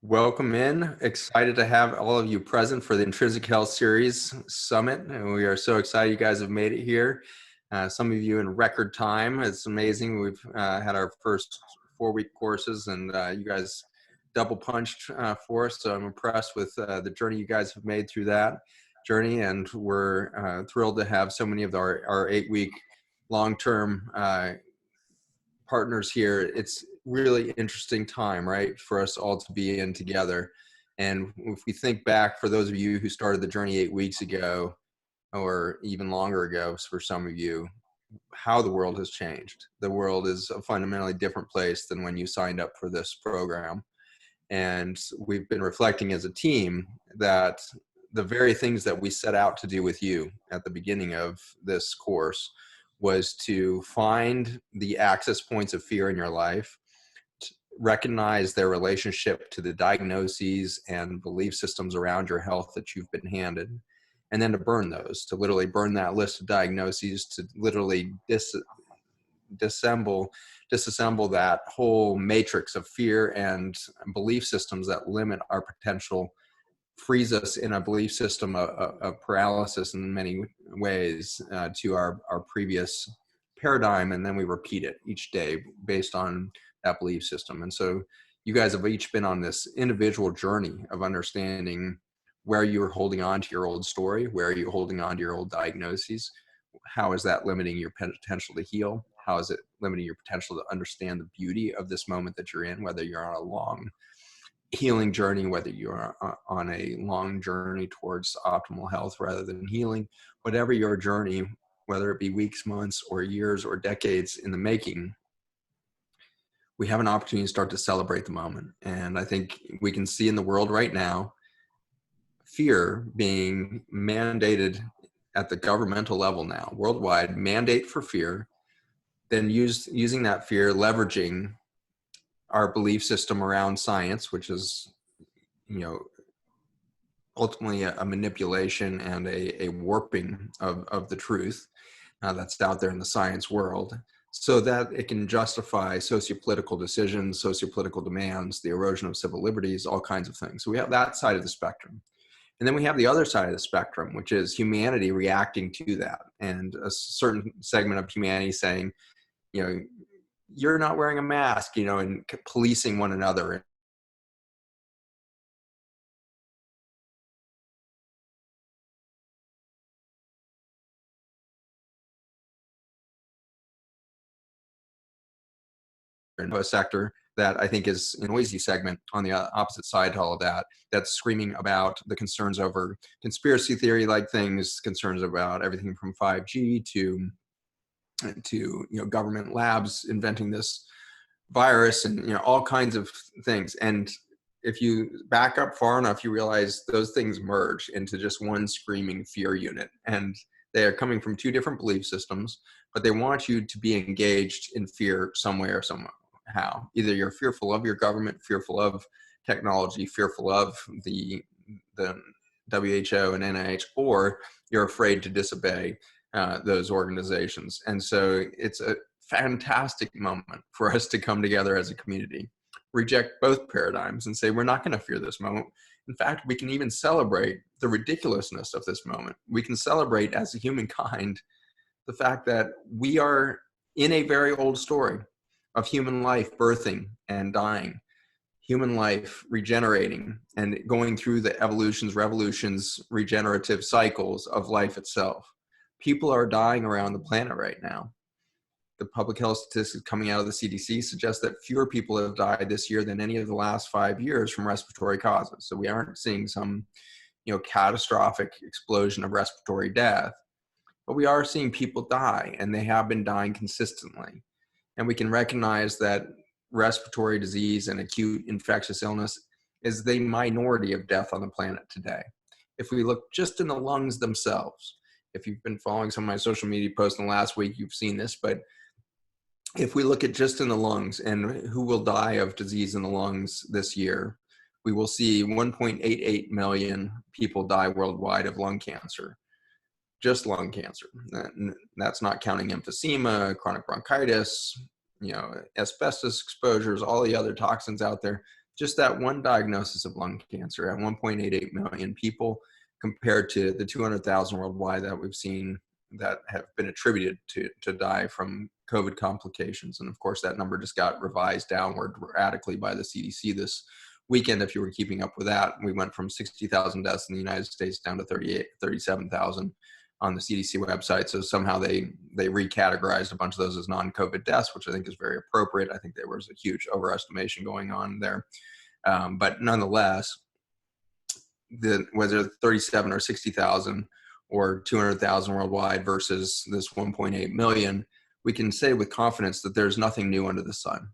Welcome in. Excited to have all of you present for the Intrinsic Health Series Summit. And we are so excited you guys have made it here. Some of you in record time. It's amazing. We've had our first 4-week courses and you guys double punched for us. So I'm impressed with the journey you guys have made through that journey. And we're thrilled to have so many of our 8-week long-term partners here. It's really interesting time, right, for us all to be in together. And if we think back, for those of you who started the journey 8 weeks ago, or even longer ago for some of you, how the world has changed. The world is a fundamentally different place than when you signed up for this program. And we've been reflecting as a team that the very things that we set out to do with you at the beginning of this course was to find the access points of fear in your life, recognize their relationship to the diagnoses and belief systems around your health that you've been handed, and then to burn those, to literally burn that list of diagnoses, to literally disassemble that whole matrix of fear and belief systems that limit our potential, freeze us in a belief system of paralysis in many ways to our previous paradigm, and then we repeat it each day based on that belief system. And so you guys have each been on this individual journey of understanding where you're holding on to your old story, where are you holding on to your old diagnoses, how is that limiting your potential to heal, how is it limiting your potential to understand the beauty of this moment that you're in, whether you're on a long healing journey, whether you're on a long journey towards optimal health rather than healing, whatever your journey, whether it be weeks, months, or years, or decades in the making, we have an opportunity to start to celebrate the moment. And I think we can see in the world right now, fear being mandated at the governmental level now, worldwide, mandate for fear, then using that fear, leveraging our belief system around science, which is, ultimately a manipulation and a warping of the truth that's out there in the science world, so that it can justify sociopolitical decisions, sociopolitical demands, the erosion of civil liberties, all kinds of things. So we have that side of the spectrum. And then we have the other side of the spectrum, which is humanity reacting to that. And a certain segment of humanity saying, you're not wearing a mask, and policing one another. A sector that I think is a noisy segment on the opposite side to all of that, that's screaming about the concerns over conspiracy theory like things, concerns about everything from 5G to government labs inventing this virus, and all kinds of things. And if you back up far enough, you realize those things merge into just one screaming fear unit, and they are coming from two different belief systems, but they want you to be engaged in fear some way or somehow. Either you're fearful of your government, fearful of technology, fearful of the WHO and NIH, or you're afraid to disobey those organizations. And so it's a fantastic moment for us to come together as a community, reject both paradigms, and say, we're not going to fear this moment. In fact, we can even celebrate the ridiculousness of this moment. We can celebrate as a humankind the fact that we are in a very old story of human life birthing and dying, human life regenerating and going through the evolutions, revolutions, regenerative cycles of life itself. People are dying around the planet right now. The public health statistics coming out of the CDC suggest that fewer people have died this year than any of the last 5 years from respiratory causes. So we aren't seeing some, catastrophic explosion of respiratory death, but we are seeing people die, and they have been dying consistently. And we can recognize that respiratory disease and acute infectious illness is the minority of death on the planet today. If we look just in the lungs themselves, if you've been following some of my social media posts in the last week, you've seen this, but if we look at just in the lungs and who will die of disease in the lungs this year, we will see 1.88 million people die worldwide of lung cancer. Just lung cancer. That's not counting emphysema, chronic bronchitis, asbestos exposures, all the other toxins out there. just that one diagnosis of lung cancer at 1.88 million people, compared to the 200,000 worldwide that we've seen that have been attributed to die from COVID complications. And of course, that number just got revised downward radically by the CDC this weekend. If you were keeping up with that, we went from 60,000 deaths in the United States down to 37,000 on the CDC website. So somehow they recategorized a bunch of those as non-COVID deaths, which I think is very appropriate. I think there was a huge overestimation going on there. But nonetheless, whether 37 or 60,000 or 200,000 worldwide versus this 1.8 million, we can say with confidence that there's nothing new under the sun.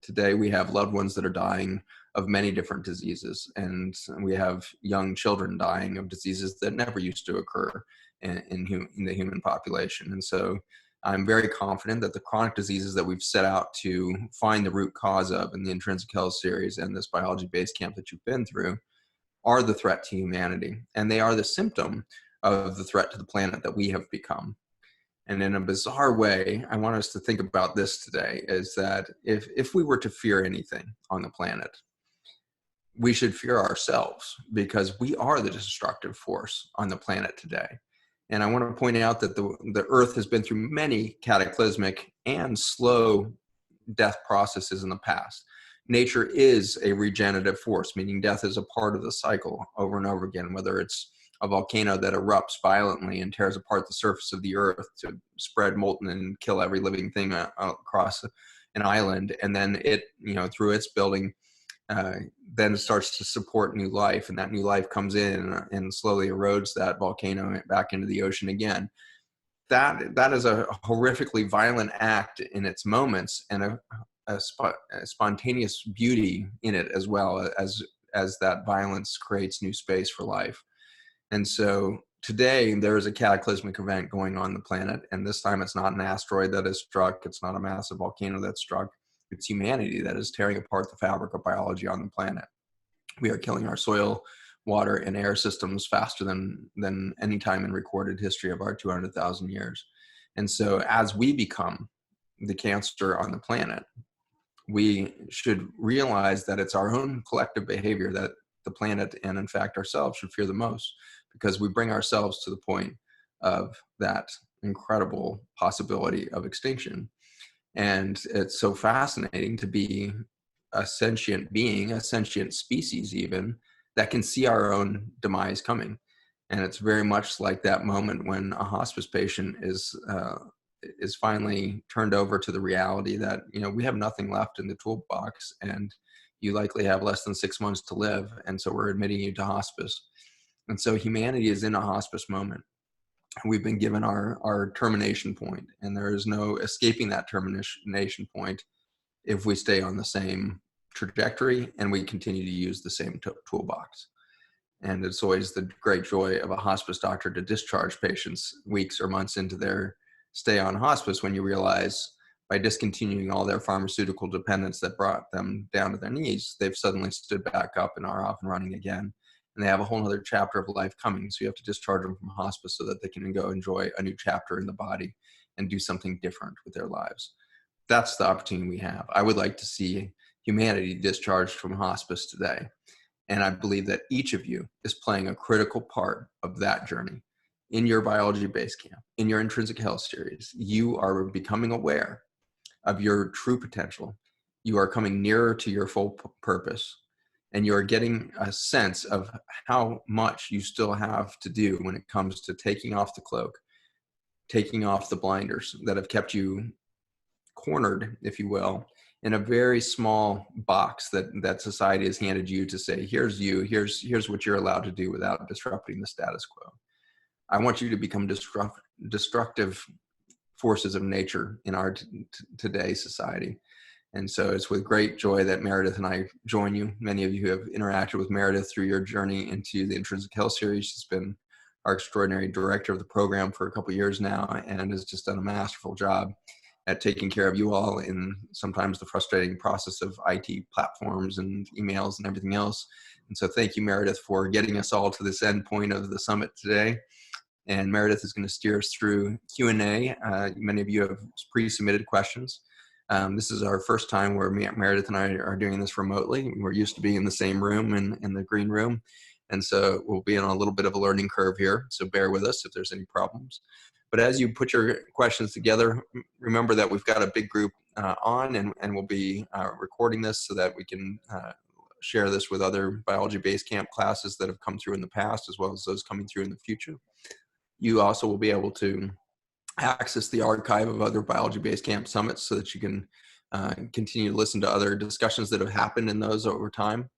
Today, we have loved ones that are dying of many different diseases, and we have young children dying of diseases that never used to occur in the human population. And so I'm very confident that the chronic diseases that we've set out to find the root cause of in the Intrinsic Health series and this Biology Base Camp that you've been through are the threat to humanity, and they are the symptom of the threat to the planet that we have become. And in a bizarre way, I want us to think about this today, is that if we were to fear anything on the planet, we should fear ourselves, because we are the destructive force on the planet today. And I want to point out that the Earth has been through many cataclysmic and slow death processes in the past. Nature is a regenerative force, meaning death is a part of the cycle over and over again, whether it's a volcano that erupts violently and tears apart the surface of the earth to spread molten and kill every living thing across an island. And then it, through its building, then starts to support new life. And that new life comes in and slowly erodes that volcano back into the ocean again. That is a horrifically violent act in its moments, and a spontaneous beauty in it, as well as that violence creates new space for life. And so today there is a cataclysmic event going on the planet, and this time it's not an asteroid that is struck, it's not a massive volcano that's struck, it's humanity that is tearing apart the fabric of biology on the planet. We are killing our soil, water, and air systems faster than any time in recorded history of our 200,000 years. And so as we become the cancer on the planet, we should realize that it's our own collective behavior that the planet, and in fact ourselves, should fear the most, because we bring ourselves to the point of that incredible possibility of extinction. And it's so fascinating to be a sentient being, a sentient species even, that can see our own demise coming. And it's very much like that moment when a hospice patient is finally turned over to the reality that, we have nothing left in the toolbox, and you likely have less than 6 months to live. And so we're admitting you to hospice. And so humanity is in a hospice moment. We've been given our termination point, and there is no escaping that termination point if we stay on the same trajectory and we continue to use the same toolbox. And it's always the great joy of a hospice doctor to discharge patients weeks or months into their stay on hospice, when you realize by discontinuing all their pharmaceutical dependence that brought them down to their knees, they've suddenly stood back up and are off and running again. And they have a whole other chapter of life coming. So you have to discharge them from hospice so that they can go enjoy a new chapter in the body and do something different with their lives. That's the opportunity we have. I would like to see humanity discharged from hospice today. And I believe that each of you is playing a critical part of that journey. In your Biology Base Camp, in your Intrinsic Health series, you are becoming aware of your true potential. You are coming nearer to your full purpose. And you're getting a sense of how much you still have to do when it comes to taking off the cloak, taking off the blinders that have kept you cornered, if you will, in a very small box that society has handed you to say, here's you, here's what you're allowed to do without disrupting the status quo. I want you to become destructive forces of nature in our today's society. And so it's with great joy that Meredith and I join you. Many of you have interacted with Meredith through your journey into the Intrinsic Health series. She's been our extraordinary director of the program for a couple of years now, and has just done a masterful job at taking care of you all in sometimes the frustrating process of IT platforms and emails and everything else. And so thank you, Meredith, for getting us all to this end point of the summit today. And Meredith is going to steer us through Q&A. Many of you have pre-submitted questions. This is our first time where Meredith and I are doing this remotely. We're used to being in the same room in the green room. And so we'll be on a little bit of a learning curve here. So bear with us if there's any problems. But as you put your questions together, remember that we've got a big group on, and we'll be recording this so that we can share this with other Biology Basecamp classes that have come through in the past, as well as those coming through in the future. You also will be able to access the archive of other Biology Basecamp summits so that you can continue to listen to other discussions that have happened in those over time.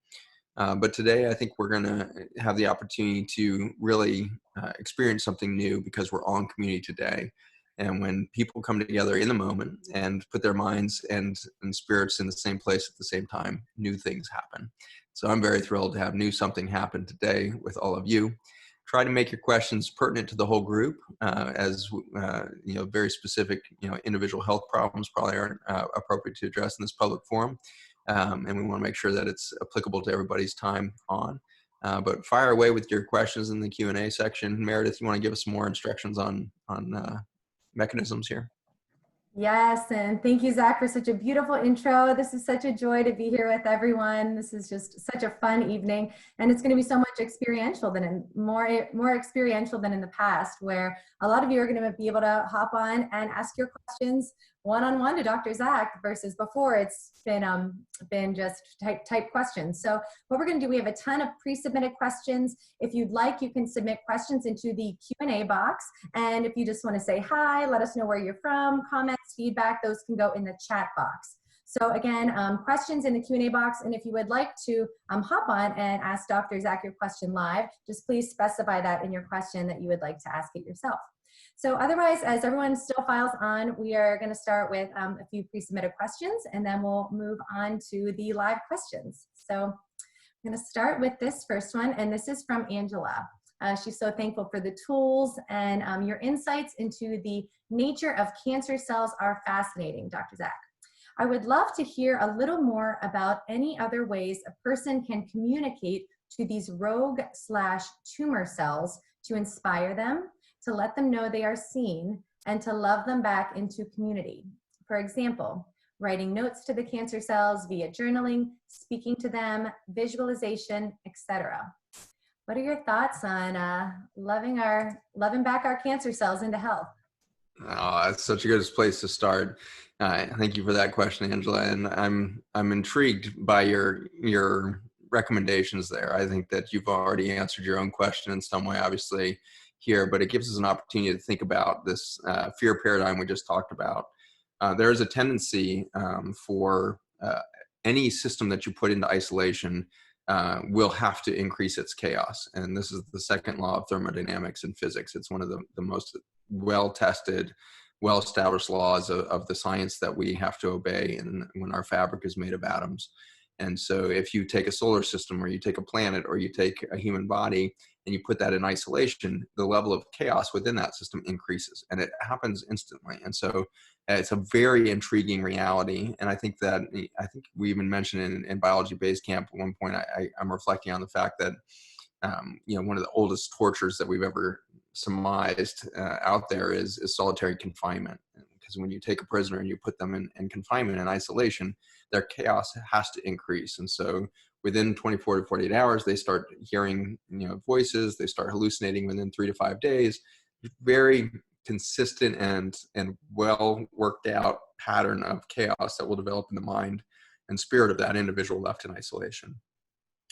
But today, I think we're going to have the opportunity to really experience something new, because we're on Community Today. And when people come together in the moment and put their minds and spirits in the same place at the same time, new things happen. So I'm very thrilled to have something happen today with all of you. Try to make your questions pertinent to the whole group, as very specific, individual health problems probably aren't appropriate to address in this public forum. And we want to make sure that it's applicable to everybody's time on. But fire away with your questions in the Q&A section. Meredith, you want to give us some more instructions on mechanisms here? Yes, and thank you, Zach, for such a beautiful intro. This is such a joy to be here with everyone. This is just such a fun evening, and it's going to be so much experiential more experiential than in the past, where a lot of you are going to be able to hop on and ask your questions one-on-one to Dr. Zach, versus before it's been just type questions. So what we're going to do, we have a ton of pre-submitted questions. If you'd like, you can submit questions into the Q&A box. And if you just want to say hi, let us know where you're from, comments, feedback, those can go in the chat box. So again, questions in the Q&A box. And if you would like to hop on and ask Dr. Zach your question live, just please specify that in your question that you would like to ask it yourself. So otherwise, as everyone still files on, we are going to start with a few pre-submitted questions, and then we'll move on to the live questions. So I'm going to start with this first one, and this is from Angela. She's so thankful for the tools, and your insights into the nature of cancer cells are fascinating, Dr. Zach. I would love to hear a little more about any other ways a person can communicate to these rogue/tumor cells to inspire them, to let them know they are seen, and to love them back into community. For example, writing notes to the cancer cells via journaling, speaking to them, visualization, etc. What are your thoughts on loving back our cancer cells into health? Oh, that's such a good place to start. Thank you for that question, Angela. And I'm intrigued by your recommendations there. I think that you've already answered your own question in some way, obviously, here, but it gives us an opportunity to think about this fear paradigm we just talked about. There is a tendency for any system that you put into isolation will have to increase its chaos. And this is the second law of thermodynamics in physics. It's one of the most well-tested, well-established laws of the science that we have to obey when our fabric is made of atoms. And so if you take a solar system, or you take a planet, or you take a human body, and you put that in isolation, the level of chaos within that system increases, and it happens instantly. And so it's a very intriguing reality. And I think we even mentioned in Biology Basecamp at one point, I'm reflecting on the fact that one of the oldest tortures that we've ever surmised out there is solitary confinement. Because when you take a prisoner and you put them in confinement and isolation, their chaos has to increase. And so within 24 to 48 hours, they start hearing voices, they start hallucinating within 3 to 5 days. Very consistent and well worked out pattern of chaos that will develop in the mind and spirit of that individual left in isolation.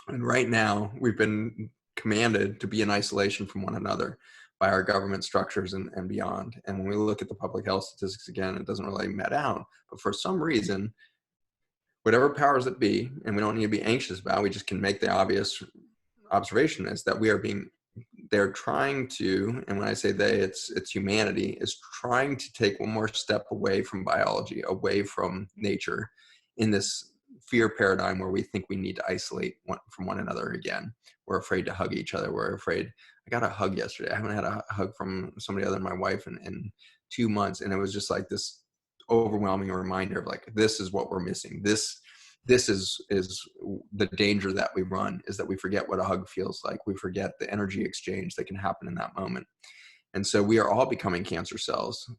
And right now, we've been commanded to be in isolation from one another by our government structures and beyond. And when we look at the public health statistics again, it doesn't really met out. But for some reason, whatever powers that be, and we don't need to be anxious about, we just can make the obvious observation, is that they're trying to, and when I say they, it's humanity, is trying to take one more step away from biology, away from nature, in this fear paradigm where we think we need to isolate from one another again. We're afraid to hug each other. We're afraid. I got a hug yesterday. I haven't had a hug from somebody other than my wife in 2 months. And it was just like this overwhelming reminder of like, this is what we're missing. This is the danger that we run, is that we forget what a hug feels like. We forget the energy exchange that can happen in that moment. And so we are all becoming cancer cells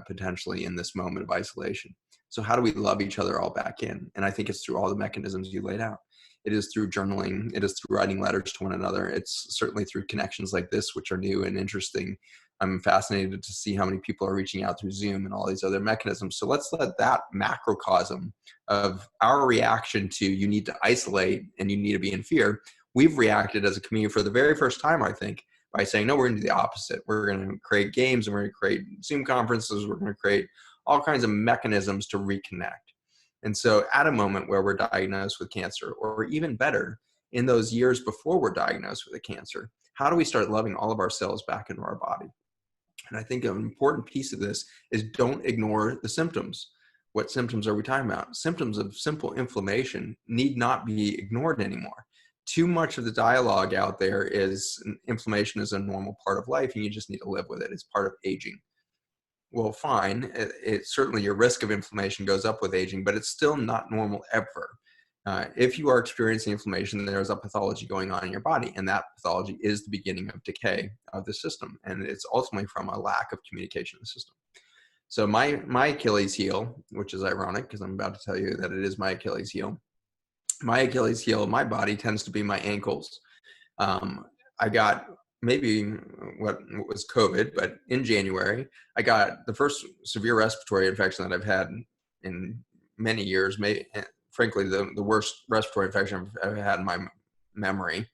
potentially in this moment of isolation. So how do we love each other all back in? And I think it's through all the mechanisms you laid out. It is through journaling. It is through writing letters to one another. It's certainly through connections like this, which are new and interesting. I'm fascinated to see how many people are reaching out through Zoom and all these other mechanisms. So let's let that macrocosm of our reaction to you need to isolate and you need to be in fear. We've reacted as a community for the very first time, I think, by saying, no, we're going to do the opposite. We're going to create games and we're going to create Zoom conferences. We're going to create all kinds of mechanisms to reconnect. And so at a moment where we're diagnosed with cancer, or even better, in those years before we're diagnosed with a cancer, how do we start loving all of our cells back into our body? And I think an important piece of this is don't ignore the symptoms. What symptoms are we talking about? Symptoms of simple inflammation need not be ignored anymore. Too much of the dialogue out there is inflammation is a normal part of life and you just need to live with it. It's part of aging. Well, fine. Certainly your risk of inflammation goes up with aging, but it's still not normal ever. If you are experiencing inflammation, there's a pathology going on in your body, and that pathology is the beginning of decay of the system, and it's ultimately from a lack of communication in the system. So my Achilles heel, which is ironic because I'm about to tell you that it is my Achilles heel. My Achilles heel, my body tends to be my ankles. I got maybe what was COVID, but in January, I got the first severe respiratory infection that I've had in many years, maybe, frankly, the worst respiratory infection I've ever had in my memory.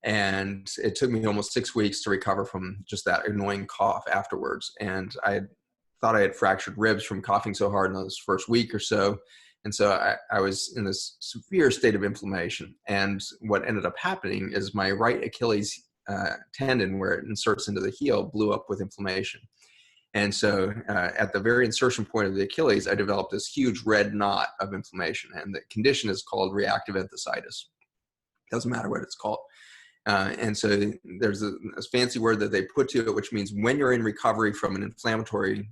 And it took me almost 6 weeks to recover from just that annoying cough afterwards. And I thought I had fractured ribs from coughing so hard in those first week or so. And so I was in this severe state of inflammation. And what ended up happening is my right Achilles tendon, where it inserts into the heel, blew up with inflammation. And so at the very insertion point of the Achilles, I developed this huge red knot of inflammation. And the condition is called reactive enthesitis. Doesn't matter what it's called. And so there's a fancy word that they put to it, which means when you're in recovery from an inflammatory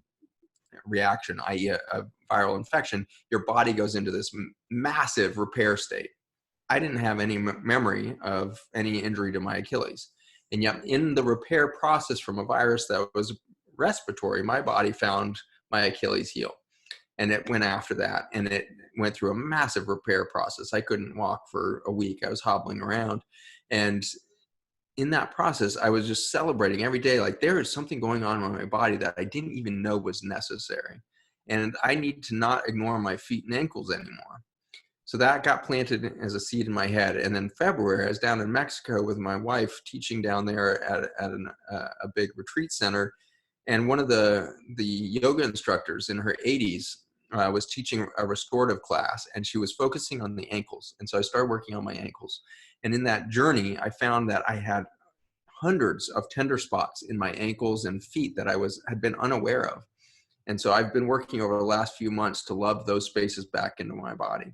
reaction, i.e. a viral infection, your body goes into this massive repair state. I didn't have any memory of any injury to my Achilles. And yet in the repair process from a virus that was respiratory, my body found my Achilles heel. And it went after that. And it went through a massive repair process. I couldn't walk for a week. I was hobbling around. And in that process, I was just celebrating every day. Like there is something going on in my body that I didn't even know was necessary. And I need to not ignore my feet and ankles anymore. So that got planted as a seed in my head. And then February, I was down in Mexico with my wife teaching down there at a big retreat center. And one of the yoga instructors in her 80s was teaching a restorative class, and she was focusing on the ankles. And so I started working on my ankles. And in that journey, I found that I had hundreds of tender spots in my ankles and feet that I had been unaware of. And so I've been working over the last few months to love those spaces back into my body.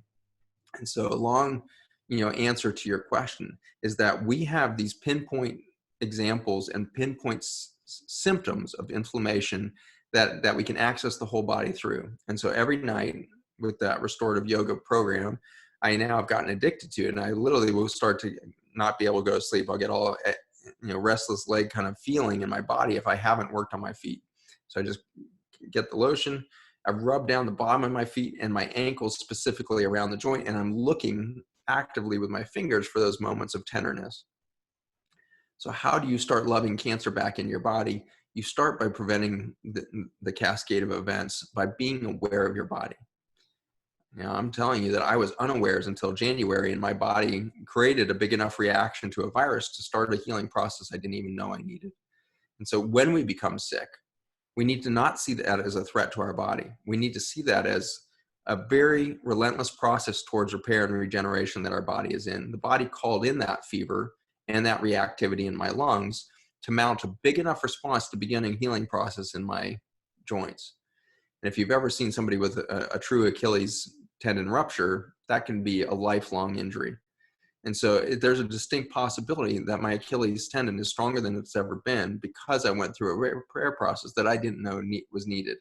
And so a long, answer to your question is that we have these pinpoint examples and pinpoint symptoms of inflammation that we can access the whole body through. And so every night with that restorative yoga program, I now have gotten addicted to it, and I literally will start to not be able to go to sleep. I'll get all, restless leg kind of feeling in my body if I haven't worked on my feet. So I just get the lotion. I rub down the bottom of my feet and my ankles specifically around the joint, and I'm looking actively with my fingers for those moments of tenderness. So how do you start loving cancer back in your body? You start by preventing the cascade of events by being aware of your body. I'm telling you that I was unawares until January, and my body created a big enough reaction to a virus to start a healing process I didn't even know I needed. And so when we become sick, we need to not see that as a threat to our body. We need to see that as a very relentless process towards repair and regeneration that our body is in. The body called in that fever and that reactivity in my lungs to mount a big enough response to begin a healing process in my joints. And if you've ever seen somebody with a true Achilles tendon rupture, that can be a lifelong injury. And so there's a distinct possibility that my Achilles tendon is stronger than it's ever been because I went through a repair process that I didn't know was needed.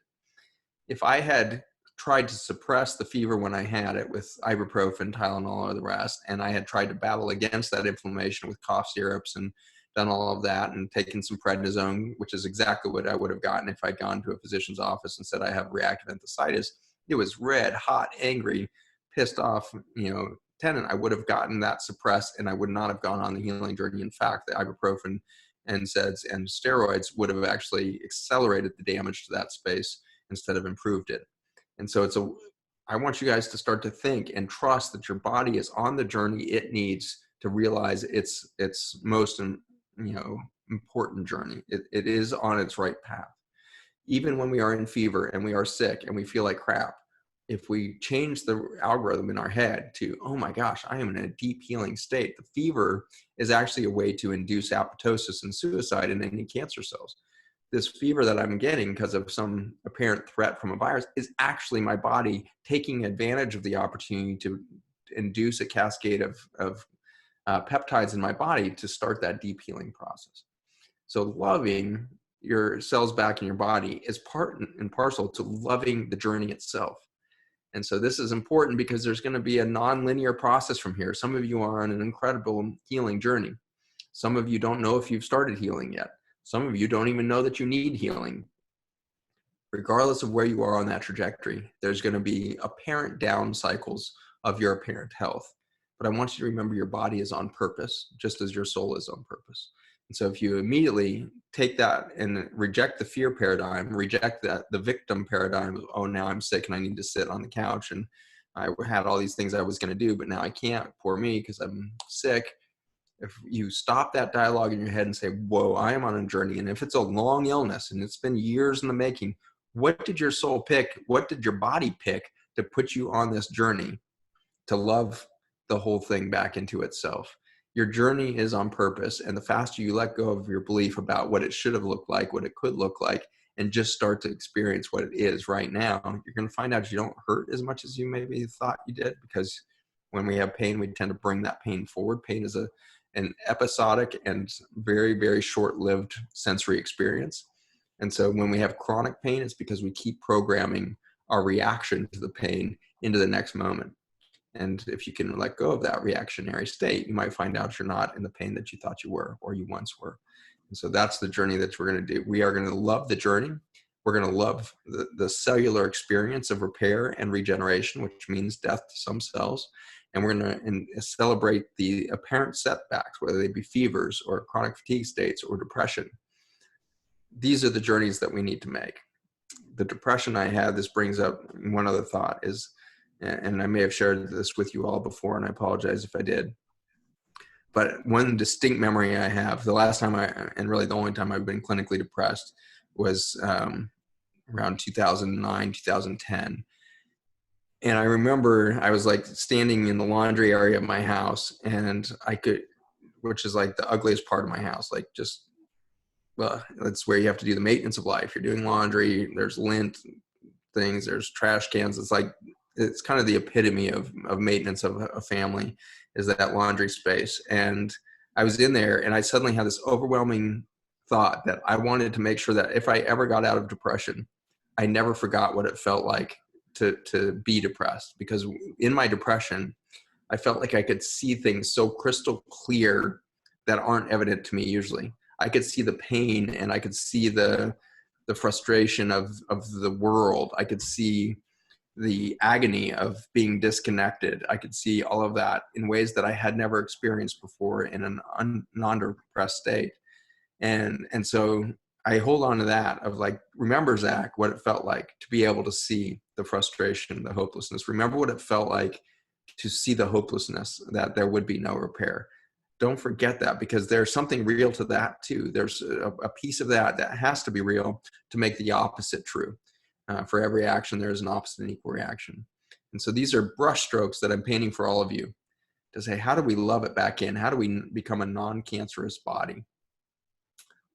If I had tried to suppress the fever when I had it with ibuprofen, Tylenol, or the rest, and I had tried to battle against that inflammation with cough syrups and done all of that and taken some prednisone, which is exactly what I would have gotten if I'd gone to a physician's office and said I have reactive enthesitis, it was red, hot, angry, pissed off, tenant, I would have gotten that suppressed and I would not have gone on the healing journey. In fact, the ibuprofen, NSAIDs, and steroids would have actually accelerated the damage to that space instead of improved it. And so I want you guys to start to think and trust that your body is on the journey it needs to realize its most, important journey. It is on its right path. Even when we are in fever and we are sick and we feel like crap, if we change the algorithm in our head to, oh my gosh, I am in a deep healing state, the fever is actually a way to induce apoptosis and suicide in any cancer cells. This fever that I'm getting because of some apparent threat from a virus is actually my body taking advantage of the opportunity to induce a cascade of peptides in my body to start that deep healing process. So loving your cells back in your body is part and parcel to loving the journey itself. And so this is important because there's going to be a non-linear process from here. Some of you are on an incredible healing journey. Some of you don't know if you've started healing yet. Some of you don't even know that you need healing. Regardless of where you are on that trajectory, there's going to be apparent down cycles of your apparent health. But I want you to remember your body is on purpose, just as your soul is on purpose. And so if you immediately take that and reject the fear paradigm, reject the victim paradigm of, oh, now I'm sick and I need to sit on the couch and I had all these things I was going to do, but now I can't, poor me, because I'm sick. If you stop that dialogue in your head and say, whoa, I am on a journey. And if it's a long illness and it's been years in the making, what did your soul pick? What did your body pick to put you on this journey to love the whole thing back into itself? Your journey is on purpose. And the faster you let go of your belief about what it should have looked like, what it could look like, and just start to experience what it is right now, you're going to find out you don't hurt as much as you maybe thought you did, because when we have pain, we tend to bring that pain forward. Pain is an episodic and very, very short-lived sensory experience. And so when we have chronic pain, it's because we keep programming our reaction to the pain into the next moment. And if you can let go of that reactionary state, you might find out you're not in the pain that you thought you were or you once were. And so that's the journey that we're going to do. We are going to love the journey. We're going to love the cellular experience of repair and regeneration, which means death to some cells. And we're going to celebrate the apparent setbacks, whether they be fevers or chronic fatigue states or depression. These are the journeys that we need to make. The depression I had, this brings up one other thought is, and I may have shared this with you all before, and I apologize if I did, but one distinct memory I have, the last time and really the only time I've been clinically depressed was around 2009, 2010. And I remember I was like standing in the laundry area of my house, and which is like the ugliest part of my house, like just, well, that's where you have to do the maintenance of life. You're doing laundry, there's lint things, there's trash cans. It's kind of the epitome of maintenance of a family, is that laundry space. And I was in there and I suddenly had this overwhelming thought that I wanted to make sure that if I ever got out of depression, I never forgot what it felt like to be depressed. Because in my depression, I felt like I could see things so crystal clear that aren't evident to me usually. I could see the pain and I could see the frustration of the world. I could see the agony of being disconnected. I could see all of that in ways that I had never experienced before in a non-depressed state. And so I hold on to that of like, remember, Zach, what it felt like to be able to see the frustration, the hopelessness. Remember what it felt like to see the hopelessness, that there would be no repair. Don't forget that, because there's something real to that too. There's a piece of that has to be real to make the opposite true. For every action, there is an opposite and equal reaction. And so these are brush strokes that I'm painting for all of you to say, how do we love it back in? How do we become a non-cancerous body?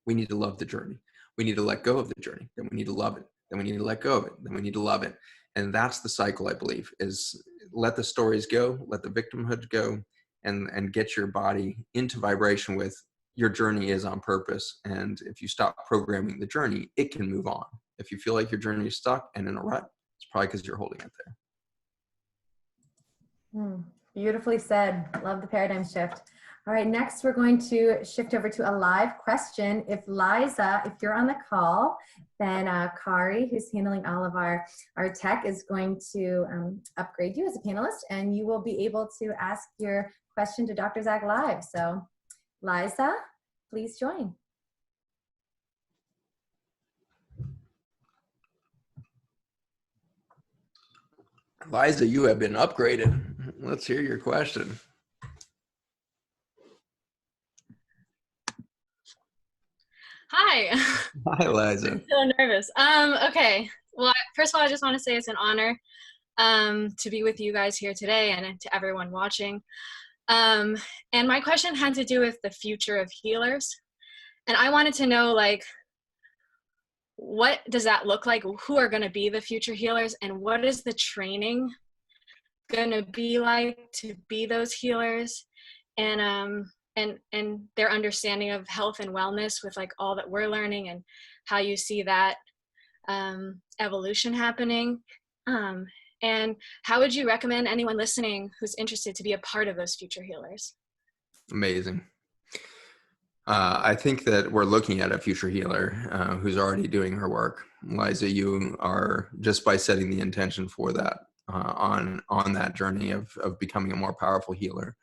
We need to love the journey. We need to let go of the journey. Then we need to love it. Then we need to let go of it. Then we need to love it. And that's the cycle, I believe, is let the stories go, let the victimhood go, and get your body into vibration with your journey is on purpose. And if you stop programming the journey, it can move on. If you feel like your journey is stuck and in a rut, it's probably because you're holding it there. Beautifully said. Love the paradigm shift. All right, next we're going to shift over to a live question. If Liza, if you're on the call, then Kari, who's handling all of our tech, is going to upgrade you as a panelist, and you will be able to ask your question to Dr. Zach live. So Liza, please join. Liza, you have been upgraded. Let's hear your question. Hi. Hi, Liza. I'm so nervous. Okay. Well, first of all, I just want to say it's an honor to be with you guys here today and to everyone watching. And my question had to do with the future of healers. And I wanted to know, like, what does that look like? Who are going to be the future healers, and what is the training going to be like to be those healers? And their understanding of health and wellness with like all that we're learning, and how you see that evolution happening. And how would you recommend anyone listening who's interested to be a part of those future healers? Amazing. I think that we're looking at a future healer who's already doing her work. Liza, you are, just by setting the intention for that, on that journey of becoming a more powerful healer.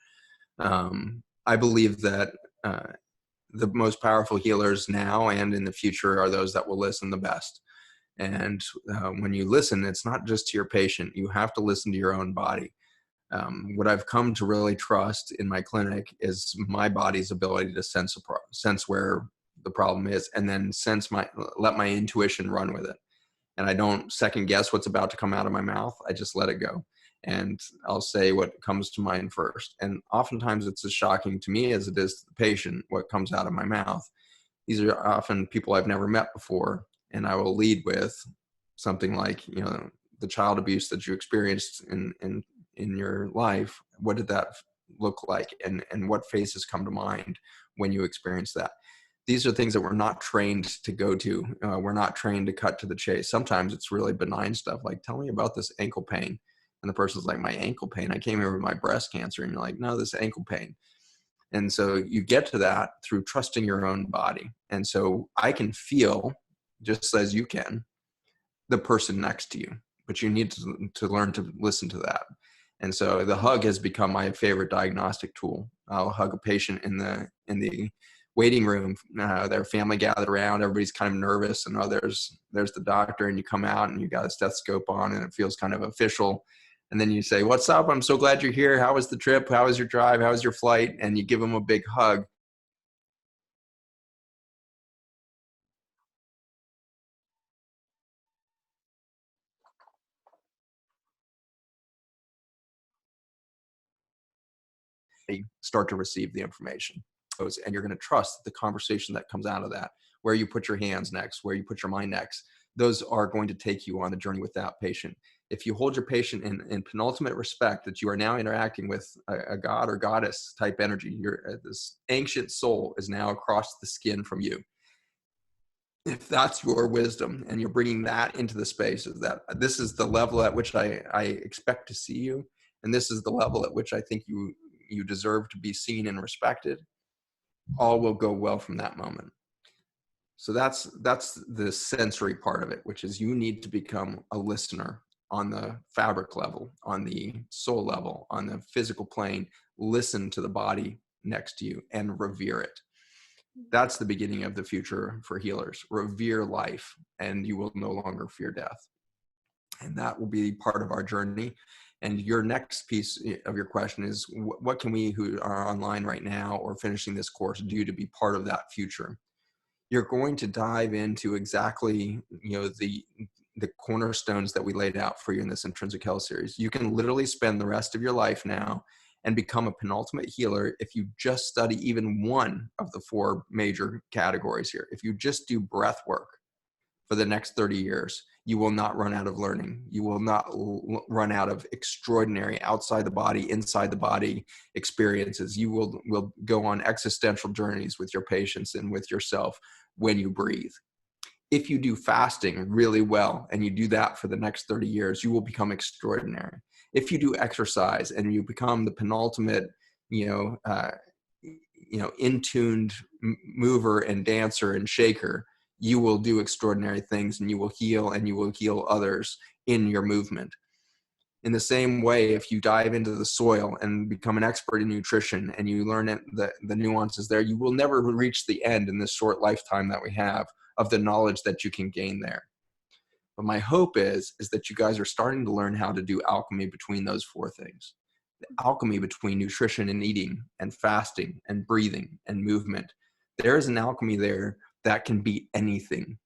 I believe that the most powerful healers now and in the future are those that will listen the best. And when you listen, it's not just to your patient. You have to listen to your own body. What I've come to really trust in my clinic is my body's ability to sense where the problem is, and then let my intuition run with it. And I don't second guess what's about to come out of my mouth. I just let it go. And I'll say what comes to mind first. And oftentimes it's as shocking to me as it is to the patient what comes out of my mouth. These are often people I've never met before. And I will lead with something like, the child abuse that you experienced in your life. What did that look like? And what faces come to mind when you experience that? These are things that we're not trained to go to. We're not trained to cut to the chase. Sometimes it's really benign stuff like, tell me about this ankle pain. And the person's like, my ankle pain? I came here with my breast cancer. And you're like, no, this ankle pain. And so you get to that through trusting your own body. And so I can feel, just as you can, the person next to you, but you need to learn to listen to that. And so the hug has become my favorite diagnostic tool. I'll hug a patient in the waiting room. Their family gathered around. Everybody's kind of nervous, and there's the doctor, and you come out and you got a stethoscope on, and it feels kind of official. And then you say, "What's up? I'm so glad you're here. How was the trip? How was your drive? How was your flight?" And you give them a big hug. They start to receive the information. And you're going to trust the conversation that comes out of that, where you put your hands next, where you put your mind next. Those are going to take you on the journey with that patient. If you hold your patient in penultimate respect, that you are now interacting with a god or goddess type energy, this ancient soul is now across the skin from you. If that's your wisdom and you're bringing that into the space, is that this is the level at which I expect to see you, and this is the level at which I think you deserve to be seen and respected, all will go well from that moment. So that's the sensory part of it, which is you need to become a listener on the fabric level, on the soul level, on the physical plane. Listen to the body next to you and revere it. That's the beginning of the future for healers. Revere life, and you will no longer fear death. And that will be part of our journey. And your next piece of your question is, what can we who are online right now or finishing this course do to be part of that future? You're going to dive into exactly, the cornerstones that we laid out for you in this Intrinsic Health series. You can literally spend the rest of your life now and become a penultimate healer if you just study even one of the four major categories here. If you just do breath work for the next 30 years, you will not run out of learning. You will not run out of extraordinary outside the body, inside the body experiences. You will go on existential journeys with your patients and with yourself when you breathe. If you do fasting really well and you do that for the next 30 years, you will become extraordinary. If you do exercise and you become the penultimate, in-tuned mover and dancer and shaker, you will do extraordinary things, and you will heal, and you will heal others in your movement. In the same way, if you dive into the soil and become an expert in nutrition and you learn the nuances there, you will never reach the end in this short lifetime that we have of the knowledge that you can gain there. But my hope is that you guys are starting to learn how to do alchemy between those four things. The alchemy between nutrition and eating and fasting and breathing and movement. There is an alchemy there that can be anything.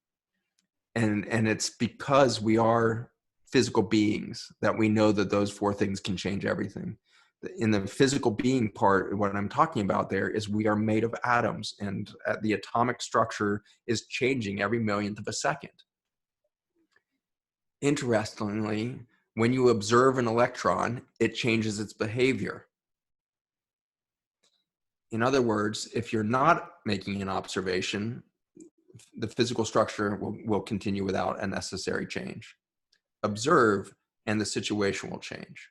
And it's because we are physical beings that we know that those four things can change everything. In the physical being part, what I'm talking about there is we are made of atoms, and the atomic structure is changing every millionth of a second. Interestingly, when you observe an electron, it changes its behavior. In other words, if you're not making an observation, the physical structure will continue without a necessary change. Observe, and the situation will change.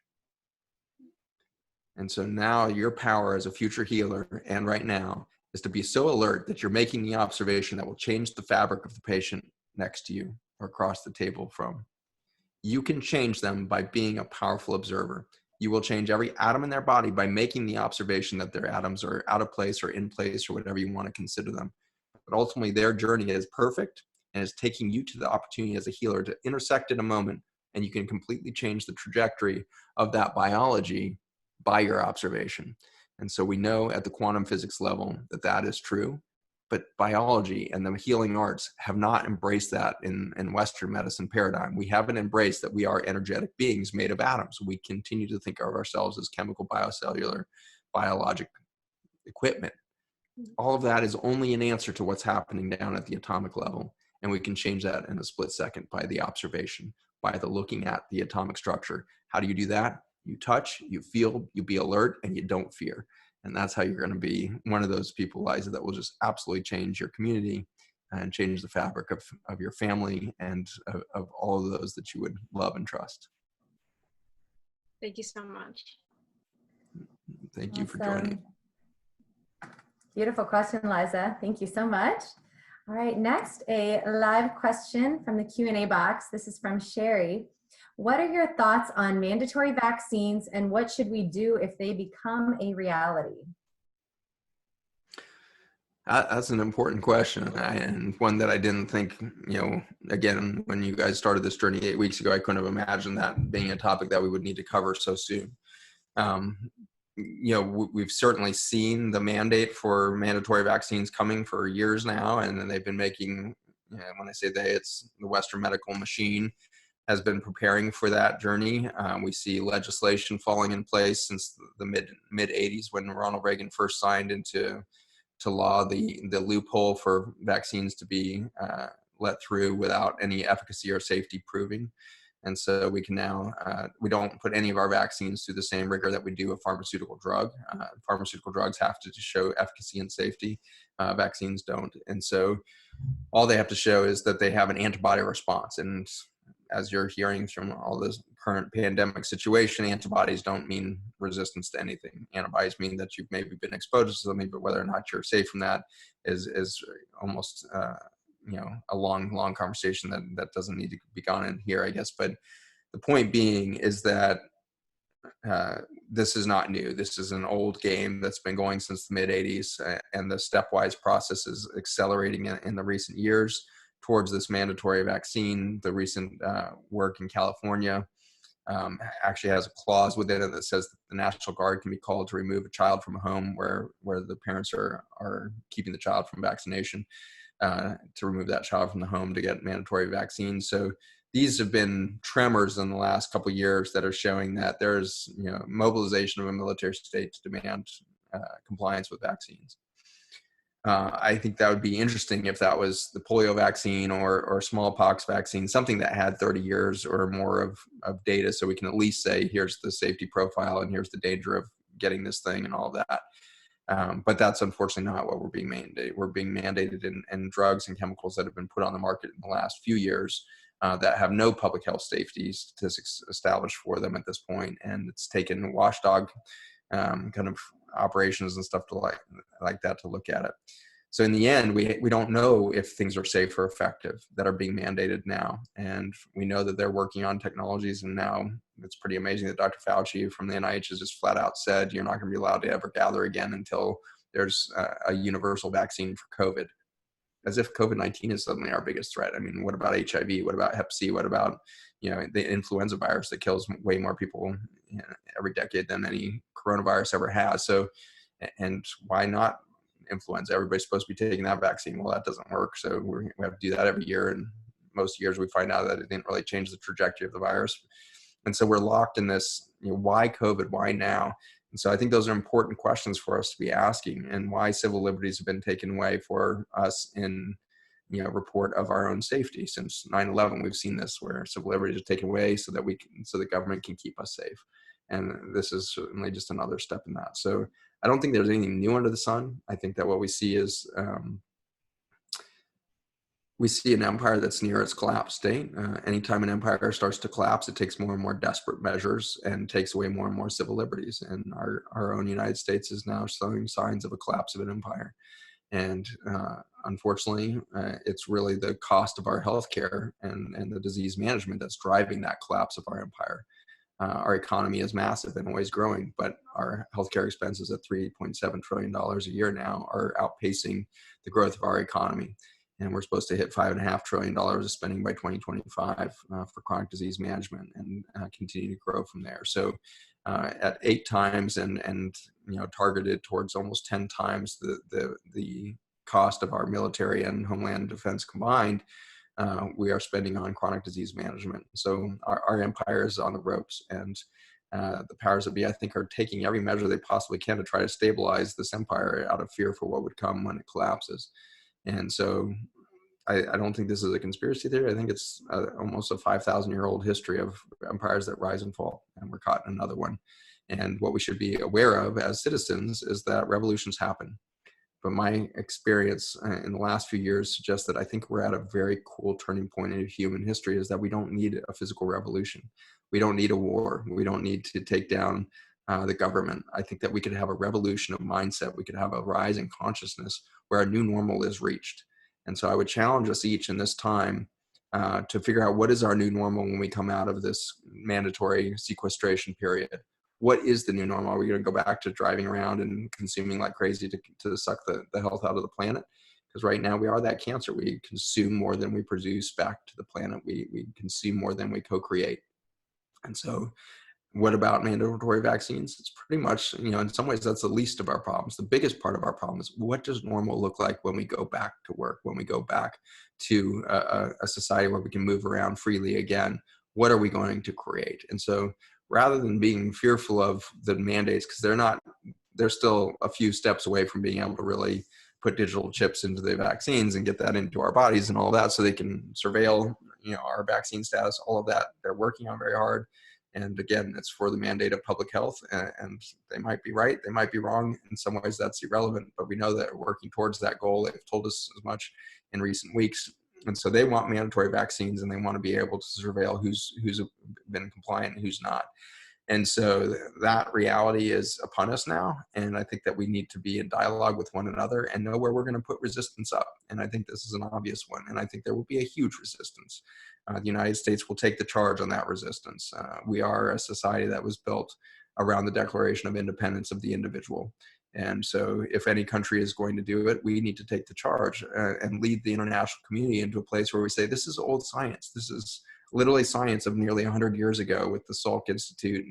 And so now your power as a future healer, and right now, is to be so alert that you're making the observation that will change the fabric of the patient next to you or across the table from. You can change them by being a powerful observer. You will change every atom in their body by making the observation that their atoms are out of place or in place or whatever you want to consider them. But ultimately, their journey is perfect and is taking you to the opportunity as a healer to intersect in a moment, and you can completely change the trajectory of that biology by your observation. And so we know at the quantum physics level that that is true, but biology and the healing arts have not embraced that in Western medicine paradigm. We haven't embraced that we are energetic beings made of atoms. We continue to think of ourselves as chemical, biocellular, biologic equipment. All of that is only an answer to what's happening down at the atomic level. And we can change that in a split second by the observation, by the looking at the atomic structure. How do you do that? You touch, you feel, you be alert, and you don't fear. And that's how you're going to be one of those people, Liza, that will just absolutely change your community and change the fabric of your family and of all of those that you would love and trust. Thank you so much. Thank you for joining. Beautiful question, Liza. Thank you so much. All right, next, a live question from the Q&A box. This is from Sherry. What are your thoughts on mandatory vaccines, and what should we do if they become a reality? That's an important question, and one that I didn't think, again, when you guys started this journey 8 weeks ago, I couldn't have imagined that being a topic that we would need to cover so soon. We've certainly seen the mandate for mandatory vaccines coming for years now, and then they've been making, when I say they, it's the Western medical machine has been preparing for that journey. We see legislation falling in place since the mid 80s when Ronald Reagan first signed into law the loophole for vaccines to be let through without any efficacy or safety proving. And so we can now, we don't put any of our vaccines through the same rigor that we do a pharmaceutical drug. Pharmaceutical drugs have to show efficacy and safety. Vaccines don't. And so all they have to show is that they have an antibody response. And as you're hearing from all this current pandemic situation, antibodies don't mean resistance to anything. Antibodies mean that you've maybe been exposed to something, but whether or not you're safe from that is almost a long conversation that doesn't need to be gone in here, I guess. But the point being is that this is not new. This is an old game that's been going since the mid 80s, and the stepwise process is accelerating in the recent years towards this mandatory vaccine. The recent work in California actually has a clause within it that says that the National Guard can be called to remove a child from a home where the parents are keeping the child from vaccination, to remove that child from the home to get mandatory vaccines. So these have been tremors in the last couple of years that are showing that there's mobilization of a military state to demand compliance with vaccines. I think that would be interesting if that was the polio vaccine or smallpox vaccine, something that had 30 years or more of data, so we can at least say, here's the safety profile and here's the danger of getting this thing and all of that. But that's unfortunately not what we're being mandated. We're being mandated in drugs and chemicals that have been put on the market in the last few years that have no public health safety statistics established for them at this point. And it's taken watchdog kind of operations and stuff to like that to look at it. So in the end, we don't know if things are safe or effective that are being mandated now. And we know that they're working on technologies. And now it's pretty amazing that Dr. Fauci from the NIH has just flat out said, you're not going to be allowed to ever gather again until there's a universal vaccine for COVID. As if COVID-19 is suddenly our biggest threat. I mean, what about HIV? What about Hep C? What about, the influenza virus that kills way more people every decade than any coronavirus ever has? So, and why not influenza? Everybody's supposed to be taking that vaccine. Well, that doesn't work. So we have to do that every year. And most years we find out that it didn't really change the trajectory of the virus. And so we're locked in this, why COVID? Why now? And so I think those are important questions for us to be asking, and why civil liberties have been taken away for us in, report of our own safety. Since 9/11, we've seen this, where civil liberties are taken away so that so the government can keep us safe. And this is certainly just another step in that. So I don't think there's anything new under the sun. I think that what we see is we see an empire that's near its collapse state. Anytime an empire starts to collapse, it takes more and more desperate measures and takes away more and more civil liberties. And our own United States is now showing signs of a collapse of an empire. And unfortunately, it's really the cost of our healthcare and the disease management that's driving that collapse of our empire. Our economy is massive and always growing, but our healthcare expenses at $3.7 trillion a year now are outpacing the growth of our economy. And we're supposed to hit $5.5 trillion of spending by 2025 for chronic disease management, and continue to grow from there. So at 8 times and targeted towards almost 10 times the cost of our military and homeland defense combined, we are spending on chronic disease management. So our empire is on the ropes, and the powers that be, I think, are taking every measure they possibly can to try to stabilize this empire out of fear for what would come when it collapses. And so I don't think this is a conspiracy theory. I think it's almost a 5,000-year-old history of empires that rise and fall, and we're caught in another one. And what we should be aware of as citizens is that revolutions happen. But my experience in the last few years suggests that I think we're at a very cool turning point in human history, is that we don't need a physical revolution. We don't need a war. We don't need to take down the government. I think that we could have a revolution of mindset. We could have a rise in consciousness where a new normal is reached. And so I would challenge us each in this time to figure out, what is our new normal when we come out of this mandatory sequestration period? What is the new normal? Are we going to go back to driving around and consuming like crazy to suck the health out of the planet? Because right now we are that cancer. We consume more than we produce back to the planet. We consume more than we co-create. And so what about mandatory vaccines? It's pretty much, in some ways that's the least of our problems. The biggest part of our problem is, what does normal look like when we go back to work, when we go back to a society where we can move around freely again? What are we going to create? And so rather than being fearful of the mandates, because they're still a few steps away from being able to really put digital chips into the vaccines and get that into our bodies and all that, so they can surveil, our vaccine status, all of that. They're working on very hard. And again, it's for the mandate of public health, and they might be right, they might be wrong. In some ways that's irrelevant, but we know that we're working towards that goal. They've told us as much in recent weeks. And so they want mandatory vaccines, and they want to be able to surveil who's been compliant and who's not. And so that reality is upon us now. And I think that we need to be in dialogue with one another and know where we're going to put resistance up. And I think this is an obvious one. And I think there will be a huge resistance. The United States will take the charge on that resistance. We are a society that was built around the Declaration of Independence of the individual. And so if any country is going to do it, we need to take the charge and lead the international community into a place where we say, this is old science. This is literally science of nearly 100 years ago with the Salk Institute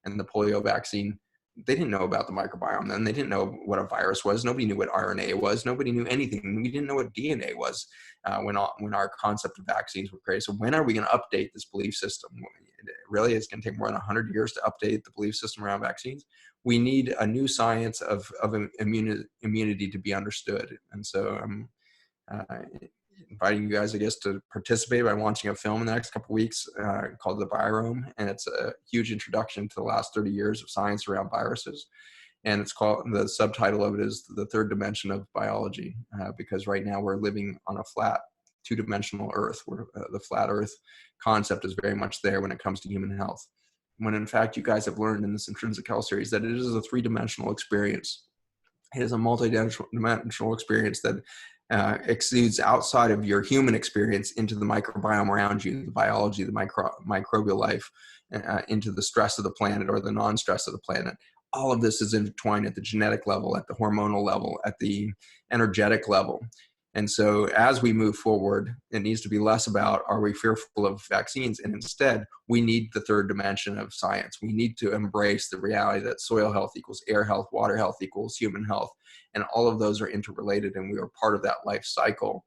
and the polio vaccine. They didn't know about the microbiome then. They didn't know what a virus was. Nobody knew what RNA was. Nobody knew anything. We didn't know what DNA was when our concept of vaccines were created. So when are we going to update this belief system? It really is going to take more than 100 years to update the belief system around vaccines. We need a new science of immunity to be understood. And so I'm inviting you guys, I guess, to participate by watching a film in the next couple of weeks called The Virome. And it's a huge introduction to the last 30 years of science around viruses. And it's called, the subtitle of it is The Third Dimension of Biology, because right now we're living on a flat, two-dimensional Earth, where the flat Earth concept is very much there when it comes to human health. when in fact you guys have learned in this intrinsic health series that it is a three-dimensional experience. It is a multi-dimensional experience that exudes outside of your human experience into the microbiome around you, the biology, the microbial life, into the stress of the planet or the non-stress of the planet. All of this is intertwined at the genetic level, at the hormonal level, at the energetic level. And so as we move forward, it needs to be less about, are we fearful of vaccines? And instead, we need the third dimension of science. We need to embrace the reality that soil health equals air health, water health equals human health. And all of those are interrelated, and we are part of that life cycle.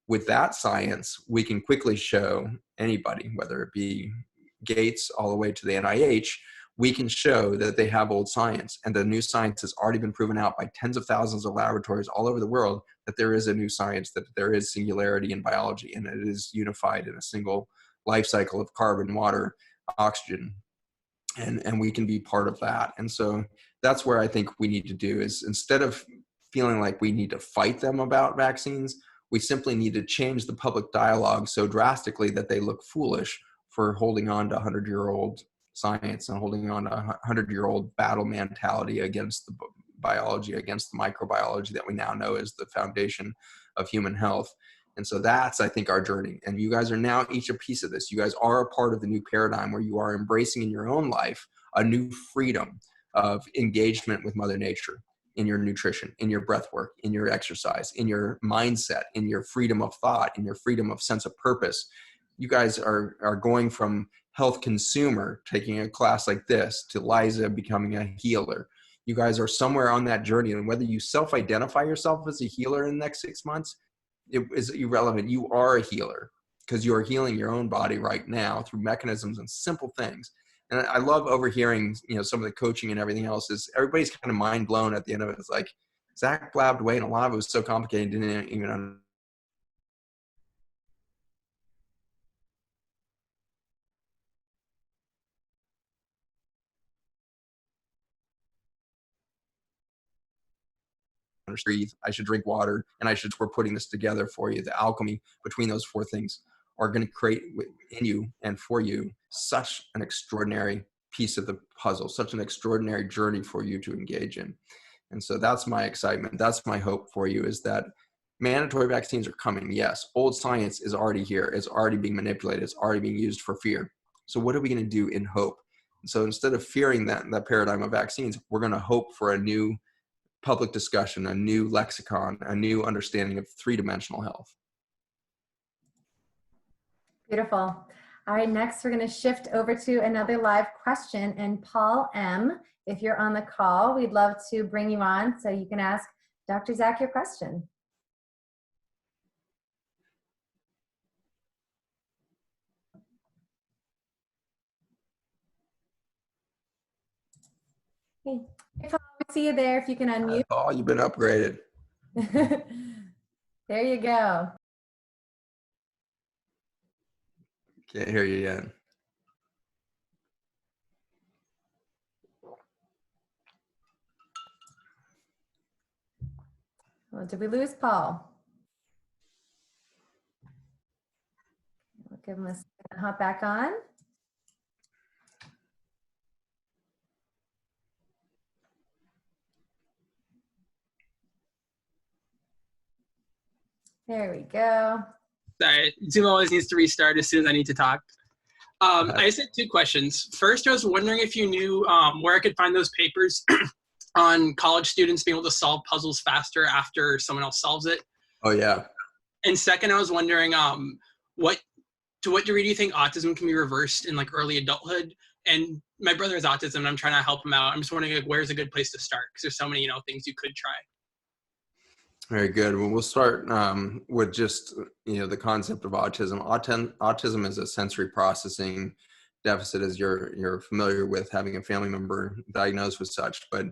With that science, we can quickly show anybody, whether it be Gates all the way to the NIH, we can show that they have old science, and the new science has already been proven out by tens of thousands of laboratories all over the world that there is a new science, that there is singularity in biology, and it is unified in a single life cycle of carbon, water, oxygen, and we can be part of that. And so that's where I think we need to do is, instead of feeling like we need to fight them about vaccines, we simply need to change the public dialogue so drastically that they look foolish for holding on to 100-year-old science and holding on to 100-year-old battle mentality against the biology, against the microbiology that we now know is the foundation of human health. And so that's, I think, our journey. And you guys are now each a piece of this. You guys are a part of the new paradigm where you are embracing in your own life a new freedom of engagement with Mother Nature, in your nutrition, in your breath work, in your exercise, in your mindset, in your freedom of thought, in your freedom of sense of purpose. You guys are going from health consumer, taking a class like this, to Liza becoming a healer. You guys are somewhere on that journey, and whether you self-identify yourself as a healer in the next 6 months, it is irrelevant. You are a healer because you are healing your own body right now through mechanisms and simple things. And I love overhearing, some of the coaching and everything else is everybody's kind of mind blown at the end of it. It's like Zach blabbed away, and a lot of it was so complicated, didn't even understand. Breathe, I should drink water, and we're putting this together for you. The alchemy between those four things are going to create in you and for you such an extraordinary piece of the puzzle, such an extraordinary journey for you to engage in. And so that's my excitement. That's my hope for you, is that mandatory vaccines are coming. Yes, old science is already here. It's already being manipulated. It's already being used for fear. So what are we going to do in hope? And so instead of fearing that paradigm of vaccines, we're going to hope for a new public discussion, a new lexicon, a new understanding of three-dimensional health. Beautiful. All right, next we're going to shift over to another live question. And Paul M., if you're on the call, we'd love to bring you on so you can ask Dr. Zach your question. Hey, Paul, we see you there. If you can unmute. Oh, you've been upgraded. There you go. Can't hear you yet. Well, did we lose Paul? We'll give him a second to hop back on. There we go. Sorry, Zoom always needs to restart as soon as I need to talk. I just had two questions. First, I was wondering if you knew where I could find those papers on college students being able to solve puzzles faster after someone else solves it. Oh, yeah. And second, I was wondering to what degree do you think autism can be reversed in like early adulthood? And my brother has autism, and I'm trying to help him out. I'm just wondering, like, where's a good place to start? Because there's so many, things you could try. Very good. Well, we'll start with just, the concept of autism. Autism is a sensory processing deficit, as you're familiar with, having a family member diagnosed with such. But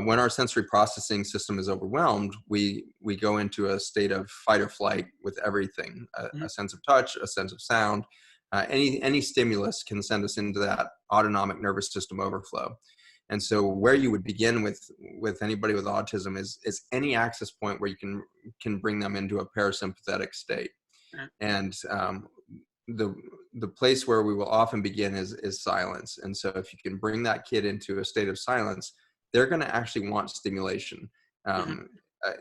when our sensory processing system is overwhelmed, we go into a state of fight or flight with everything, a sense of touch, a sense of sound. Any stimulus can send us into that autonomic nervous system overflow. And so where you would begin with anybody with autism is any access point where you can bring them into a parasympathetic state. And the place where we will often begin is silence. And so if you can bring that kid into a state of silence, they're going to actually want stimulation.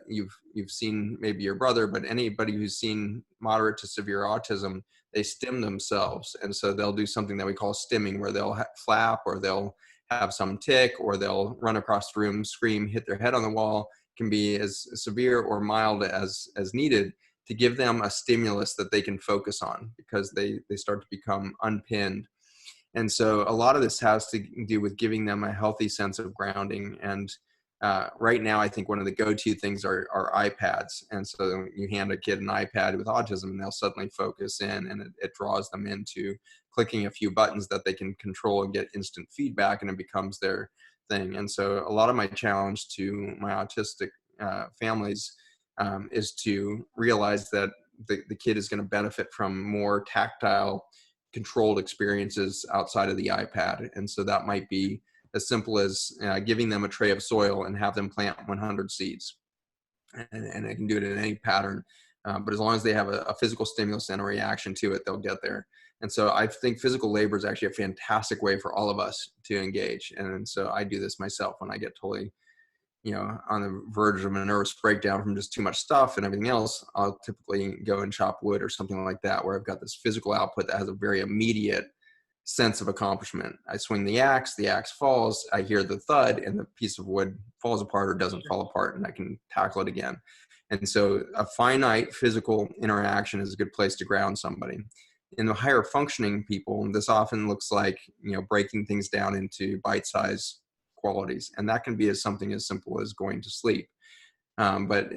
You've seen maybe your brother, but anybody who's seen moderate to severe autism, they stim themselves. And so they'll do something that we call stimming, where they'll flap, or they'll have some tick, or they'll run across the room, scream, hit their head on the wall. It can be as severe or mild as needed to give them a stimulus that they can focus on, because they start to become unpinned. And so a lot of this has to do with giving them a healthy sense of grounding. And right now, I think one of the go-to things are iPads. And so you hand a kid an iPad with autism, and they'll suddenly focus in, and it draws them into clicking a few buttons that they can control and get instant feedback, and it becomes their thing. And so a lot of my challenge to my autistic families is to realize that the kid is going to benefit from more tactile, controlled experiences outside of the iPad. And so that might be as simple as giving them a tray of soil and have them plant 100 seeds. And they can do it in any pattern. But as long as they have a physical stimulus and a reaction to it, they'll get there. And so I think physical labor is actually a fantastic way for all of us to engage. And so I do this myself when I get totally, on the verge of a nervous breakdown from just too much stuff and everything else. I'll typically go and chop wood or something like that, where I've got this physical output that has a very immediate sense of accomplishment. I swing the axe falls, I hear the thud, and the piece of wood falls apart or doesn't fall apart, and I can tackle it again. And so a finite physical interaction is a good place to ground somebody. In the higher functioning people, this often looks like, breaking things down into bite-sized qualities. And that can be something as simple as going to sleep. But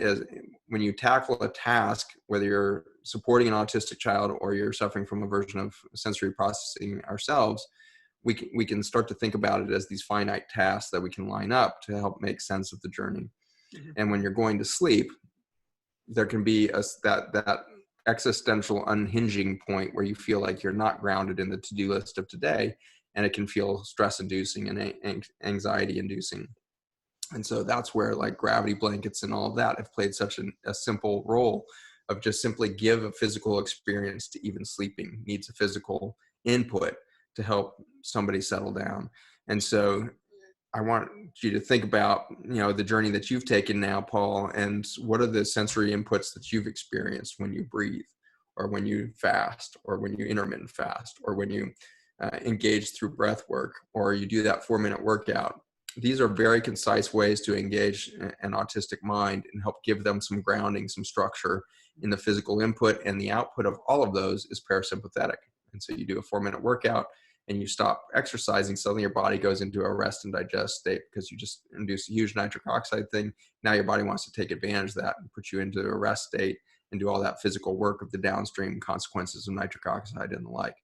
when you tackle a task, whether you're supporting an autistic child or you're suffering from a version of sensory processing ourselves, we can start to think about it as these finite tasks that we can line up to help make sense of the journey. Mm-hmm. And when you're going to sleep, there can be that existential unhinging point where you feel like you're not grounded in the to-do list of today, and it can feel stress-inducing and anxiety-inducing. And so that's where like gravity blankets and all of that have played such a simple role of just simply give a physical experience to even sleeping needs a physical input to help somebody settle down. And so I want you to think about, the journey that you've taken now, Paul, and what are the sensory inputs that you've experienced when you breathe, or when you fast, or when you intermittent fast, or when you engage through breath work, or you do that 4-minute workout. These are very concise ways to engage an autistic mind and help give them some grounding, some structure in the physical input, and the output of all of those is parasympathetic. And so you do a 4-minute workout and you stop exercising, suddenly your body goes into a rest and digest state because you just induce a huge nitric oxide thing. Now your body wants to take advantage of that and put you into a rest state and do all that physical work of the downstream consequences of nitric oxide and the like.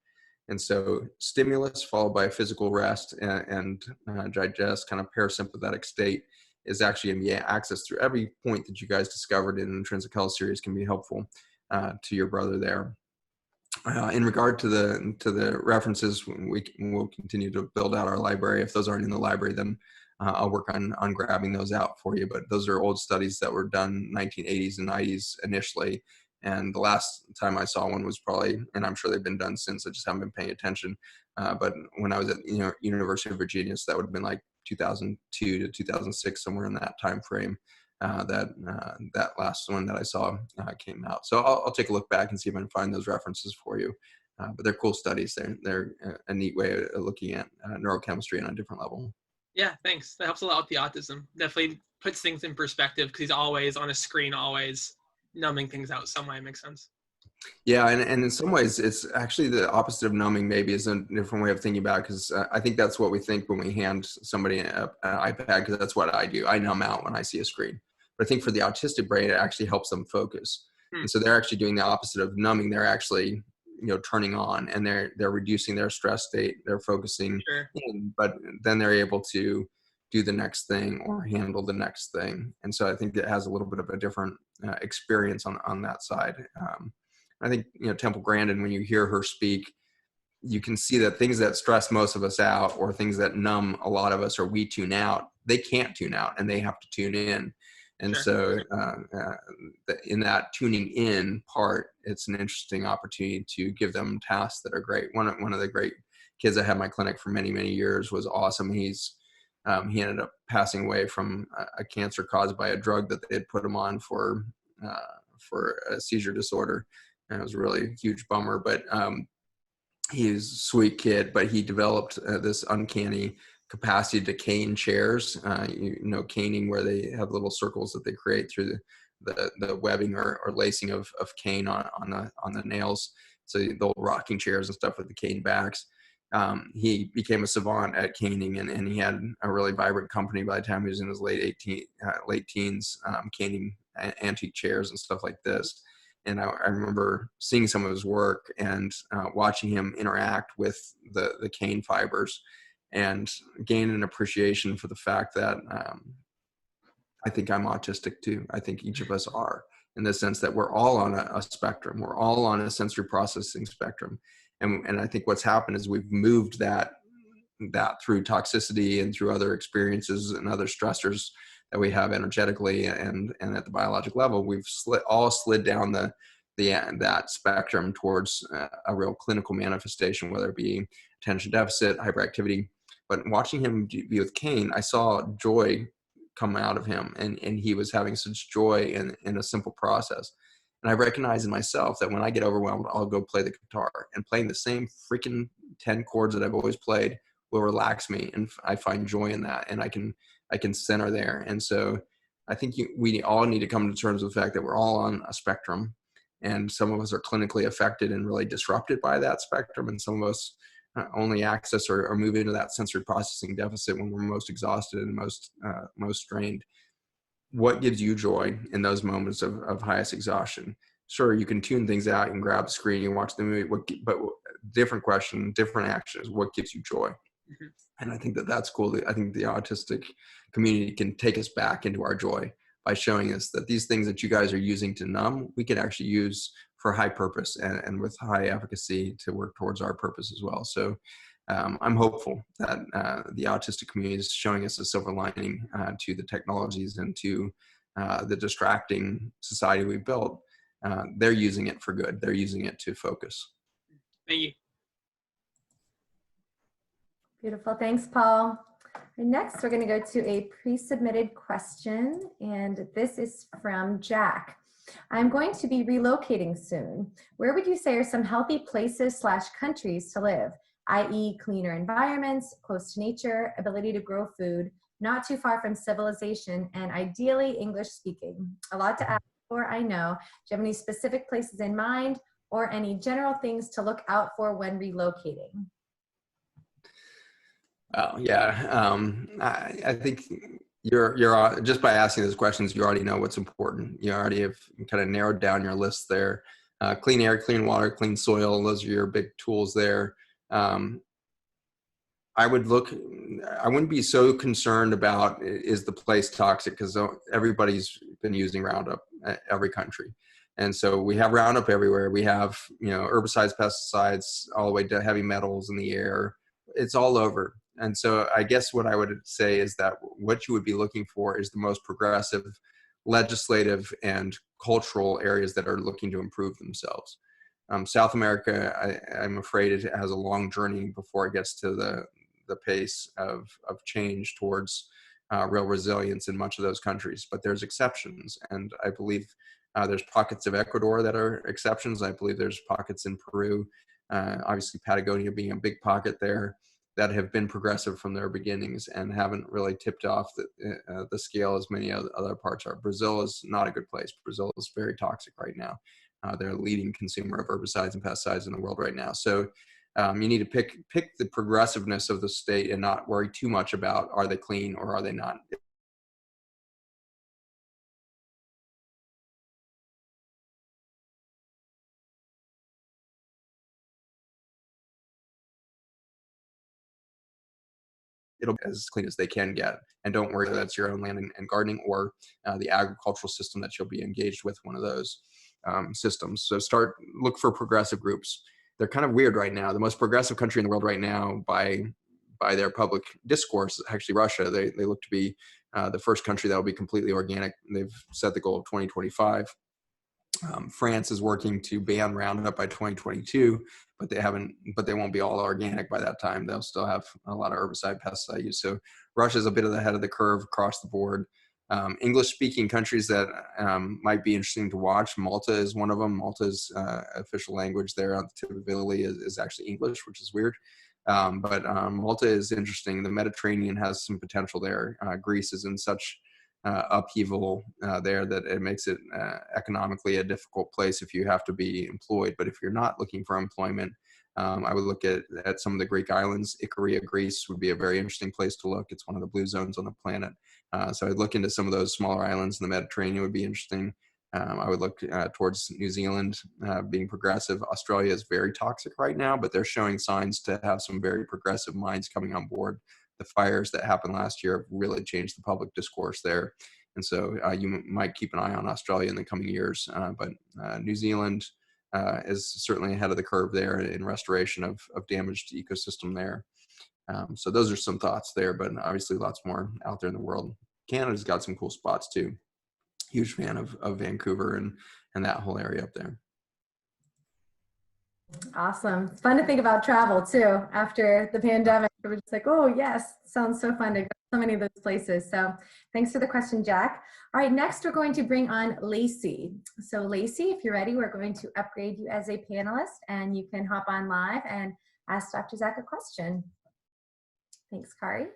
And so stimulus followed by a physical rest and digest, kind of parasympathetic state, is actually going to be access through every point that you guys discovered in the Intrinsic Health series can be helpful to your brother there. In regard to the references, we'll continue to build out our library. If those aren't in the library, then I'll work on grabbing those out for you. But those are old studies that were done 1980s and 90s initially. And the last time I saw one was probably, and I'm sure they've been done since, I just haven't been paying attention. But when I was at University of Virginia, so that would have been like 2002 to 2006, somewhere in that time frame. That last one that I saw came out. So I'll take a look back and see if I can find those references for you. But they're cool studies. They're a neat way of looking at neurochemistry on a different level. Yeah, thanks. That helps a lot with the autism. Definitely puts things in perspective because he's always on a screen, always numbing things out some way. Makes sense. Yeah, and in some ways, it's actually the opposite of numbing. Maybe is a different way of thinking about it, because I think that's what we think when we hand somebody an iPad, because that's what I do. I numb out when I see a screen. But I think for the autistic brain, it actually helps them focus. And so they're actually doing the opposite of numbing. They're actually, turning on, and they're reducing their stress state. They're focusing, but then they're able to do the next thing or handle the next thing. And so I think it has a little bit of a different experience on that side. I think, Temple Grandin, when you hear her speak, you can see that things that stress most of us out, or things that numb a lot of us, or we tune out, they can't tune out and they have to tune in. And Sure. so in that tuning in part, it's an interesting opportunity to give them tasks that are great. One of the great kids I had in my clinic for many, many years was awesome. He ended up passing away from a cancer caused by a drug that they had put him on for a seizure disorder. And it was a really huge bummer, but he's a sweet kid, but he developed this uncanny capacity to cane chairs. Caning, where they have little circles that they create through the webbing or lacing of cane on the nails. So the old rocking chairs and stuff with the cane backs. He became a savant at caning, and he had a really vibrant company by the time he was in his late teens, caning antique chairs and stuff like this. And I remember seeing some of his work and watching him interact with the cane fibers and gain an appreciation for the fact that I think I'm autistic too. I think each of us are, in the sense that we're all on a spectrum. We're all on a sensory processing spectrum. And I think what's happened is we've moved that through toxicity and through other experiences and other stressors that we have energetically and at the biologic level. We've slid down that spectrum towards a real clinical manifestation, whether it be attention deficit, hyperactivity. But watching him be with cane, I saw joy come out of him, and he was having such joy in a simple process. And I recognize in myself that when I get overwhelmed, I'll go play the guitar, and playing the same freaking 10 chords that I've always played will relax me. And I find joy in that, and I can center there. And so I think we all need to come to terms with the fact that we're all on a spectrum, and some of us are clinically affected and really disrupted by that spectrum. And some of us only access or move into that sensory processing deficit when we're most exhausted and most strained. What gives you joy in those moments of highest exhaustion? Sure, you can tune things out and grab the screen and watch the movie, but different question, different actions. What gives you joy? Mm-hmm. And I think that's cool. I think the autistic community can take us back into our joy by showing us that these things that you guys are using to numb, we can actually use for high purpose and with high efficacy to work towards our purpose as well. So I'm hopeful that the autistic community is showing us a silver lining to the technologies and to the distracting society we built. They're using it for good. They're using it to focus. Thank you. Beautiful. Thanks, Paul. Next, we're going to go to a pre-submitted question, and this is from Jack. I'm going to be relocating soon. Where would you say are some healthy places / countries to live, i.e. cleaner environments, close to nature, ability to grow food, not too far from civilization, and ideally English speaking? A lot to ask for, I know. Do you have any specific places in mind or any general things to look out for when relocating? Oh, yeah. I think you're just by asking those questions, you already know what's important. You already have kind of narrowed down your list there. Clean air, clean water, clean soil. Those are your big tools there. I wouldn't be so concerned about, is the place toxic, because everybody's been using Roundup at every country. And so we have Roundup everywhere. We have, herbicides, pesticides, all the way to heavy metals in the air. It's all over. And so I guess what I would say is that what you would be looking for is the most progressive legislative and cultural areas that are looking to improve themselves. South America, I'm afraid it has a long journey before it gets to the pace of change towards real resilience in much of those countries. But there's exceptions. And I believe there's pockets of Ecuador that are exceptions. I believe there's pockets in Peru, obviously Patagonia being a big pocket there, that have been progressive from their beginnings and haven't really tipped off the scale as many other parts are. Brazil is not a good place. Brazil is very toxic right now. They're a leading consumer of herbicides and pesticides in the world right now. So you need to pick the progressiveness of the state and not worry too much about, are they clean or are they not? It'll be as clean as they can get. And don't worry that that's your own land and gardening or the agricultural system that you'll be engaged with, one of those systems. So look for progressive groups. They're kind of weird right now. The most progressive country in the world right now by their public discourse is actually Russia. They look to be the first country that will be completely organic. They've set the goal of 2025. France is working to ban Roundup by 2022, but they won't be all organic by that time. They'll still have a lot of herbicide pesticide use. So Russia's a bit of the head of the curve across the board. English-speaking countries that might be interesting to watch. Malta is one of them. Malta's official language there on the tip of Italy is actually English, which is weird. But Malta is interesting. The Mediterranean has some potential there. Greece is in such upheaval there that it makes it economically a difficult place if you have to be employed. But if you're not looking for employment, I would look at some of the Greek islands. Ikaria, Greece would be a very interesting place to look. It's one of the blue zones on the planet. So I'd look into some of those smaller islands in the Mediterranean would be interesting. I would look towards New Zealand being progressive. Australia is very toxic right now, but they're showing signs to have some very progressive minds coming on board. The fires that happened last year have really changed the public discourse there. And so you might keep an eye on Australia in the coming years. But New Zealand is certainly ahead of the curve there in restoration of damaged ecosystem there. So those are some thoughts there, but obviously lots more out there in the world. Canada's got some cool spots too. Huge fan of Vancouver and that whole area up there. Awesome. It's fun to think about travel too. After the pandemic, we're just like, oh yes, sounds so fun to go to so many of those places. So thanks for the question, Jack. All right, next we're going to bring on Lacey. So Lacey, if you're ready, we're going to upgrade you as a panelist and you can hop on live and ask Dr. Zach a question. Thanks, Kari.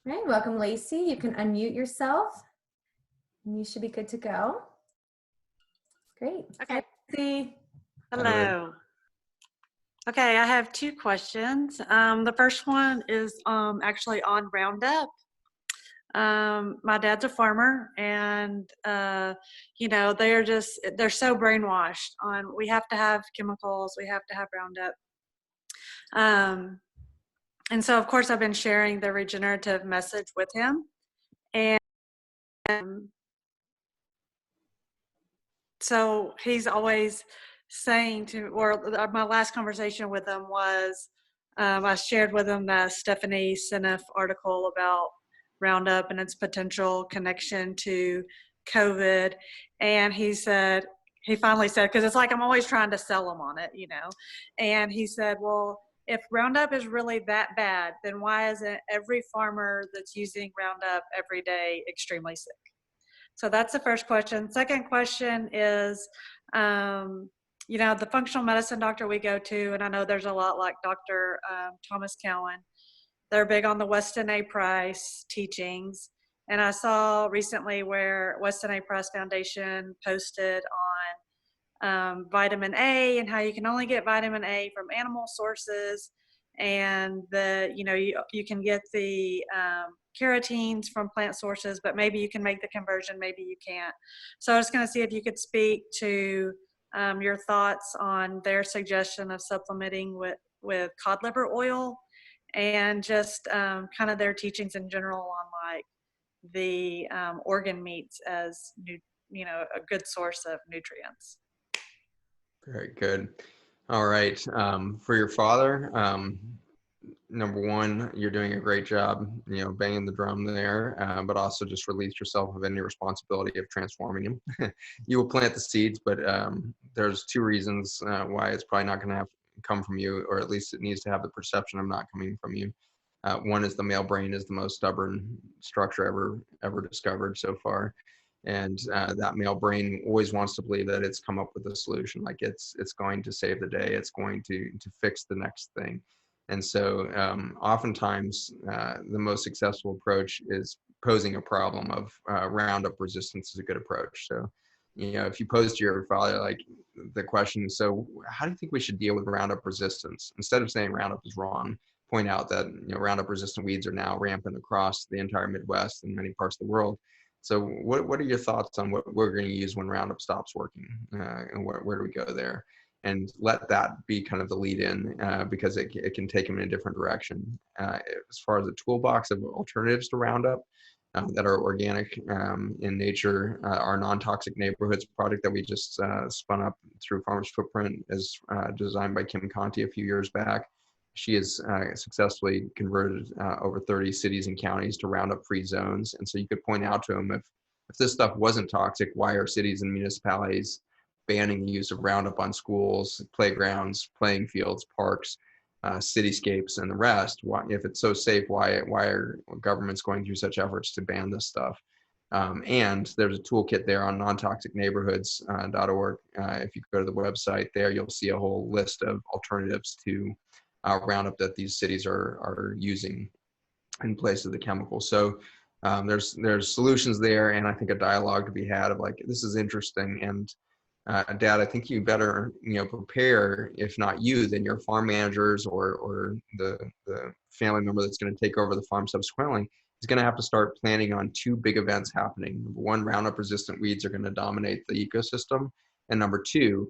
All right, welcome, Lacey. You can unmute yourself and you should be good to go. Great. Okay. Lacey. Hello. Okay, I have two questions. The first one is actually on Roundup. My dad's a farmer and, you know, they're so brainwashed on, we have to have chemicals, we have to have Roundup. And so, of course, I've been sharing the regenerative message with him. And so he's always saying to, or my last conversation with him was, I shared with him the Stephanie Seneff article about Roundup and its potential connection to COVID. And he finally said, because it's like I'm always trying to sell him on it, you know. And he said, well, if Roundup is really that bad, then why isn't every farmer that's using Roundup every day extremely sick? So that's the first question. Second question is, you know, the functional medicine doctor we go to, and I know there's a lot like Dr. Thomas Cowan, they're big on the Weston A. Price teachings. And I saw recently where Weston A. Price Foundation posted on vitamin A and how you can only get vitamin A from animal sources, and you can get the carotenes from plant sources, but maybe you can make the conversion, maybe you can't. So I was going to see if you could speak to your thoughts on their suggestion of supplementing with cod liver oil, and just kind of their teachings in general on like the organ meats as a good source of nutrients. Very good. All right. For your father, number one, you're doing a great job, banging the drum there, but also just release yourself of any responsibility of transforming him. You will plant the seeds, but there's two reasons why it's probably not going to come from you, or at least it needs to have the perception of not coming from you. One is the male brain is the most stubborn structure ever discovered so far. And that male brain always wants to believe that it's come up with a solution, like it's going to save the day, it's going to fix the next thing. And so oftentimes the most successful approach is posing a problem of Roundup resistance is a good approach. So, if you pose to your father like the question, so how do you think we should deal with Roundup resistance? Instead of saying Roundup is wrong, point out that Roundup resistant weeds are now rampant across the entire Midwest and many parts of the world. So what are your thoughts on what we're going to use when Roundup stops working, and where do we go there? And let that be kind of the lead in, because it can take them in a different direction. As far as the toolbox of alternatives to Roundup, that are organic in nature. Our Non-Toxic Neighborhoods product that we just spun up through Farmers Footprint is designed by Kim Conti a few years back. She has successfully converted over 30 cities and counties to Roundup-free zones. And so you could point out to them, if this stuff wasn't toxic, why are cities and municipalities banning the use of Roundup on schools, playgrounds, playing fields, parks, cityscapes, and the rest? Why, if it's so safe, why are governments going through such efforts to ban this stuff? And there's a toolkit there on nontoxicneighborhoods.org. If you go to the website there, you'll see a whole list of alternatives to Roundup that these cities are using in place of the chemical. So there's solutions there, and I think a dialogue to be had of like, this is interesting, and Dad, I think you better prepare, if not you, then your farm managers or the family member that's going to take over the farm subsequently is going to have to start planning on 2 big events happening. Number 1, Roundup resistant weeds are going to dominate the ecosystem, and number 2,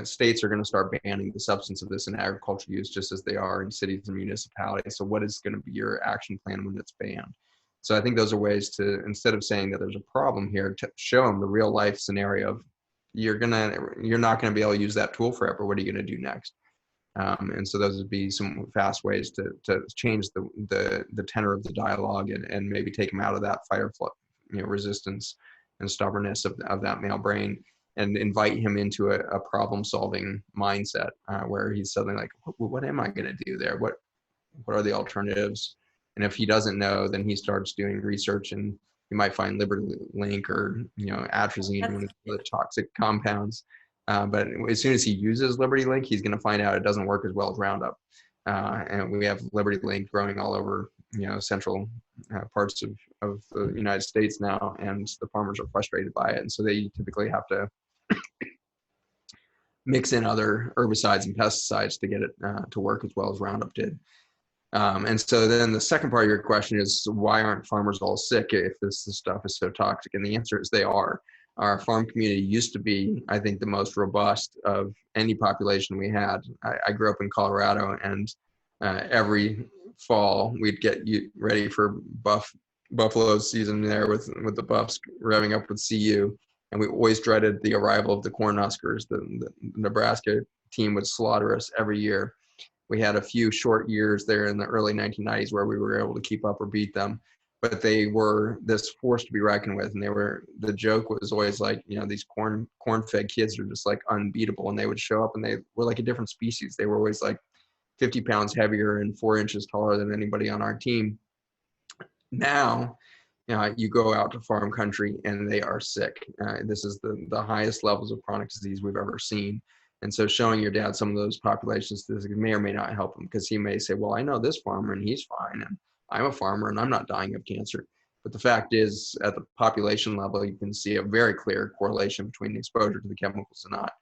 states are going to start banning the substance of this in agricultural use, just as they are in cities and municipalities. So what is going to be your action plan when it's banned? So I think those are ways to, instead of saying that there's a problem here, to show them the real life scenario of you're not going to be able to use that tool forever. What are you going to do next? And so those would be some fast ways to change the tenor of the dialogue and maybe take them out of that fight or flight, resistance and stubbornness of that male brain, and invite him into a problem-solving mindset where he's suddenly like, what am I going to do there? What are the alternatives? And if he doesn't know, then he starts doing research, and you might find Liberty Link or atrazine, one of the toxic compounds. But as soon as he uses Liberty Link, he's going to find out it doesn't work as well as Roundup. And we have Liberty Link growing all over central parts of the United States now, and the farmers are frustrated by it, and so they typically have to mix in other herbicides and pesticides to get it to work as well as Roundup did. And so then the second part of your question is, why aren't farmers all sick if this stuff is so toxic? And the answer is they are. Our farm community used to be, I think, the most robust of any population we had. I grew up in Colorado, and every fall we'd get ready for buffalo season there with the buffs revving up with CU. And we always dreaded the arrival of the Cornhuskers. The Nebraska team would slaughter us every year. We had a few short years there in the early 1990s where we were able to keep up or beat them, but they were this force to be reckoned with. And the joke was always like, these corn-fed kids are just like unbeatable. And they would show up and they were like a different species. They were always like 50 pounds heavier and 4 inches taller than anybody on our team. Now, you go out to farm country and they are sick. This is the highest levels of chronic disease we've ever seen. And so showing your dad some of those population statistics may or may not help him, because he may say, well, I know this farmer and he's fine, and I'm a farmer and I'm not dying of cancer. But the fact is, at the population level, you can see a very clear correlation between exposure to the chemicals and not.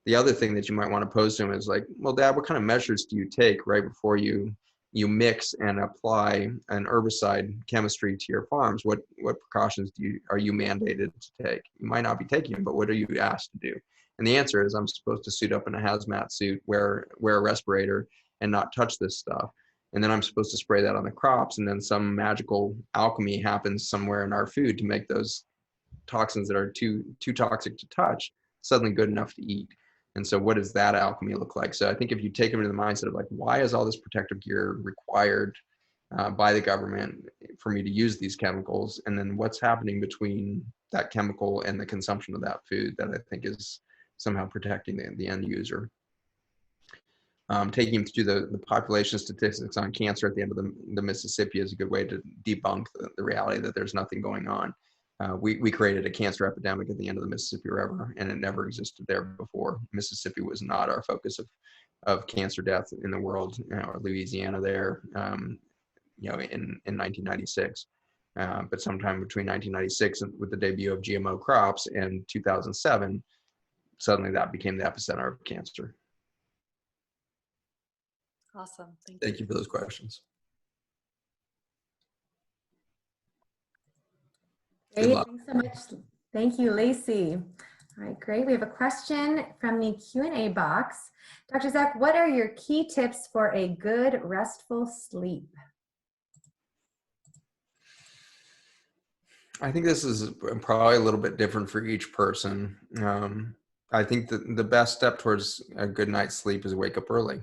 The other thing that you might want to pose to him is like, well, Dad, what kind of measures do you take right before you mix and apply an herbicide chemistry to your farms? What precautions are you mandated to take? You might not be taking them, but what are you asked to do? And the answer is, I'm supposed to suit up in a hazmat suit, wear a respirator, and not touch this stuff. And then I'm supposed to spray that on the crops, and then some magical alchemy happens somewhere in our food to make those toxins that are too toxic to touch suddenly good enough to eat. And so what does that alchemy look like? So I think if you take them into the mindset of like, why is all this protective gear required by the government for me to use these chemicals? And then what's happening between that chemical and the consumption of that food that I think is somehow protecting the end user. Taking him through the population statistics on cancer at the end of the Mississippi is a good way to debunk the reality that there's nothing going on. We created a cancer epidemic at the end of the Mississippi River, and it never existed there before. Mississippi was not our focus of cancer death in the world, or Louisiana there, in 1996. But sometime between 1996 and with the debut of GMO crops and 2007, suddenly that became the epicenter of cancer. Awesome. Thank you for those questions. Great, thanks so much. Thank you, Lacey. All right, great. We have a question from the Q&A box. Dr. Zach, what are your key tips for a good restful sleep? I think this is probably a little bit different for each person. I think that the best step towards a good night's sleep is wake up early.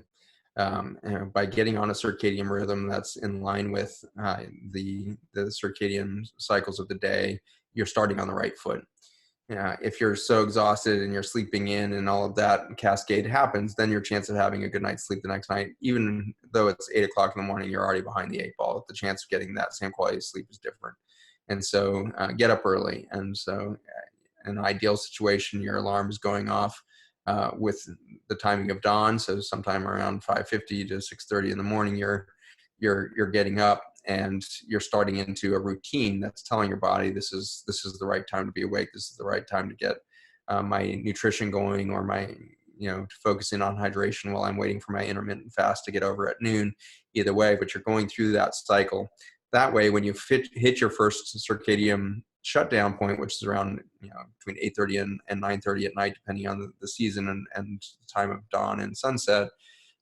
And by getting on a circadian rhythm that's in line with the circadian cycles of the day, you're starting on the right foot. If you're so exhausted and you're sleeping in and all of that cascade happens, then your chance of having a good night's sleep the next night, even though it's 8 o'clock in the morning, you're already behind the eight ball. The chance of getting that same quality of sleep is different. And so get up early. And so in an ideal situation, your alarm is going off with the timing of dawn. So sometime around 5:50 to 6:30 in the morning, you're getting up and you're starting into a routine that's telling your body this is the right time to be awake. This is the right time to get my nutrition going, or my focusing on hydration while I'm waiting for my intermittent fast to get over at noon. Either way, but you're going through that cycle. That way, when you hit your first circadian shutdown point, which is around between 8:30 and 9:30 at night, depending on the season and the time of dawn and sunset.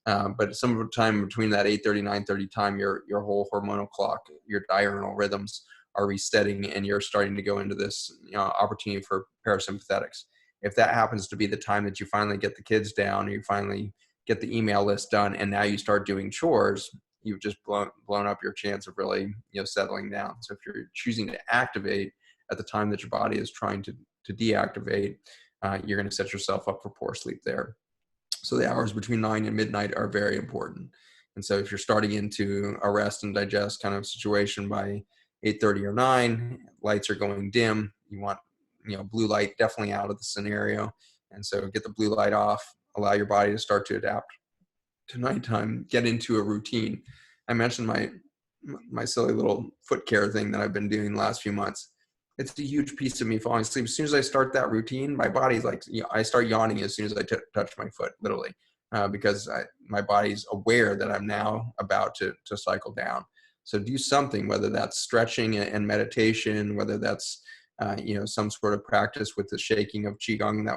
But some time between that 8:30, 9:30 time, your whole hormonal clock, your diurnal rhythms are resetting, and you're starting to go into this opportunity for parasympathetics. If that happens to be the time that you finally get the kids down, or you finally get the email list done, and now you start doing chores, you've just blown up your chance of really settling down. So if you're choosing to activate at the time that your body is trying to deactivate, you're going to set yourself up for poor sleep there. So the hours between 9 and midnight are very important. And so if you're starting into a rest and digest kind of situation by 8:30 or 9, lights are going dim. You want blue light definitely out of the scenario. And so get the blue light off, allow your body to start to adapt to nighttime, get into a routine. I mentioned my silly little foot care thing that I've been doing the last few months. It's a huge piece of me falling asleep. As soon as I start that routine, my body's like, I start yawning as soon as I touch my foot, literally, because my body's aware that I'm now about to cycle down. So do something, whether that's stretching and meditation, whether that's some sort of practice with the shaking of Qigong.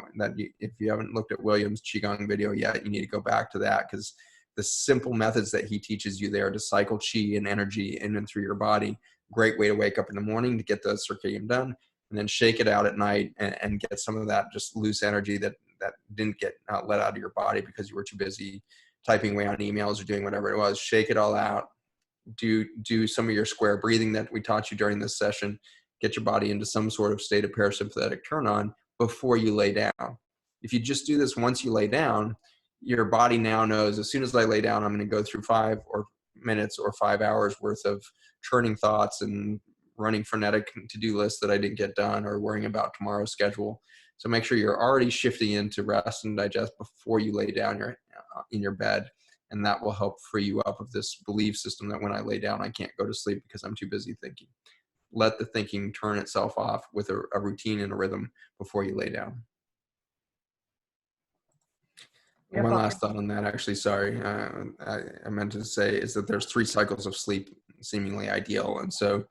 If you haven't looked at William's Qigong video yet, you need to go back to that, because the simple methods that he teaches you there to cycle Qi and energy in and through your body, great way to wake up in the morning to get the circadian done, and then shake it out at night and get some of that just loose energy that didn't get let out of your body because you were too busy typing away on emails or doing whatever it was. Shake it all out. Do some of your square breathing that we taught you during this session. Get your body into some sort of state of parasympathetic turn on before you lay down. If you just do this once you lay down, your body now knows as soon as I lay down, I'm going to go through 5 minutes or 5 hours worth of churning thoughts and running frenetic to-do lists that I didn't get done, or worrying about tomorrow's schedule. So make sure you're already shifting into rest and digest before you lay down in your bed. And that will help free you up of this belief system that when I lay down, I can't go to sleep because I'm too busy thinking. Let the thinking turn itself off with a routine and a rhythm before you lay down. One last thought on that, actually, sorry, I meant to say is that there's 3 cycles of sleep, seemingly ideal. And so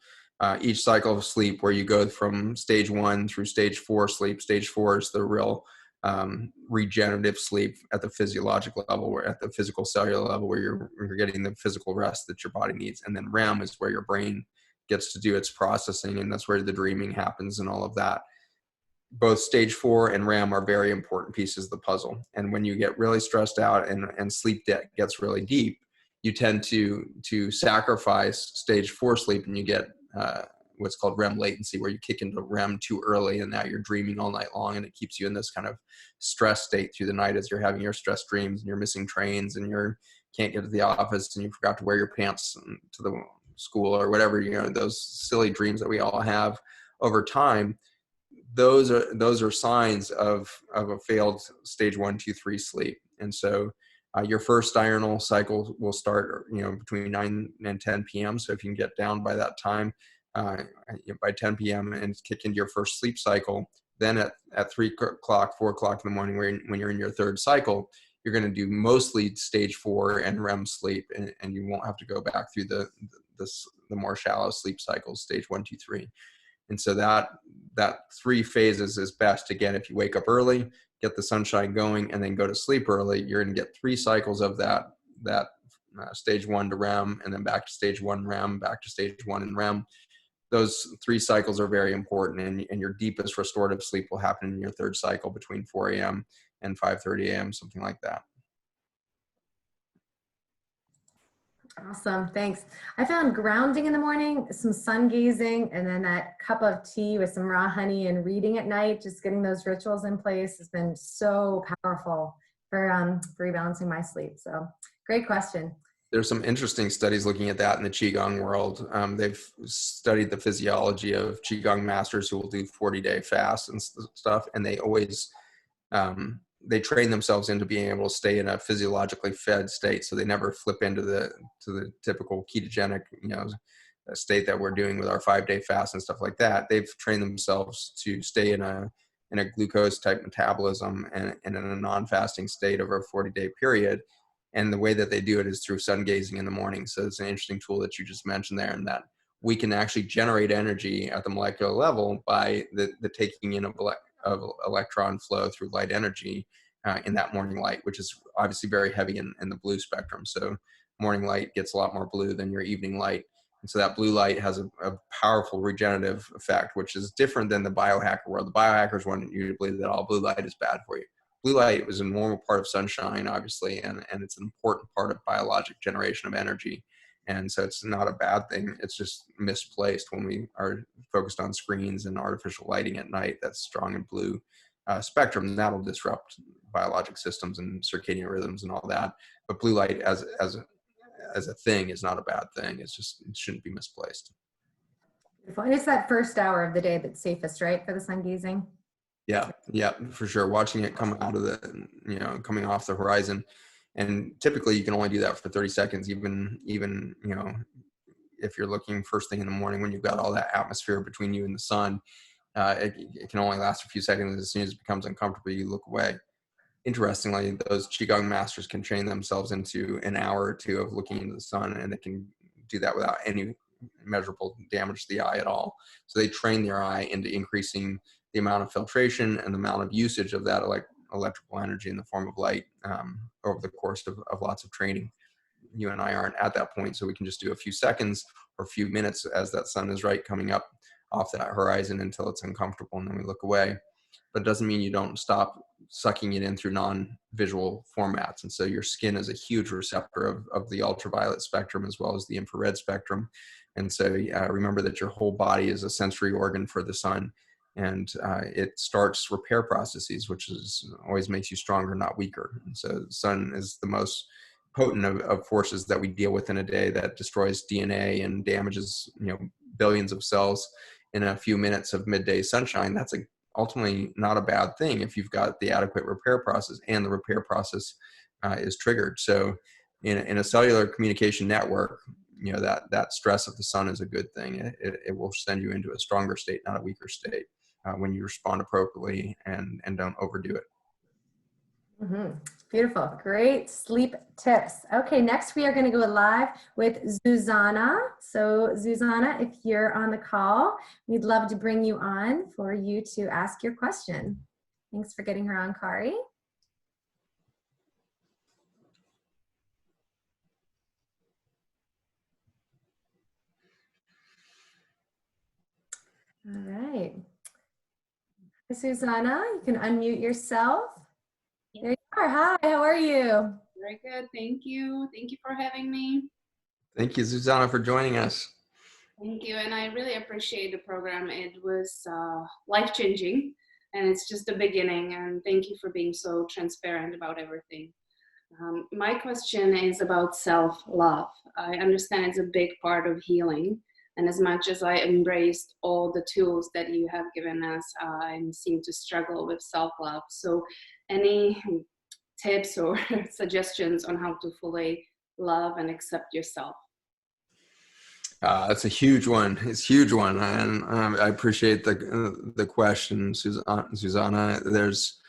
each cycle of sleep where you go from stage 1 through stage 4 sleep, stage 4 is the real regenerative sleep at the physiological level, or at the physical cellular level, where you're getting the physical rest that your body needs. And then REM is where your brain gets to do its processing, and that's where the dreaming happens and all of that. Both stage 4 and REM are very important pieces of the puzzle. And when you get really stressed out and sleep debt gets really deep, you tend to sacrifice stage 4 sleep, and you get what's called REM latency, where you kick into REM too early, and now you're dreaming all night long, and it keeps you in this kind of stress state through the night as you're having your stress dreams, and you're missing trains, and you can't get to the office, and you forgot to wear your pants to the school, or whatever, those silly dreams that we all have over time. Those are signs of a failed stage 1, 2, 3 sleep. And so your first diurnal cycle will start between 9 and 10 p.m. So if you can get down by that time, by 10 p.m. and kick into your first sleep cycle, then at 3 o'clock, 4 o'clock in the morning, when you're in your third cycle, you're going to do mostly stage 4 and REM sleep, and you won't have to go back through the more shallow sleep cycles, stage 1, 2, 3. And so that 3 phases is best. Again, if you wake up early, get the sunshine going, and then go to sleep early, you're going to get 3 cycles of that stage 1 to REM, and then back to stage 1 REM, back to stage 1 and REM. those 3 cycles are very important, and your deepest restorative sleep will happen in your 3rd cycle between 4 a.m. and 5:30 a.m., something like that. Awesome, thanks. I found grounding in the morning, some sun gazing, and then that cup of tea with some raw honey and reading at night, just getting those rituals in place has been so powerful for rebalancing my sleep. So great question. There's some interesting studies looking at that in the Qigong world. They've studied the physiology of Qigong masters who will do 40-day fasts and stuff, and they always they train themselves into being able to stay in a physiologically fed state, so they never flip into the typical ketogenic, state that we're doing with our 5-day fast and stuff like that. They've trained themselves to stay in a glucose type metabolism and in a non-fasting state over a 40-day period. And the way that they do it is through sun gazing in the morning. So it's an interesting tool that you just mentioned there, and that we can actually generate energy at the molecular level by the taking in of electron flow through light energy in that morning light, which is obviously very heavy in the blue spectrum. So morning light gets a lot more blue than your evening light. And so that blue light has a powerful regenerative effect, which is different than the biohacker world. The biohackers want you to believe that all blue light is bad for you. Blue light is a normal part of sunshine, obviously, and it's an important part of biologic generation of energy. And so it's not a bad thing. It's just misplaced when we are focused on screens and artificial lighting at night that's strong in blue spectrum. That'll disrupt biologic systems and circadian rhythms and all that. But blue light as a thing is not a bad thing. It shouldn't be misplaced. Beautiful. And it's that first hour of the day that's safest, right, for the sun gazing? Yeah, for sure. Watching it come out of coming off the horizon. And typically you can only do that for 30 seconds, even if you're looking first thing in the morning when you've got all that atmosphere between you and the sun, it can only last a few seconds. As soon as it becomes uncomfortable, you look away. Interestingly, those Qigong masters can train themselves into an hour or 2 of looking into the sun, and they can do that without any measurable damage to the eye at all. So they train their eye into increasing the amount of filtration and the amount of usage of that electrical energy in the form of light over the course of lots of training. You and I aren't at that point, so we can just do a few seconds or a few minutes as that sun is coming up off that horizon until it's uncomfortable, and then we look away. But it doesn't mean you don't stop sucking it in through non-visual formats. And so your skin is a huge receptor of the ultraviolet spectrum as well as the infrared spectrum. And so remember that your whole body is a sensory organ for the sun. And it starts repair processes, which always makes you stronger, not weaker. And so the sun is the most potent of forces that we deal with in a day, that destroys DNA and damages billions of cells in a few minutes of midday sunshine. That's ultimately not a bad thing if you've got the adequate repair process and the repair process is triggered. So in a cellular communication network, that stress of the sun is a good thing. It will send you into a stronger state, not a weaker state, when you respond appropriately and don't overdo it. Mm-hmm. Beautiful. Great sleep tips. Okay, next we are going to go live with Zuzana. So Zuzana, if you're on the call, we'd love to bring you on for you to ask your question. Thanks for getting her on, Kari. All right. Hi, Susanna, you can unmute yourself. There you are. Hi, how are you? Very good. Thank you. Thank you for having me. Thank you, Susanna, for joining us. Thank you. And I really appreciate the program. It was life-changing, and it's just the beginning. And thank you for being so transparent about everything. My question is about self-love. I understand it's a big part of healing. And as much as I embraced all the tools that you have given us, I seem to struggle with self-love. So any tips or suggestions on how to fully love and accept yourself? That's a huge one. It's a huge one. And I appreciate the question, Susanna. There's,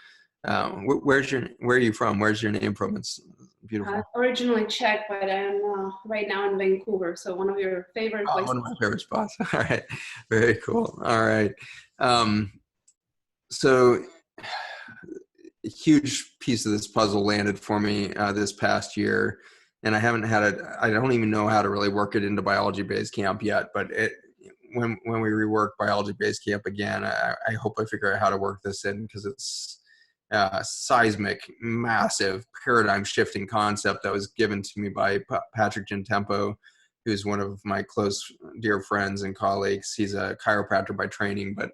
where are you from? Where's your name from? It's beautiful. Originally Czech, but I'm right now in Vancouver. So one of your favorite places. One of my favorite spots. All right. Very cool. All right. So a huge piece of this puzzle landed for me this past year. And I don't even know how to really work it into Biology Base Camp yet, but when we rework Biology Base Camp again, I hope I figure out how to work this in, because it's seismic, massive, paradigm-shifting concept that was given to me by Patrick Gentempo, who's one of my close, dear friends and colleagues. He's a chiropractor by training, but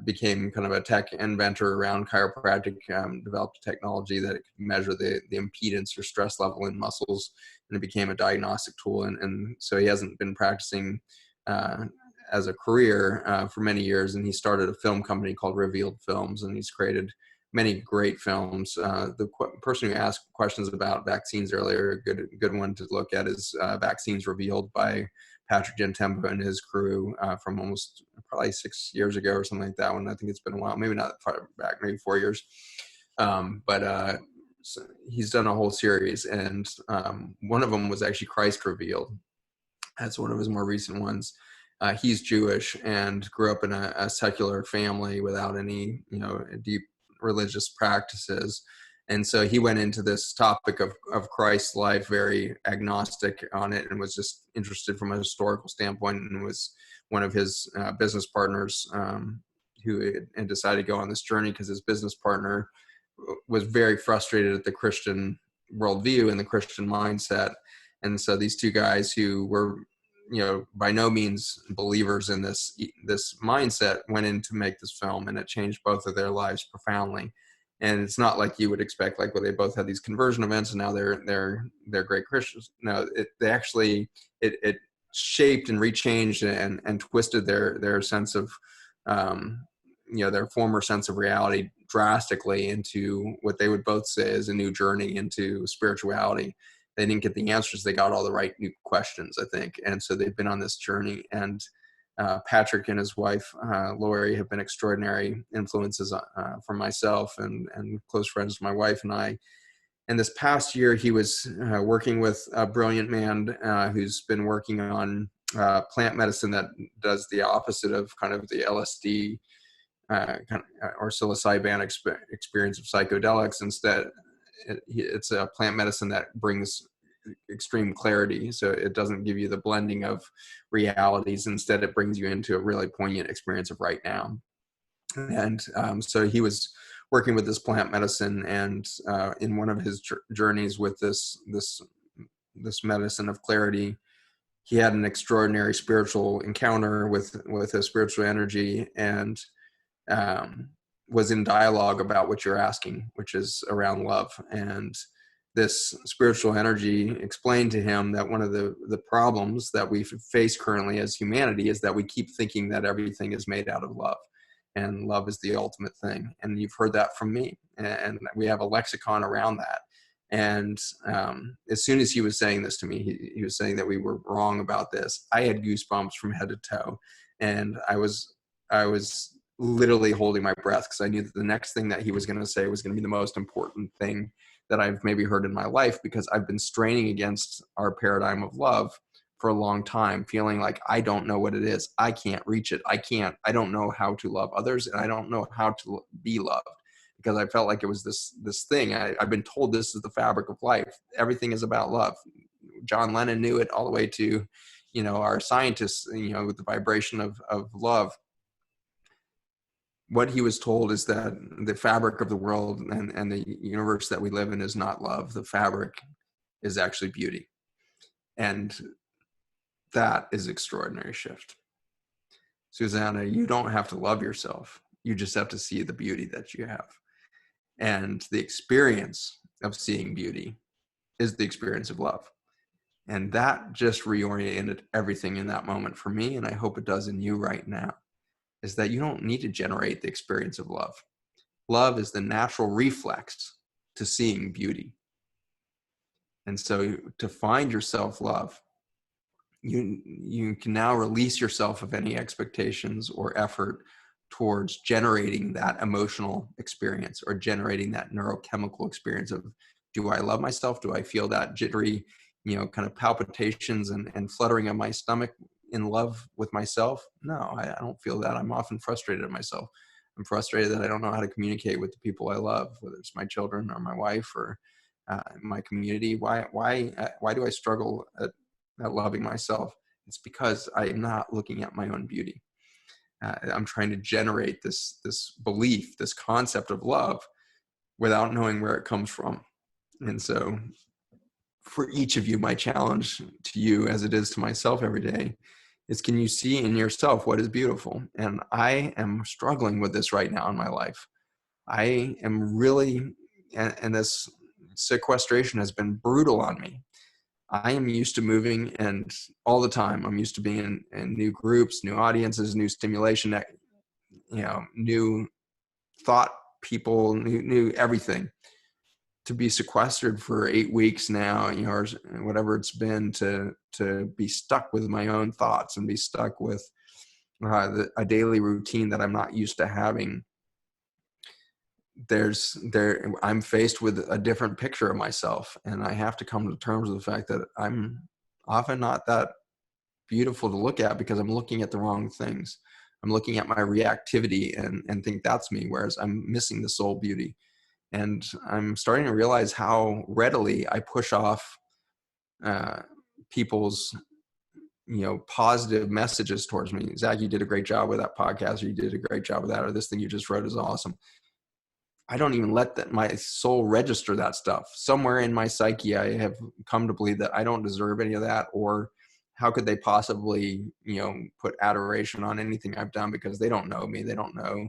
became kind of a tech inventor around chiropractic, developed a technology that it could measure the impedance or stress level in muscles, and it became a diagnostic tool. And so he hasn't been practicing as a career for many years, and he started a film company called Revealed Films, and he's created many great films. The person who asked questions about vaccines earlier, a good one to look at is Vaccines Revealed by Patrick Gentempo and his crew from almost probably 6 years ago or something like that one. I think it's been a while, maybe not that far back, maybe 4 years. So he's done a whole series, and one of them was actually Christ Revealed. That's one of his more recent ones. He's Jewish and grew up in a secular family without any, deep religious practices. And so he went into this topic of Christ's life very agnostic on it, and was just interested from a historical standpoint, and was one of his business partners who had decided to go on this journey because his business partner was very frustrated at the Christian worldview and the Christian mindset. And so these two guys who were, by no means believers in this mindset went in to make this film, and it changed both of their lives profoundly. And it's not like you would expect, like, well, they both had these conversion events and now they're great Christians. No, it shaped and rechanged and twisted their sense of, their former sense of reality drastically into what they would both say is a new journey into spirituality. They didn't get the answers. They got all the right new questions, I think. And so they've been on this journey. And Patrick and his wife, Lori, have been extraordinary influences for myself and close friends of my wife and I. And this past year, he was working with a brilliant man who's been working on plant medicine that does the opposite of kind of the LSD or psilocybin experience of psychedelics. Instead, it's a plant medicine that brings extreme clarity. So it doesn't give you the blending of realities. Instead, it brings you into a really poignant experience of right now. And so he was working with this plant medicine, and in one of his journeys with this medicine of clarity, he had an extraordinary spiritual encounter with a spiritual energy, and was in dialogue about what you're asking, which is around love. And this spiritual energy explained to him that one of the problems that we face currently as humanity is that we keep thinking that everything is made out of love, and love is the ultimate thing. And you've heard that from me, and we have a lexicon around that. And as soon as he was saying this to me, he was saying that we were wrong about this, I had goosebumps from head to toe, and I was literally holding my breath, because I knew that the next thing that he was going to say was going to be the most important thing that I've maybe heard in my life, because I've been straining against our paradigm of love for a long time, feeling like I don't know what it is. I can't reach it. I don't know how to love others, and I don't know how to be loved, because I felt like it was this thing. I've been told this is the fabric of life. Everything is about love. John Lennon knew it all the way to, our scientists, with the vibration of love. What he was told is that the fabric of the world and the universe that we live in is not love. The fabric is actually beauty. And that is extraordinary shift. Susanna, you don't have to love yourself. You just have to see the beauty that you have. And the experience of seeing beauty is the experience of love. And that just reoriented everything in that moment for me, and I hope it does in you right now. Is that you don't need to generate the experience of love. Love is the natural reflex to seeing beauty. And so to find your self-love, you can now release yourself of any expectations or effort towards generating that emotional experience or generating that neurochemical experience of, do I love myself? Do I feel that jittery, kind of palpitations and fluttering of my stomach in love with myself? No, I don't feel that. I'm often frustrated at myself. I'm frustrated that I don't know how to communicate with the people I love, whether it's my children or my wife or my community. Why do I struggle at loving myself? It's because I'm not looking at my own beauty. I'm trying to generate this belief, this concept of love without knowing where it comes from. And so for each of you, my challenge to you, as it is to myself every day, is can you see in yourself what is beautiful? And I am struggling with this right now in my life. I am really, and this sequestration has been brutal on me. I am used to moving and all the time. I'm used to being in new groups, new audiences, new stimulation, new thought people, new everything. To be sequestered for 8 weeks now, or whatever it's been, to be stuck with my own thoughts and be stuck with a daily routine that I'm not used to having. I'm faced with a different picture of myself, and I have to come to terms with the fact that I'm often not that beautiful to look at because I'm looking at the wrong things. I'm looking at my reactivity and think that's me, whereas I'm missing the soul beauty. And I'm starting to realize how readily I push off people's, positive messages towards me. Zach, you did a great job with that podcast, or you did a great job with that, or this thing you just wrote is awesome. I don't even let my soul register that stuff. Somewhere in my psyche, I have come to believe that I don't deserve any of that, or how could they possibly, put adoration on anything I've done, because they don't know me. They don't know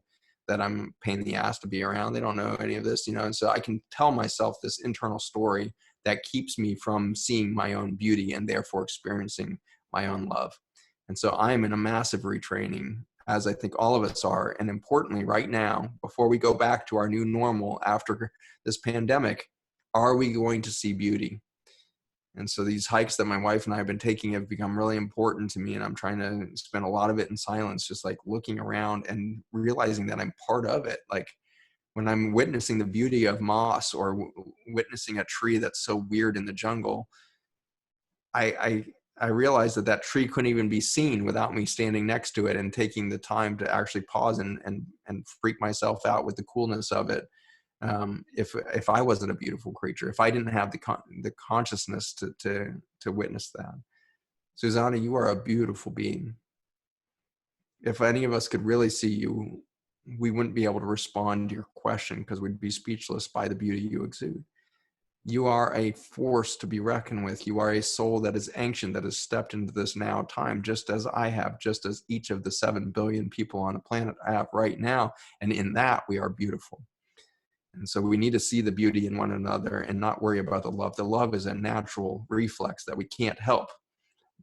that I'm a pain in the ass to be around. They don't know any of this, and so I can tell myself this internal story that keeps me from seeing my own beauty and therefore experiencing my own love. And so I'm in a massive retraining, as I think all of us are. And importantly, right now, before we go back to our new normal after this pandemic, are we going to see beauty? And so these hikes that my wife and I have been taking have become really important to me. And I'm trying to spend a lot of it in silence, just like looking around and realizing that I'm part of it. Like when I'm witnessing the beauty of moss, or witnessing a tree that's so weird in the jungle, I realize that tree couldn't even be seen without me standing next to it and taking the time to actually pause and freak myself out with the coolness of it. If I wasn't a beautiful creature, if I didn't have the consciousness to witness that. Susanna, you are a beautiful being. If any of us could really see you, we wouldn't be able to respond to your question because we'd be speechless by the beauty you exude. You are a force to be reckoned with. You are a soul that is ancient, that has stepped into this now time, just as I have, just as each of the 7 billion people on the planet have right now. And in that, we are beautiful. And so we need to see the beauty in one another and not worry about the love. The love is a natural reflex that we can't help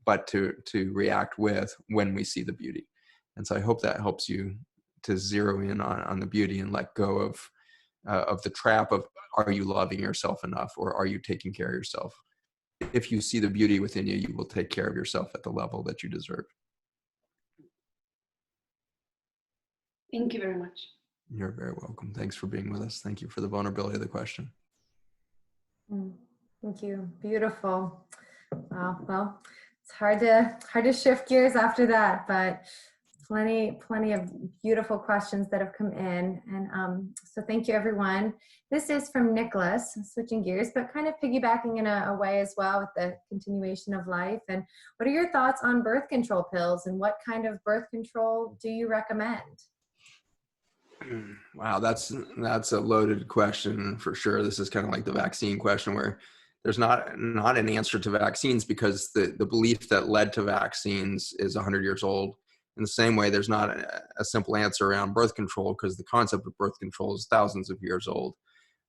but to react with when we see the beauty. And so I hope that helps you to zero in on the beauty and let go of the trap of, are you loving yourself enough, or are you taking care of yourself? If you see the beauty within you, you will take care of yourself at the level that you deserve. Thank you very much. You're very welcome. Thanks for being with us. Thank you for the vulnerability of the question. Thank you. Beautiful. Wow. Well, it's hard to shift gears after that, but plenty of beautiful questions that have come in. And so thank you, everyone. This is from Nicholas, switching gears, but kind of piggybacking in a way as well with the continuation of life. And what are your thoughts on birth control pills, and what kind of birth control do you recommend? Wow, that's a loaded question for sure. This is kind of like the vaccine question, where there's not an answer to vaccines, because the belief that led to vaccines is 100 years old. In the same way, there's not a simple answer around birth control, because the concept of birth control is thousands of years old.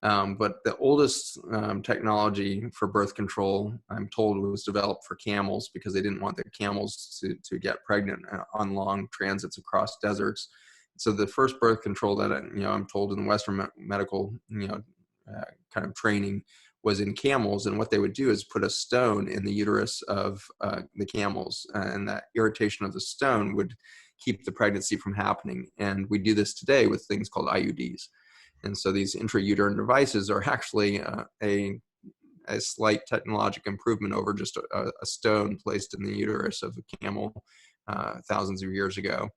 But the oldest technology for birth control, I'm told, was developed for camels, because they didn't want the camels to get pregnant on long transits across deserts. So the first birth control that I'm told in the Western medical kind of training was in camels, and what they would do is put a stone in the uterus of the camels, and that irritation of the stone would keep the pregnancy from happening. And we do this today with things called IUDs. And so these intrauterine devices are actually a slight technological improvement over just a stone placed in the uterus of a camel thousands of years ago.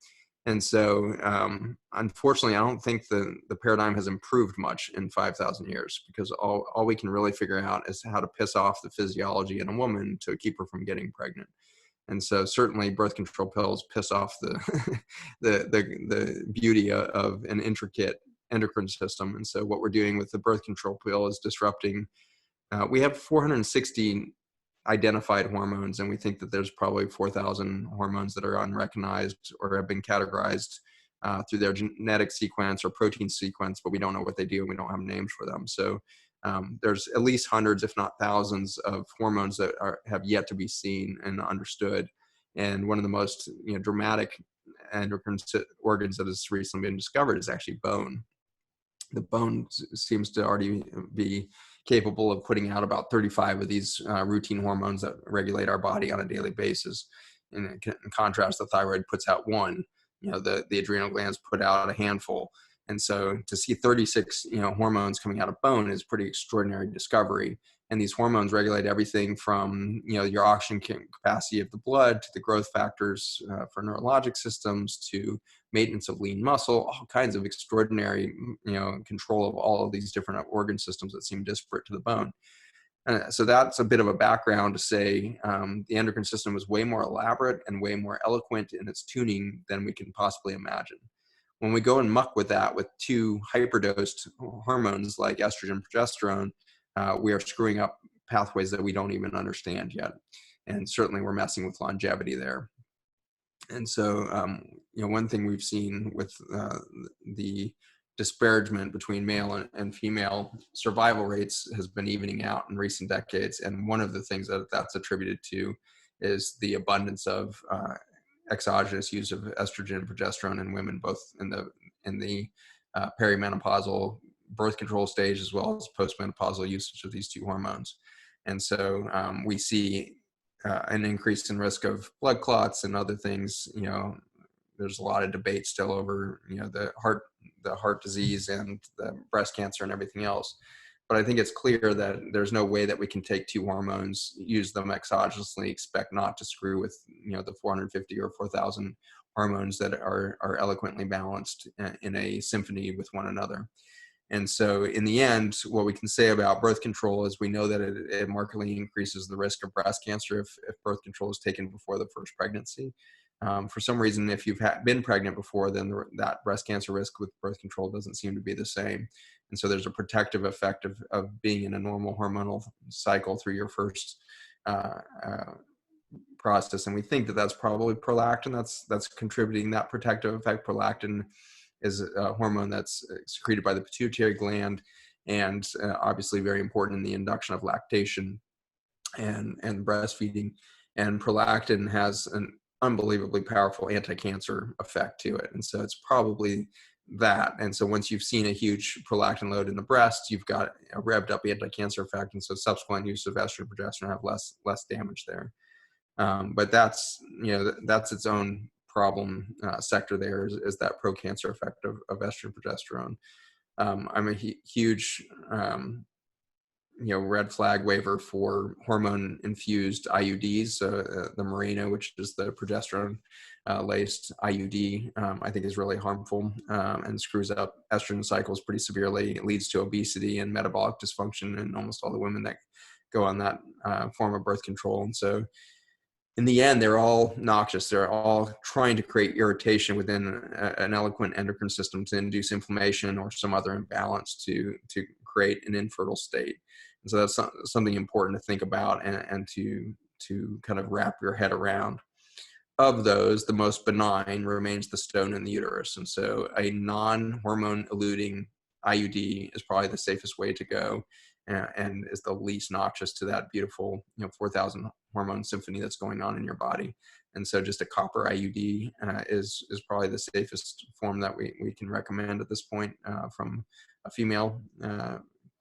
And so, unfortunately, I don't think the paradigm has improved much in 5,000 years, because all we can really figure out is how to piss off the physiology in a woman to keep her from getting pregnant. And so certainly birth control pills piss off the the beauty of an intricate endocrine system. And so what we're doing with the birth control pill is disrupting. We have 460 identified hormones, and we think that there's probably 4,000 hormones that are unrecognized or have been categorized through their genetic sequence or protein sequence, but we don't know what they do and we don't have names for them. So there's at least hundreds, if not thousands, of hormones that have yet to be seen and understood. And one of the most dramatic endocrine organs that has recently been discovered is actually bone. The bone seems to already be capable of putting out about 35 of these routine hormones that regulate our body on a daily basis. And in contrast, the thyroid puts out one. The adrenal glands put out a handful. And so to see 36 hormones coming out of bone is pretty extraordinary discovery. And these hormones regulate everything from your oxygen capacity of the blood to the growth factors for neurologic systems to maintenance of lean muscle, all kinds of extraordinary control of all of these different organ systems that seem disparate to the bone. So that's a bit of a background to say the endocrine system is way more elaborate and way more eloquent in its tuning than we can possibly imagine. When we go and muck with that with two hyperdosed hormones like estrogen, progesterone, we are screwing up pathways that we don't even understand yet. And certainly we're messing with longevity there. And so, one thing we've seen with the disparagement between male and female survival rates has been evening out in recent decades. And one of the things that's attributed to is the abundance of exogenous use of estrogen and progesterone in women, both in the perimenopausal birth control stage as well as postmenopausal usage of these two hormones. And so we see an increase in risk of blood clots and other things. There's a lot of debate still over the heart disease and the breast cancer and everything else. But I think it's clear that there's no way that we can take two hormones, use them exogenously, expect not to screw with the 450 or 4,000 hormones that are eloquently balanced in a symphony with one another. And so in the end, what we can say about birth control is we know that it markedly increases the risk of breast cancer if birth control is taken before the first pregnancy. For some reason, if you've been pregnant before, then that breast cancer risk with birth control doesn't seem to be the same. And so there's a protective effect of being in a normal hormonal cycle through your first process. And we think that that's probably prolactin that's contributing that protective effect. Prolactin is a hormone that's secreted by the pituitary gland and obviously very important in the induction of lactation and breastfeeding. And prolactin has an unbelievably powerful anti-cancer effect to it. And so it's probably that. And so once you've seen a huge prolactin load in the breast, you've got a revved up anti-cancer effect. And so subsequent use of estrogen and progesterone have less damage there. But that's its own problem sector there is that pro-cancer effect of estrogen progesterone. I'm a huge red flag waiver for hormone infused IUDs. So the Mirena, which is the progesterone laced IUD, I think is really harmful and screws up estrogen cycles pretty severely. It leads to obesity and metabolic dysfunction in almost all the women that go on that form of birth control. And so in the end, they're all noxious. They're all trying to create irritation within an eloquent endocrine system to induce inflammation or some other imbalance to create an infertile state. And so that's something important to think about and to kind of wrap your head around. Of those, the most benign remains the stone in the uterus. And so a non-hormone eluting IUD is probably the safest way to go and is the least noxious to that beautiful 4,000 hormone symphony that's going on in your body. And so just a copper IUD is probably the safest form that we can recommend at this point from a female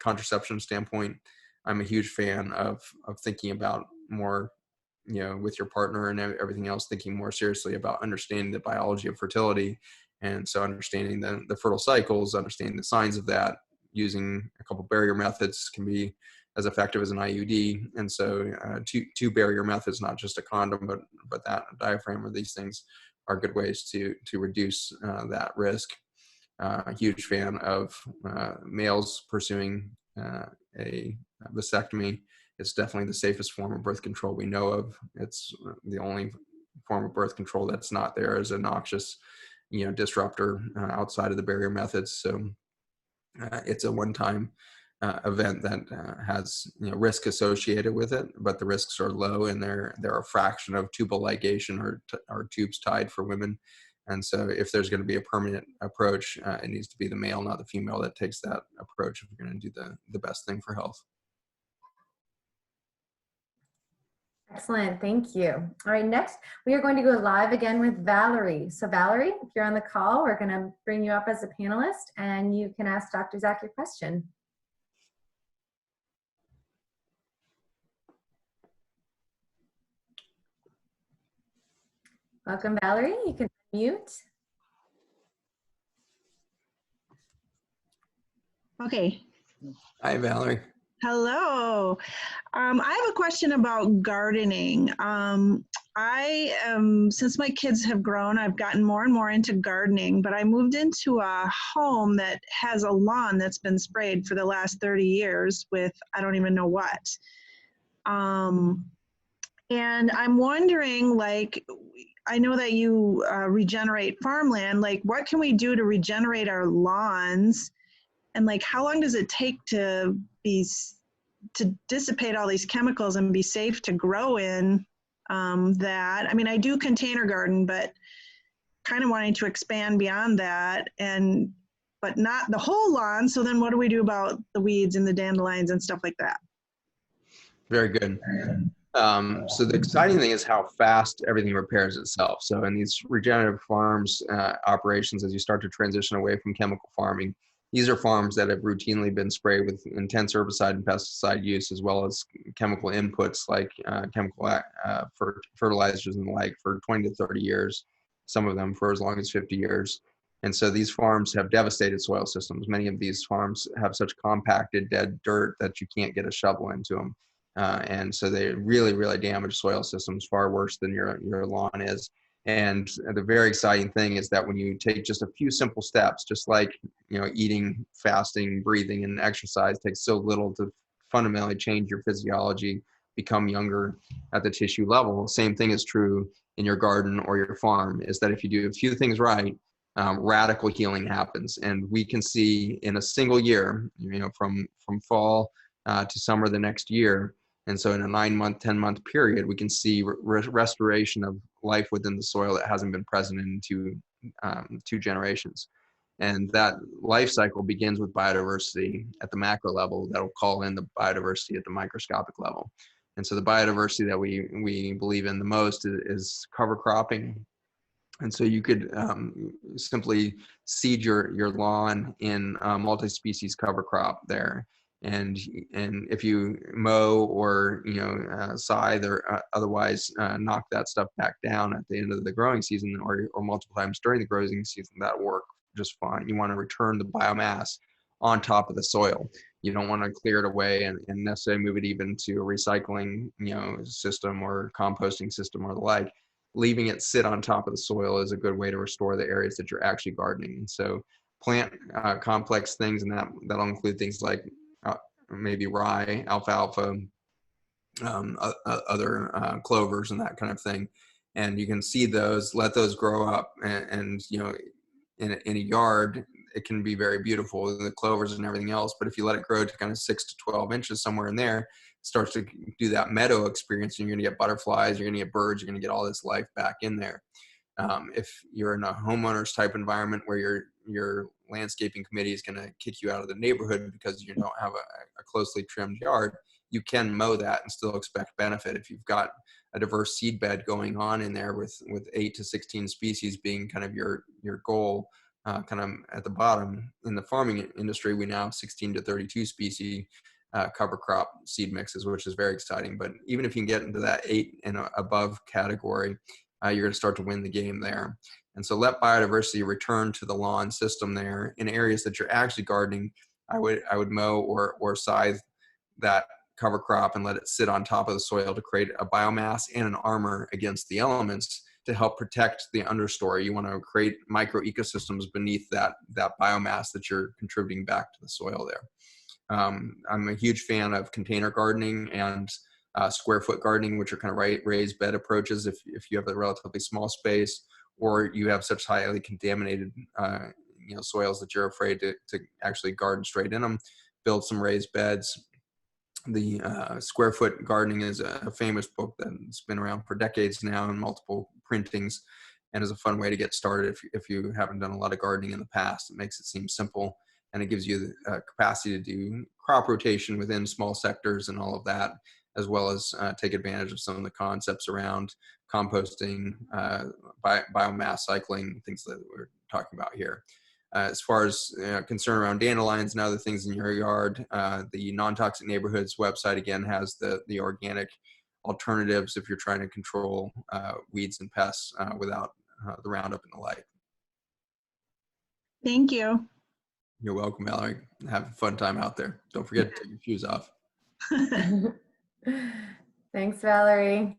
contraception standpoint. I'm a huge fan of thinking about more, with your partner and everything else, thinking more seriously about understanding the biology of fertility. And so understanding the fertile cycles, understanding the signs of that, using a couple barrier methods can be as effective as an IUD. And so two barrier methods, not just a condom, but that diaphragm or these things are good ways to reduce that risk. A huge fan of males pursuing a vasectomy It's definitely the safest form of birth control we know of. It's the only form of birth control that's not there as a noxious, disruptor outside of the barrier methods. So it's a one-time event that has risk associated with it, but the risks are low, and they're a fraction of tubal ligation or tubes tied for women. And so if there's going to be a permanent approach, it needs to be the male, not the female, that takes that approach if we're going to do the best thing for health. Excellent, thank you. All right, next we are going to go live again with Valerie. So Valerie, if you're on the call, we're going to bring you up as a panelist and you can ask Dr. Zach your question. Welcome, Valerie. You can mute. Okay. Hi, Valerie. Hello. I have a question about gardening. Since my kids have grown, I've gotten more and more into gardening, but I moved into a home that has a lawn that's been sprayed for the last 30 years with I don't even know what. And I'm wondering, like, I know that you regenerate farmland. Like, what can we do to regenerate our lawns? And like, how long does it take to dissipate all these chemicals and be safe to grow in that? I mean, I do container garden, but kind of wanting to expand beyond that, but not the whole lawn. So then what do we do about the weeds and the dandelions and stuff like that? Very good. So the exciting thing is how fast everything repairs itself. So in these regenerative farms operations, as you start to transition away from chemical farming, these are farms that have routinely been sprayed with intense herbicide and pesticide use, as well as chemical inputs like chemical fertilizers and the like for 20 to 30 years, some of them for as long as 50 years. And so these farms have devastated soil systems. Many of these farms have such compacted dead dirt that you can't get a shovel into them. And so they really, really damage soil systems far worse than your lawn is. And the very exciting thing is that when you take just a few simple steps, just like eating, fasting, breathing, and exercise takes so little to fundamentally change your physiology, become younger at the tissue level. Same thing is true in your garden or your farm, is that if you do a few things right, radical healing happens. And we can see in a single year, from fall to summer the next year. And so in a 9-month, 10-month period, we can see restoration of life within the soil that hasn't been present in two generations. And that life cycle begins with biodiversity at the macro level that'll call in the biodiversity at the microscopic level. And so the biodiversity that we believe in the most is cover cropping. And so you could simply seed your lawn in multi-species cover crop there. And if you mow or scythe or otherwise knock that stuff back down at the end of the growing season or multiple times during the growing season, that'll work just fine. You want to return the biomass on top of the soil. You don't want to clear it away and necessarily move it even to a recycling system or composting system or the like. Leaving it sit on top of the soil is a good way to restore the areas that you're actually gardening. And so plant complex things, and that'll include things like maybe rye, alfalfa, other clovers and that kind of thing. And you can seed those, let those grow up, and in a yard, it can be very beautiful, the clovers and everything else. But if you let it grow to kind of 6 to 12 inches somewhere in there, it starts to do that meadow experience, and you're going to get butterflies, you're going to get birds, you're going to get all this life back in there. If you're in a homeowners type environment where your landscaping committee is going to kick you out of the neighborhood because you don't have a closely trimmed yard, you can mow that and still expect benefit. If you've got a diverse seed bed going on in there with 8 to 16 species being kind of your goal, kind of at the bottom. In the farming industry, we now have 16 to 32 species cover crop seed mixes, which is very exciting. But even if you can get into that 8 and above category, you're going to start to win the game there. And so let biodiversity return to the lawn system there. In areas that you're actually gardening, I would mow or scythe that cover crop and let it sit on top of the soil to create a biomass and an armor against the elements to help protect the understory. You want to create micro ecosystems beneath that biomass that you're contributing back to the soil there. I'm a huge fan of container gardening and square foot gardening, which are kind of raised bed approaches if you have a relatively small space, or you have such highly contaminated soils that you're afraid to actually garden straight in them. Build some raised beds. The Square Foot Gardening is a famous book that's been around for decades now in multiple printings, and is a fun way to get started if you haven't done a lot of gardening in the past. It makes it seem simple, and it gives you the capacity to do crop rotation within small sectors and all of that, as well as take advantage of some of the concepts around composting, biomass cycling, things that we're talking about here. As far as concern around dandelions and other things in your yard, the Non-Toxic Neighborhoods website again has the organic alternatives if you're trying to control weeds and pests without the Roundup and the like. Thank you. You're welcome, Valerie. Have a fun time out there. Don't forget to take your shoes off. Thanks, Valerie.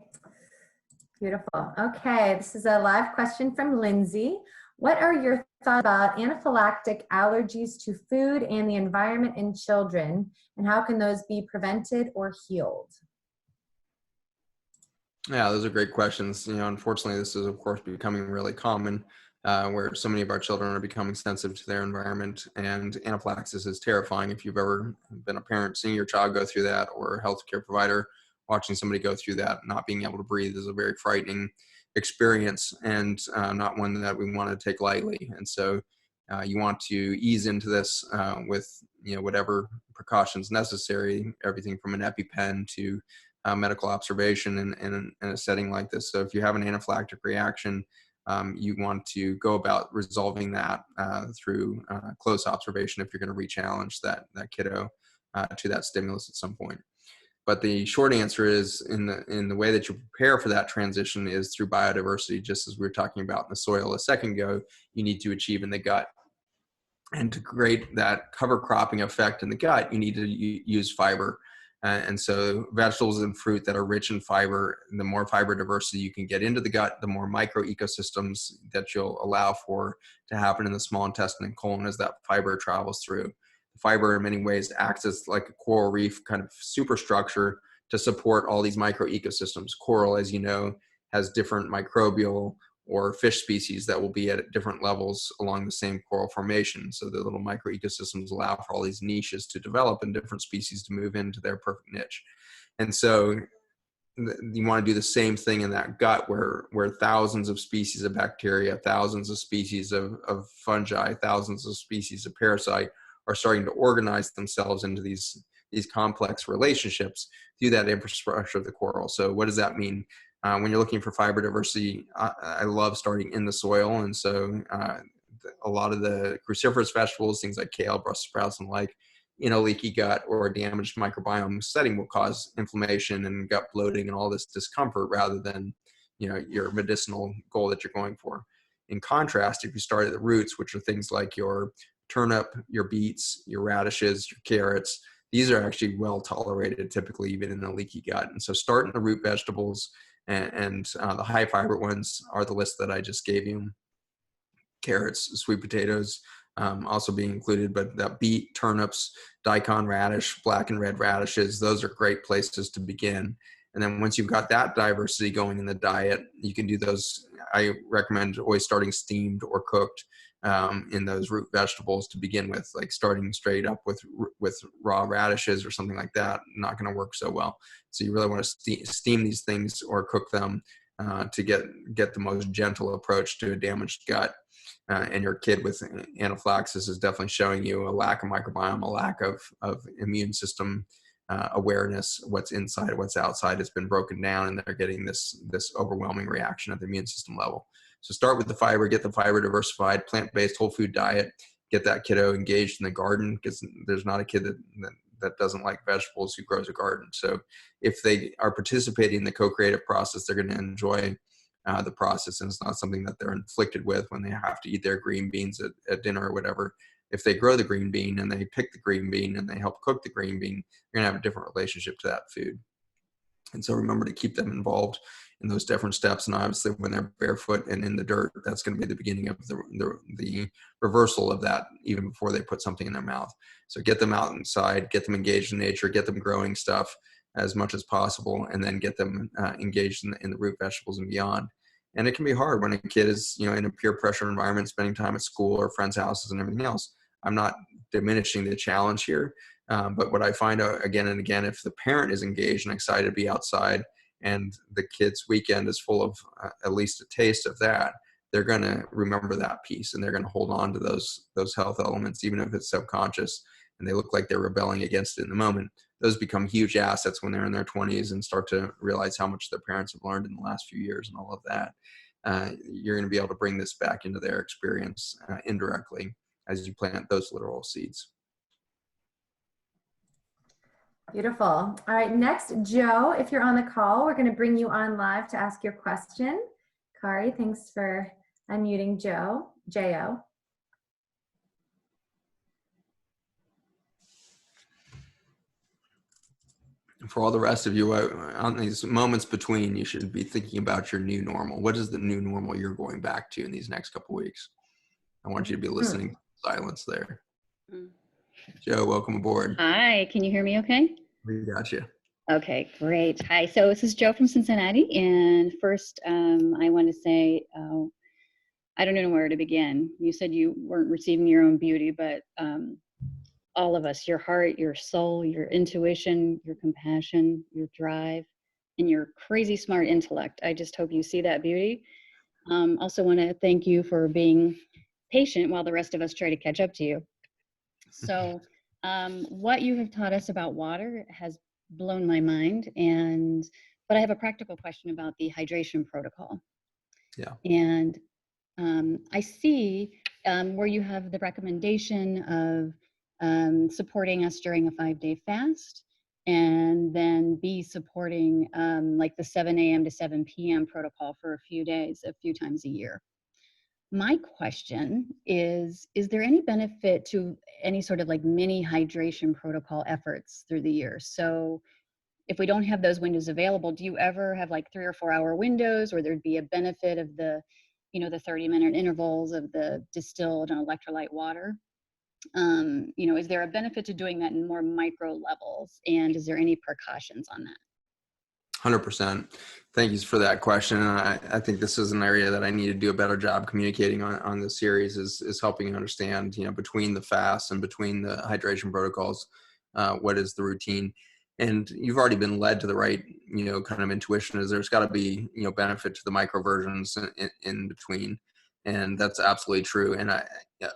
Beautiful. Okay, this is a live question from Lindsay. What are your thoughts about anaphylactic allergies to food and the environment in children, and how can those be prevented or healed? Yeah, those are great questions. Unfortunately, this is of course becoming really common, where so many of our children are becoming sensitive to their environment, and anaphylaxis is terrifying. If you've ever been a parent seeing your child go through that, or a healthcare provider watching somebody go through that, not being able to breathe is a very frightening experience, and not one that we want to take lightly. And so you want to ease into this with whatever precautions necessary, everything from an EpiPen to medical observation in a setting like this. So if you have an anaphylactic reaction, you want to go about resolving that through close observation if you're going to re-challenge that kiddo to that stimulus at some point. But the short answer is in the way that you prepare for that transition is through biodiversity, just as we were talking about in the soil a second ago, you need to achieve in the gut. And to create that cover cropping effect in the gut, you need to use fiber. And so vegetables and fruit that are rich in fiber, the more fiber diversity you can get into the gut, the more micro ecosystems that you'll allow for to happen in the small intestine and colon as that fiber travels through. Fiber in many ways acts as like a coral reef kind of superstructure to support all these micro ecosystems. Coral, as you know, has different microbial or fish species that will be at different levels along the same coral formation. So the little micro ecosystems allow for all these niches to develop and different species to move into their perfect niche. And so you want to do the same thing in that gut where thousands of species of bacteria, thousands of species of fungi, thousands of species of parasite are starting to organize themselves into these complex relationships through that infrastructure of the coral. So what does that mean? When you're looking for fiber diversity, I love starting in the soil. And so a lot of the cruciferous vegetables, things like kale, Brussels sprouts, and like, in a leaky gut or a damaged microbiome setting will cause inflammation and gut bloating and all this discomfort rather than, your medicinal goal that you're going for. In contrast, if you start at the roots, which are things like your turnip, your beets, your radishes, your carrots, these are actually well tolerated, typically even in a leaky gut. And so start in the root vegetables, and the high fiber ones are the list that I just gave you. Carrots, sweet potatoes also being included, but that beet, turnips, daikon radish, black and red radishes, those are great places to begin. And then once you've got that diversity going in the diet, you can do those. I recommend always starting steamed or cooked in those root vegetables to begin with, like starting straight up with raw radishes or something like that, not going to work so well. So you really want to steam these things or cook them to get the most gentle approach to a damaged gut. And your kid with anaphylaxis is definitely showing you a lack of microbiome, a lack of immune system awareness. What's inside, what's outside has been broken down, and they're getting this overwhelming reaction at the immune system level. So start with the fiber, get the fiber diversified, plant-based whole food diet, get that kiddo engaged in the garden, because there's not a kid that doesn't like vegetables who grows a garden. So if they are participating in the co-creative process, they're going to enjoy the process, and it's not something that they're inflicted with when they have to eat their green beans at dinner or whatever. If they grow the green bean and they pick the green bean and they help cook the green bean, you're going to have a different relationship to that food. And so remember to keep them involved in those different steps. And obviously when they're barefoot and in the dirt, that's going to be the beginning of the reversal of that, even before they put something in their mouth. So get them out inside, get them engaged in nature, get them growing stuff as much as possible, and then get them engaged in the root vegetables and beyond. And it can be hard when a kid is, in a peer pressure environment, spending time at school or friends' houses and everything else. I'm not diminishing the challenge here. But what I find out again and again, if the parent is engaged and excited to be outside and the kid's weekend is full of at least a taste of that, they're going to remember that piece and they're going to hold on to those health elements, even if it's subconscious and they look like they're rebelling against it in the moment. Those become huge assets when they're in their 20s and start to realize how much their parents have learned in the last few years and all of that. You're going to be able to bring this back into their experience indirectly as you plant those literal seeds. Beautiful. All right, next, Joe, if you're on the call, we're going to bring you on live to ask your question. Kari, thanks for unmuting Joe. J-O. For all the rest of you, on these moments between, you should be thinking about your new normal. What is the new normal you're going back to in these next couple of weeks? I want you to be listening to silence there. Joe, welcome aboard. Hi, can you hear me okay? We got you. Okay, great. Hi, so this is Joe from Cincinnati. And first, I want to say, I don't know where to begin. You said you weren't receiving your own beauty, but all of us, your heart, your soul, your intuition, your compassion, your drive, and your crazy smart intellect. I just hope you see that beauty. Also want to thank you for being patient while the rest of us try to catch up to you. So what you have taught us about water has blown my mind, but I have a practical question about the hydration protocol. Yeah. And I see where you have the recommendation of supporting us during a 5-day fast, and then supporting like the 7 a.m. to 7 p.m. protocol for a few days, a few times a year. My question is there any benefit to any sort of like mini hydration protocol efforts through the year? So if we don't have those windows available, do you ever have like 3 or 4 hour windows where there'd be a benefit of the 30-minute intervals of the distilled and electrolyte water? Is there a benefit to doing that in more micro levels? And is there any precautions on that? 100%. Thank you for that question. And I think this is an area that I need to do a better job communicating on this series is helping understand, between the fasts and between the hydration protocols, what is the routine. And you've already been led to the right, kind of intuition is there's got to be, benefit to the micro versions in between. And that's absolutely true. And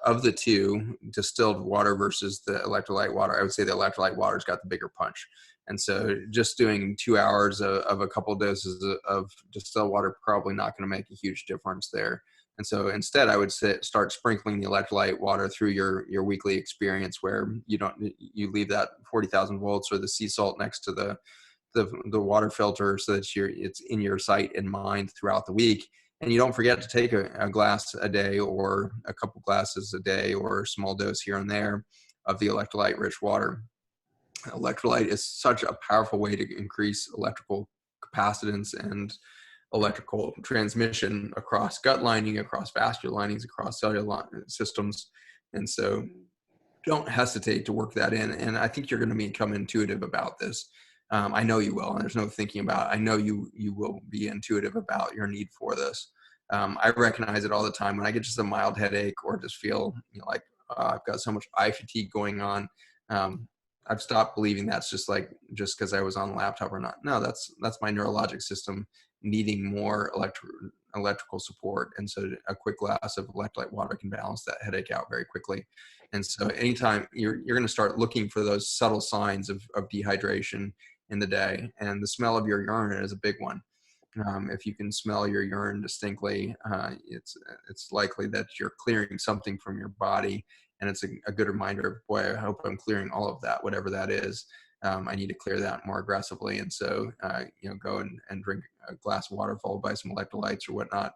of the two, distilled water versus the electrolyte water, I would say the electrolyte water's got the bigger punch. And so just doing 2 hours of a couple of doses of distilled water, probably not going to make a huge difference there. And so instead, I would start sprinkling the electrolyte water through your weekly experience, where you leave that 40,000 volts or the sea salt next to the water filter, so that it's in your sight and mind throughout the week. And you don't forget to take a glass a day or a couple glasses a day or a small dose here and there of the electrolyte rich water. Electrolyte is such a powerful way to increase electrical capacitance and electrical transmission across gut lining, across vascular linings, across cellular systems. And so don't hesitate to work that in. And I think you're going to become intuitive about this. I know you will, and there's no thinking about it. I know you will be intuitive about your need for this. I recognize it all the time when I get just a mild headache or just feel like I've got so much eye fatigue going on. I've stopped believing that's just because I was on the laptop or not. No, that's my neurologic system needing more electrical support. And so a quick glass of electrolyte water can balance that headache out very quickly. And so anytime you're going to start looking for those subtle signs of dehydration in the day, and the smell of your urine is a big one. If you can smell your urine distinctly, it's likely that you're clearing something from your body. And it's a good reminder of, boy, I hope I'm clearing all of that, whatever that is. I need to clear that more aggressively. And so, go and drink a glass of water followed by some electrolytes or whatnot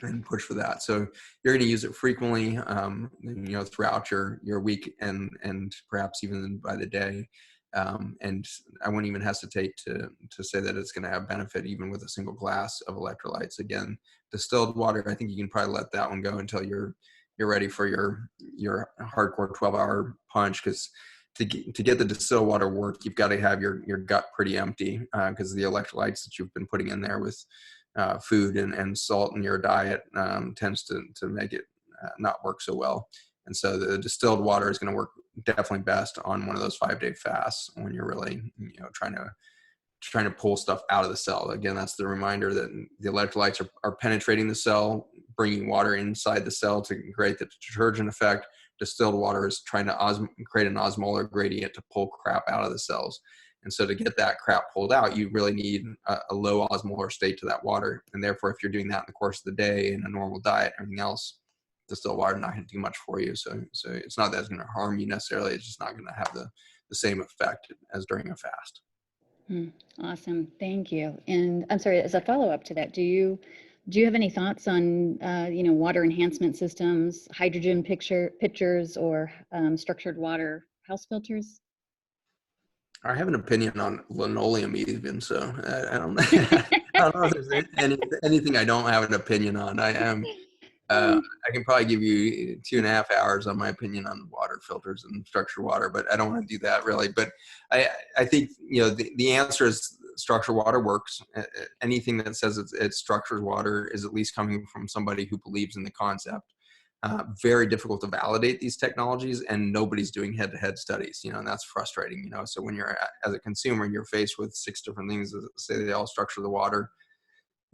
and push for that. So you're going to use it frequently, throughout your week and perhaps even by the day. And I wouldn't even hesitate to say that it's going to have benefit even with a single glass of electrolytes. Again, distilled water, I think you can probably let that one go until you're ready for your hardcore 12-hour punch, because to get the distilled water work, you've got to have your gut pretty empty, because the electrolytes that you've been putting in there with food and salt in your diet tends to make it not work so well. And so the distilled water is going to work definitely best on one of those 5-day fasts when you're really, trying to pull stuff out of the cell. Again, that's the reminder that the electrolytes are penetrating the cell, bringing water inside the cell to create the detergent effect. Distilled water is trying to create an osmolar gradient to pull crap out of the cells. And so to get that crap pulled out, you really need a low osmolar state to that water. And therefore, if you're doing that in the course of the day in a normal diet, everything else, distilled water not going to do much for you. So it's not that it's going to harm you necessarily. It's just not going to have the same effect as during a fast. Awesome. Thank you. And I'm sorry, as a follow-up to that, do you have any thoughts on, water enhancement systems, hydrogen pitchers, or structured water house filters? I have an opinion on linoleum even, so I don't, I don't know if there's anything I don't have an opinion on. I can probably give you 2.5 hours on my opinion on water filters and structured water, but I don't want to do that really. But I think, the answer is structured water works. Anything that says it's structured water is at least coming from somebody who believes in the concept. Very difficult to validate these technologies, and nobody's doing head-to-head studies, and that's frustrating, So when you're, as a consumer, you're faced with 6 different things that say they all structure the water.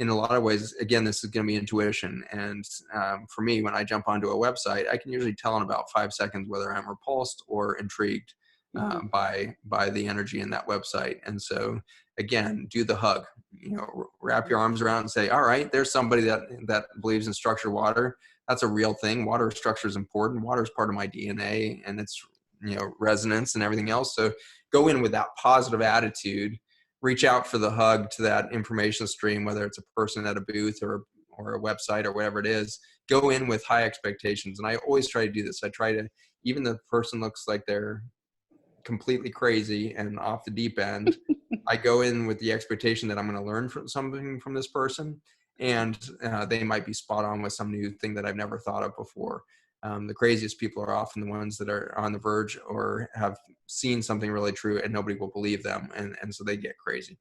In a lot of ways, again, this is going to be intuition. And for me, when I jump onto a website, I can usually tell in about 5 seconds whether I'm repulsed or intrigued by the energy in that website. And so, again, do the hug. Wrap your arms around and say, all right, there's somebody that believes in structured water. That's a real thing. Water structure is important. Water is part of my DNA and its resonance and everything else. So go in with that positive attitude. Reach out for the hug to that information stream, whether it's a person at a booth or a website or whatever it is. Go in with high expectations. And I always try to do this. I try to, even the person looks like they're completely crazy and off the deep end, I go in with the expectation that I'm going to learn something from this person. And they might be spot on with some new thing that I've never thought of before. The craziest people are often the ones that are on the verge or have seen something really true and nobody will believe them. And so they get crazy.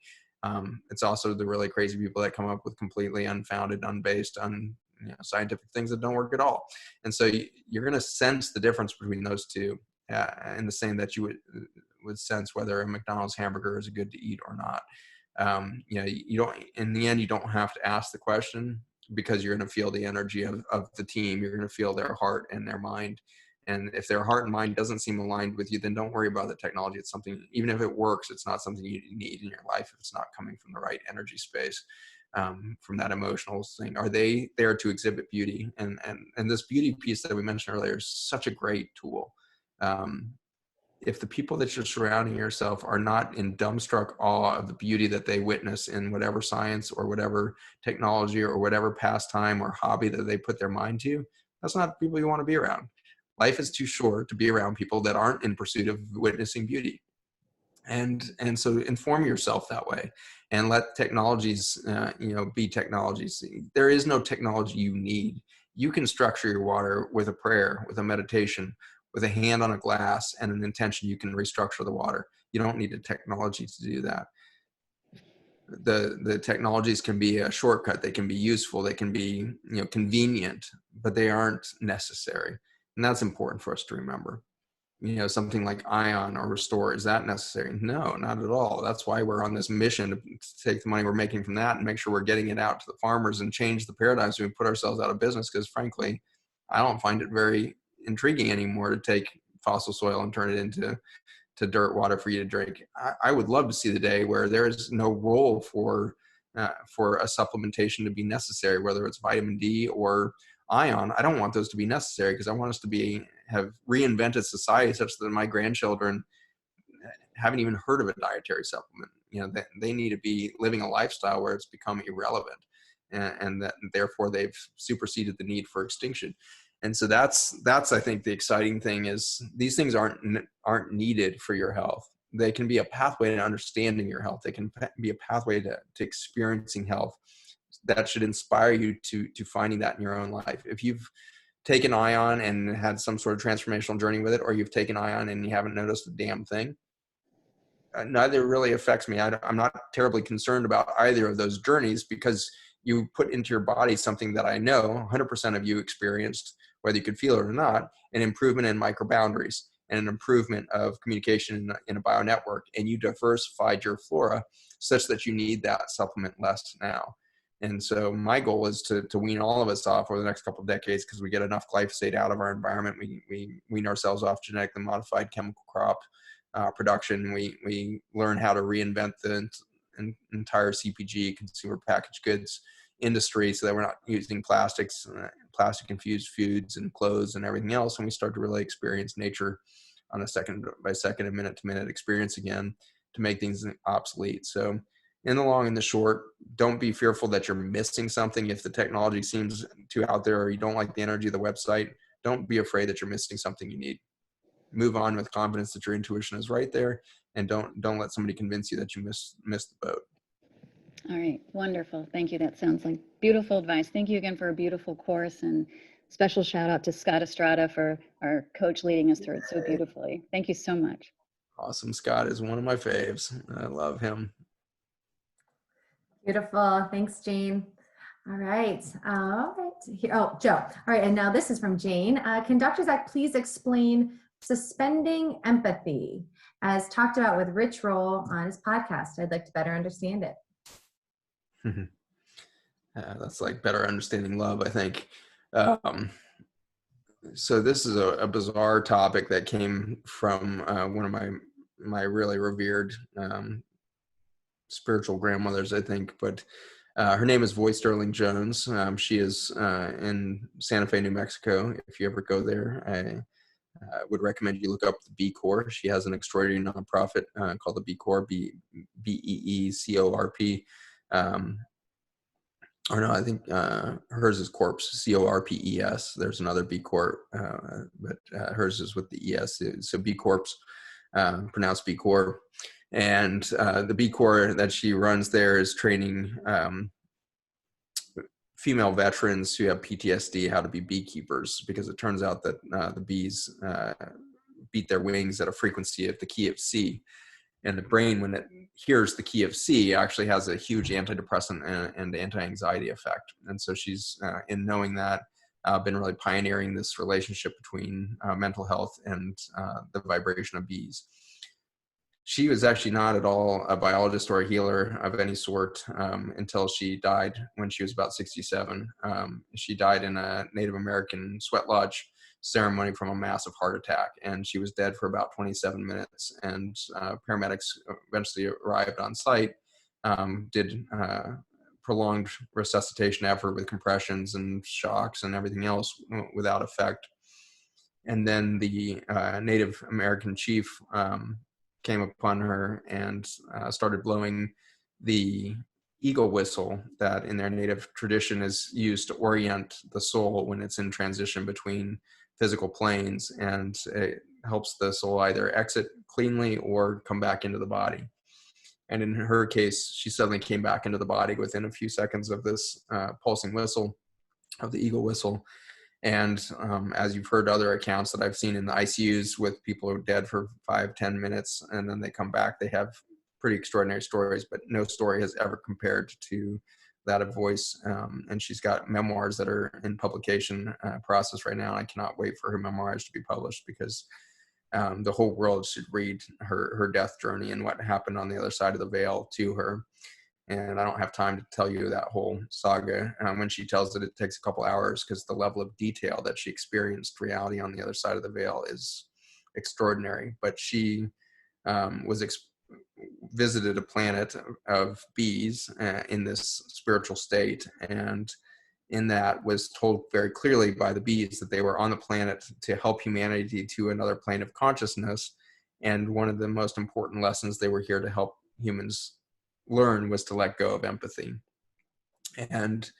It's also the really crazy people that come up with completely unfounded, unbased, scientific things that don't work at all. And so you're going to sense the difference between those two in the same that you would sense whether a McDonald's hamburger is good to eat or not. You don't, in the end, you don't have to ask the question, because you're going to feel the energy of the team. You're going to feel their heart and their mind. And if their heart and mind doesn't seem aligned with you, then don't worry about the technology. It's something, even if it works, it's not something you need in your life if it's not coming from the right energy space, from that emotional thing. Are they there to exhibit beauty? And this beauty piece that we mentioned earlier is such a great tool. If the people that you're surrounding yourself are not in dumbstruck awe of the beauty that they witness in whatever science or whatever technology or whatever pastime or hobby that they put their mind to, that's not the people you want to be around. Life is too short to be around people that aren't in pursuit of witnessing beauty. And so inform yourself that way and let technologies, be technologies. There is no technology you need. You can structure your water with a prayer, with a meditation, with a hand on a glass and an intention. You can restructure the water. You don't need a technology to do that. The technologies can be a shortcut. They can be useful. They can be, convenient, but they aren't necessary. And that's important for us to remember. Something like Ion or Restore, is that necessary? No, not at all. That's why we're on this mission to take the money we're making from that and make sure we're getting it out to the farmers and change the paradigms. We put ourselves out of business because, frankly, I don't find it very intriguing anymore to take fossil soil and turn it into dirt water for you to drink. I would love to see the day where there is no role for a supplementation to be necessary, whether it's vitamin D or Ion. I don't want those to be necessary because I want us to have reinvented society such that my grandchildren haven't even heard of a dietary supplement. They need to be living a lifestyle where it's become irrelevant, and that therefore they've superseded the need for extinction. And so that's I think the exciting thing is these things aren't needed for your health. they can be a pathway to understanding your health. They can be a pathway to experiencing health that should inspire you to finding that in your own life. If you've taken Ion and had some sort of transformational journey with it, or you've taken Ion and you haven't noticed a damn thing, neither really affects me. I'm not terribly concerned about either of those journeys, because you put into your body something that I know 100% of you experienced, whether you could feel it or not, an improvement in microboundaries and an improvement of communication in a bionetwork, and you diversified your flora such that you need that supplement less now. And so my goal is to wean all of us off over the next couple of decades, because we get enough glyphosate out of our environment. We wean ourselves off genetically modified chemical crop production. We learn how to reinvent the entire CPG, consumer packaged goods industry, so that we're not using plastics, plastic infused foods and clothes and everything else. And we start to really experience nature on a second by second and minute to minute experience again, to make things obsolete. So in the long and the short, don't be fearful that you're missing something. If the technology seems too out there, or you don't like the energy of the website, don't be afraid that you're missing something you need. Move on with confidence that your intuition is right there, and don't let somebody convince you that you missed the boat. All right, wonderful. Thank you. That sounds like beautiful advice. Thank you again for a beautiful course, and special shout out to Scott Estrada for our coach leading us through it so beautifully. Thank you so much. Awesome. Scott is one of my faves. I love him. Beautiful. Thanks, Jane. All right. Oh, Joe. All right. And now this is from Jane. Can Dr. Zach please explain suspending empathy as talked about with Rich Roll on his podcast? I'd like to better understand it. That's like better understanding love, I think. So this is a bizarre topic that came from one of my really revered spiritual grandmothers, I think, but her name is Voice Sterling Jones. She is in Santa Fe, New Mexico. If you ever go there, I would recommend you look up the B Corps. She has an extraordinary nonprofit called the B Corps, BEECORP. Or no, I think hers is Corps, CORPES. There's another B Corp, but hers is with the ES. So B Corps, pronounced B Corp. And the B Corps that she runs there is training female veterans who have PTSD how to be beekeepers, because it turns out that the bees beat their wings at a frequency of the key of C. And the brain, when it hears the key of C, actually has a huge antidepressant and anti-anxiety effect. And so she's, in knowing that, been really pioneering this relationship between mental health and the vibration of bees. She was actually not at all a biologist or a healer of any sort until she died when she was about 67. She died in a Native American sweat lodge ceremony from a massive heart attack, and she was dead for about 27 minutes. And paramedics eventually arrived on site, did prolonged resuscitation effort with compressions and shocks and everything else without effect. And then the Native American chief came upon her and started blowing the eagle whistle that in their native tradition is used to orient the soul when it's in transition between physical planes, and it helps the soul either exit cleanly or come back into the body. And in her case, she suddenly came back into the body within a few seconds of this pulsing whistle, of the eagle whistle. And as you've heard other accounts that I've seen in the ICUs with people who are dead for 5-10 minutes and then they come back, they have pretty extraordinary stories, but no story has ever compared to that of Voice. And she's got memoirs that are in publication process right now. I cannot wait for her memoirs to be published, because the whole world should read her death journey and what happened on the other side of the veil to her. And I don't have time to tell you that whole saga. When she tells it, it takes a couple hours, because the level of detail that she experienced reality on the other side of the veil is extraordinary. But she visited a planet of bees in this spiritual state, and in that was told very clearly by the bees that they were on the planet to help humanity to another plane of consciousness. And one of the most important lessons they were here to help humans learn was to let go of empathy. And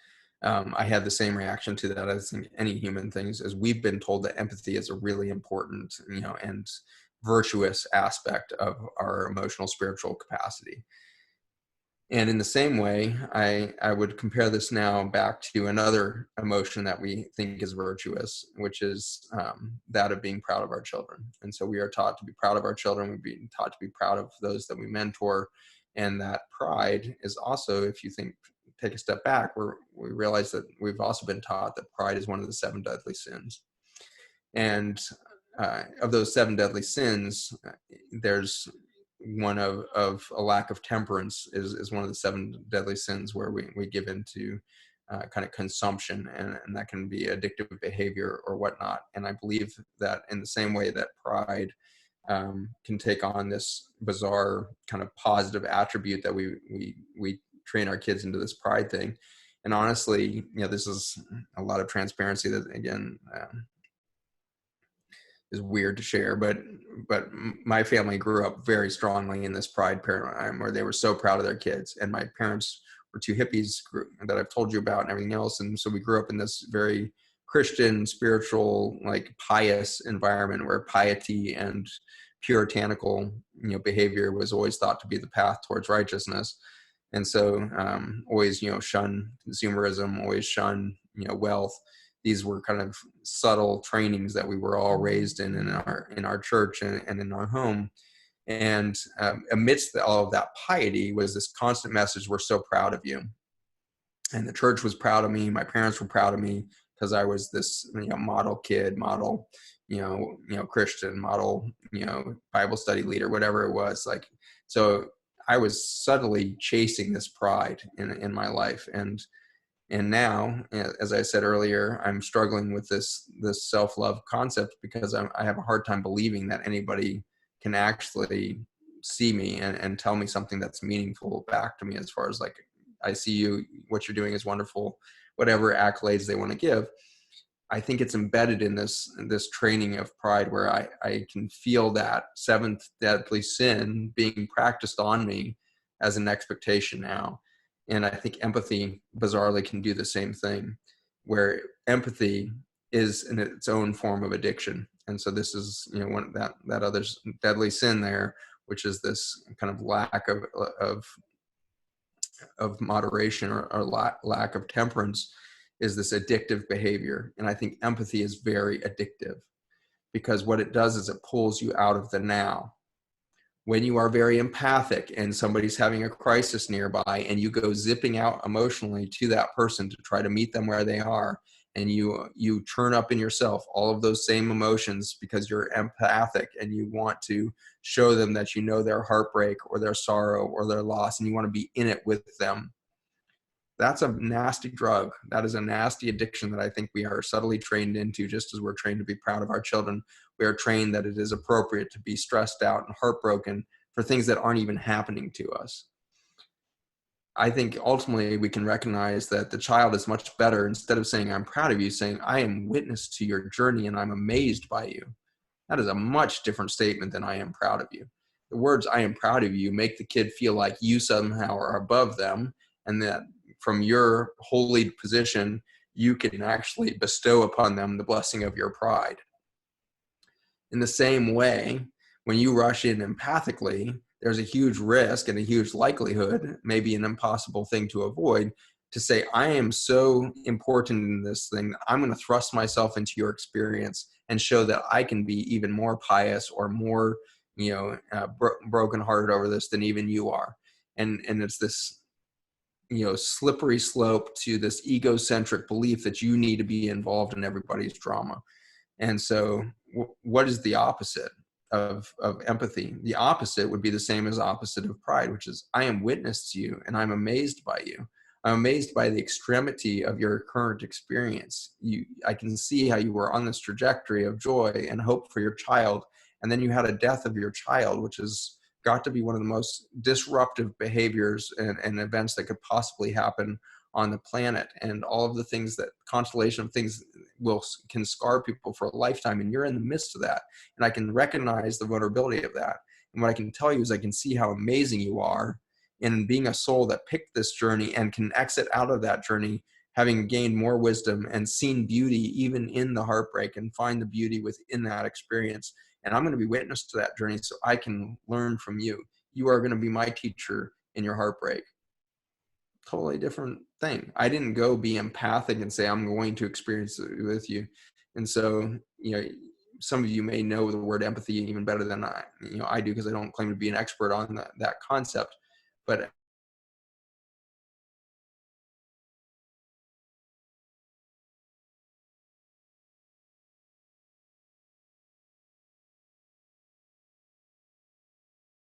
I had the same reaction to that as any human things, as we've been told that empathy is a really important, and virtuous aspect of our emotional spiritual capacity. And in the same way, I would compare this now back to another emotion that we think is virtuous, which is that of being proud of our children. And so we are taught to be proud of our children. We're being taught to be proud of those that we mentor. And that pride is also, if you take a step back, we realize that we've also been taught that pride is one of the 7 deadly sins. And of those 7 deadly sins, there's one of a lack of temperance is one of the 7 deadly sins, where we give into kind of consumption, and that can be addictive behavior or whatnot. And I believe that in the same way that pride can take on this bizarre kind of positive attribute that we train our kids into this pride thing. And honestly, this is a lot of transparency that, again, is weird to share, but my family grew up very strongly in this pride paradigm, where they were so proud of their kids. And my parents were 2 hippies that I've told you about and everything else. And so we grew up in this very Christian, spiritual, like pious environment, where piety and puritanical, behavior was always thought to be the path towards righteousness. And so always, shun consumerism, always shun, wealth. These were kind of subtle trainings that we were all raised in our church and in our home. And amidst all of that piety was this constant message: we're so proud of you. And the church was proud of me. My parents were proud of me because I was this, model kid, model, Christian, model, Bible study leader, whatever it was. Like, so I was subtly chasing this pride in my life. And now, as I said earlier, I'm struggling with this self-love concept, because I have a hard time believing that anybody can actually see me and tell me something that's meaningful back to me, as far as like, I see you, what you're doing is wonderful, whatever accolades they want to give. I think it's embedded in this training of pride, where I can feel that 7th deadly sin being practiced on me as an expectation now. And I think empathy, bizarrely, can do the same thing, where empathy is in its own form of addiction. And so this is, one that other deadly sin there, which is this kind of lack of moderation or lack of temperance, is this addictive behavior. And I think empathy is very addictive, because what it does is it pulls you out of the now. When you are very empathic and somebody's having a crisis nearby, and you go zipping out emotionally to that person to try to meet them where they are, and you turn up in yourself all of those same emotions because you're empathic, and you want to show them that their heartbreak or their sorrow or their loss, and you want to be in it with them. That's a nasty drug. That is a nasty addiction that I think we are subtly trained into, just as we're trained to be proud of our children. We are trained that it is appropriate to be stressed out and heartbroken for things that aren't even happening to us. I think ultimately we can recognize that the child is much better, instead of saying, I'm proud of you, saying, I am witness to your journey and I'm amazed by you. That is a much different statement than I am proud of you. The words, I am proud of you, make the kid feel like you somehow are above them, and that from your holy position, you can actually bestow upon them the blessing of your pride. In the same way, when you rush in empathically, there's a huge risk and a huge likelihood, maybe an impossible thing to avoid, to say, I am so important in this thing, I'm going to thrust myself into your experience and show that I can be even more pious or more, brokenhearted over this than even you are. And it's this, slippery slope to this egocentric belief that you need to be involved in everybody's drama. And so what is the opposite of empathy? The opposite would be the same as opposite of pride, which is, I am witness to you and I'm amazed by you. I'm amazed by the extremity of your current experience. I can see how you were on this trajectory of joy and hope for your child, and then you had a death of your child, which has got to be one of the most disruptive behaviors and events that could possibly happen on the planet. And all of the things, that constellation of things can scar people for a lifetime, and you're in the midst of that. And I can recognize the vulnerability of that. And what I can tell you is I can see how amazing you are in being a soul that picked this journey and can exit out of that journey having gained more wisdom and seen beauty even in the heartbreak, and find the beauty within that experience, and I'm going to be witness to that journey so I can learn from you. You are going to be my teacher in your heartbreak. Totally different thing. I didn't go be empathic and say, I'm going to experience it with you. And so, some of you may know the word empathy even better than I do, because I don't claim to be an expert on that concept. But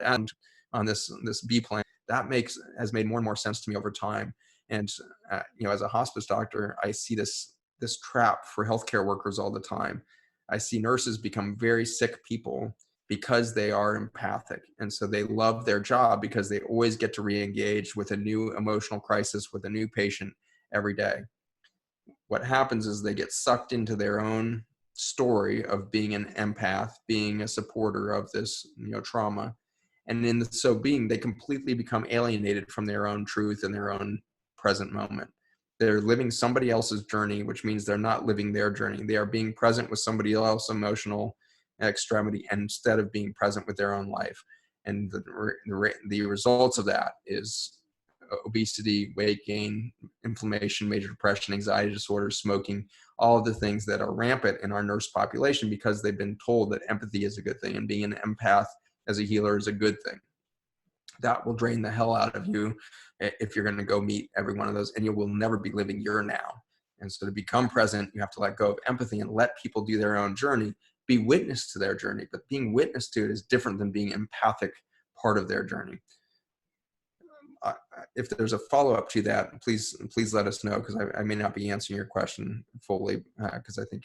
and on this B plan, that has made more and more sense to me over time. And as a hospice doctor, I see this trap for healthcare workers all the time. I see nurses become very sick people because they are empathic, and so they love their job because they always get to re-engage with a new emotional crisis with a new patient every day. What happens is they get sucked into their own story of being an empath, being a supporter of this trauma. And in so being, they completely become alienated from their own truth and their own present moment. They're living somebody else's journey, which means they're not living their journey. They are being present with somebody else's emotional extremity instead of being present with their own life. And the results of that is obesity, weight gain, inflammation, major depression, anxiety disorders, smoking, all of the things that are rampant in our nurse population because they've been told that empathy is a good thing and being an empath as a healer is a good thing. That will drain the hell out of you if you're going to go meet every one of those, and you will never be living your now. And so to become present, you have to let go of empathy and let people do their own journey, be witness to their journey. But being witness to it is different than being empathic part of their journey. If there's a follow-up to that, please let us know, because I may not be answering your question fully, because I think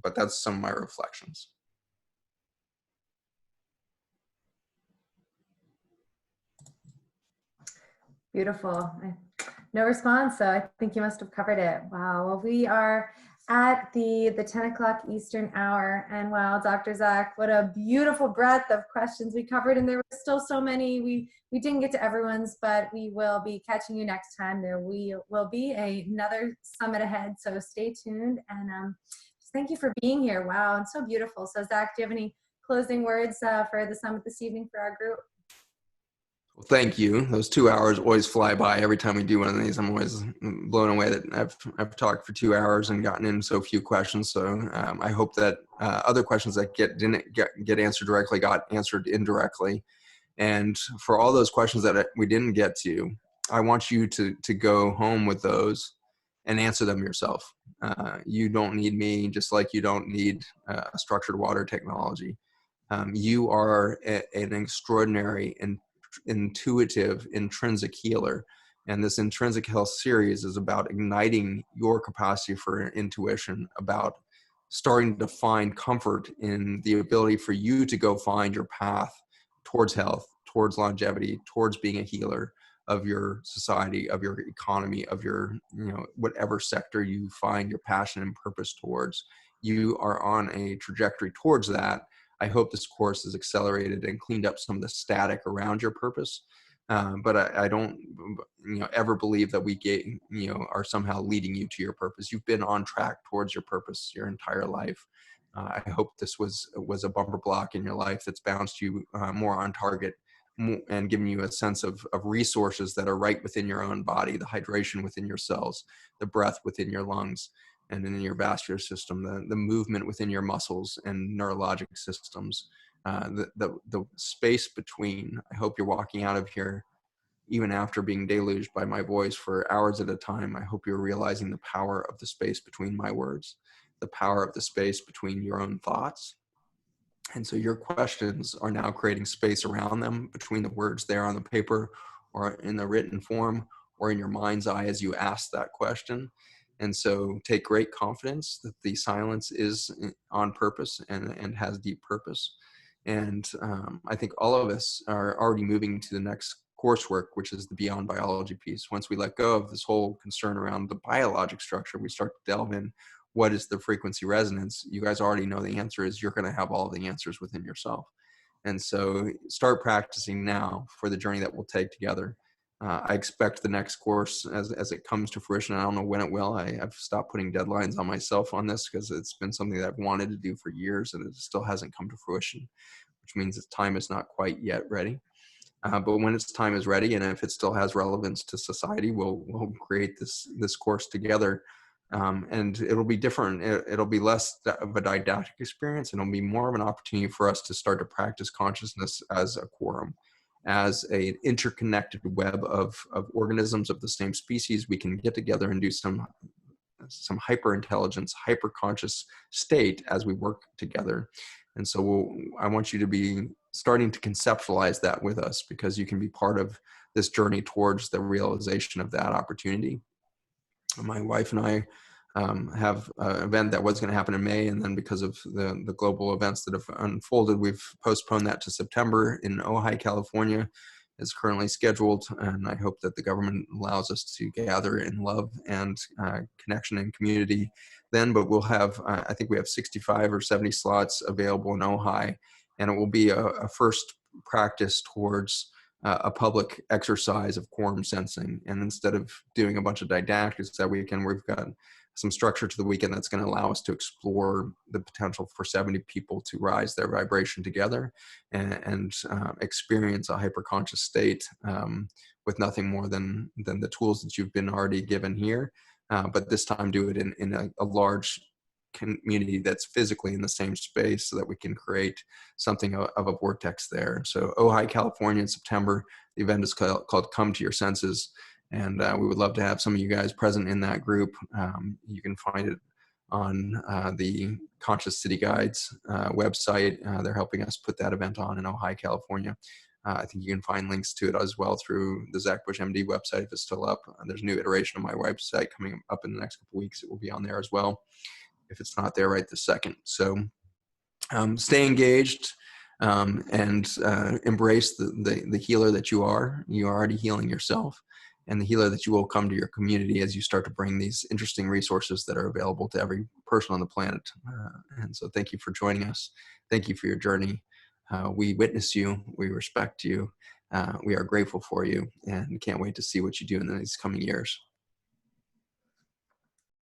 but that's some of my reflections. Beautiful. No response, so I think you must have covered it. Wow. Well, we are at the 10 o'clock Eastern hour, and wow, Dr. Zach, what a beautiful breadth of questions we covered, and there were still so many. We didn't get to everyone's, but we will be catching you next time. There will be another summit ahead, so stay tuned, and just thank you for being here. Wow, and so beautiful. So Zach, do you have any closing words for the summit this evening for our group? Well, thank you. Those 2 hours always fly by every time we do one of these. I'm always blown away that I've talked for 2 hours and gotten in so few questions. So I hope that other questions that didn't get answered directly got answered indirectly. And for all those questions that we didn't get to, I want you to go home with those and answer them yourself. You don't need me, just like you don't need structured water technology. You are an extraordinary and intuitive, intrinsic healer. And this Intrinsic Health series is about igniting your capacity for intuition, about starting to find comfort in the ability for you to go find your path towards health, towards longevity, towards being a healer of your society, of your economy, of your, whatever sector you find your passion and purpose towards. You are on a trajectory towards that. I hope this course has accelerated and cleaned up some of the static around your purpose. But I don't, ever believe that we are somehow leading you to your purpose. You've been on track towards your purpose your entire life. I hope this was a bumper block in your life that's bounced you more on target and given you a sense of resources that are right within your own body, the hydration within your cells, the breath within your lungs, and in your vascular system, the movement within your muscles and neurologic systems, the space between. I hope you're walking out of here, even after being deluged by my voice for hours at a time. I hope you're realizing the power of the space between my words, the power of the space between your own thoughts. And so your questions are now creating space around them between the words there on the paper or in the written form or in your mind's eye as you ask that question. And so take great confidence that the silence is on purpose and has deep purpose. And I think all of us are already moving to the next coursework, which is the beyond biology piece. Once we let go of this whole concern around the biologic structure, we start to delve in. What is the frequency resonance? You guys already know the answer is you're going to have all the answers within yourself. And so start practicing now for the journey that we'll take together. I expect the next course as it comes to fruition. I don't know when it will. I've stopped putting deadlines on myself on this because it's been something that I've wanted to do for years and it still hasn't come to fruition, which means its time is not quite yet ready. But when its time is ready, and if it still has relevance to society, we'll create this course together. And it'll be different. It'll be less of a didactic experience, and it'll be more of an opportunity for us to start to practice consciousness as a quorum, as an interconnected web of organisms of the same species. We can get together and do some hyper intelligence, hyper conscious state as we work together. And so I want you to be starting to conceptualize that with us, because you can be part of this journey towards the realization of that opportunity. My wife and I have an event that was going to happen in May, and then because of the global events that have unfolded, we've postponed that to September in Ojai, California. Is currently scheduled, and I hope that the government allows us to gather in love and connection and community then. But we'll have, I think we have 65 or 70 slots available in Ojai, and it will be a first practice towards a public exercise of quorum sensing. And instead of doing a bunch of didactics that weekend, we've got some structure to the weekend that's going to allow us to explore the potential for 70 people to rise their vibration together and experience a hyperconscious state with nothing more than the tools that you've been already given here, but this time do it in a large community that's physically in the same space, so that we can create something of a vortex there. So Ojai, California in September. The event is called Come to Your Senses. And we would love to have some of you guys present in that group. You can find it on the Conscious City Guides website. They're helping us put that event on in Ojai, California. I think you can find links to it as well through the Zach Bush MD website if it's still up. There's a new iteration of my website coming up in the next couple of weeks. It will be on there as well, if it's not there right this second. So stay engaged. And embrace the healer that you are. You are already healing yourself, and the healer that you will come to your community as you start to bring these interesting resources that are available to every person on the planet. And so thank you for joining us. Thank you for your journey. We witness you. We respect you. We are grateful for you, and can't wait to see what you do in these coming years.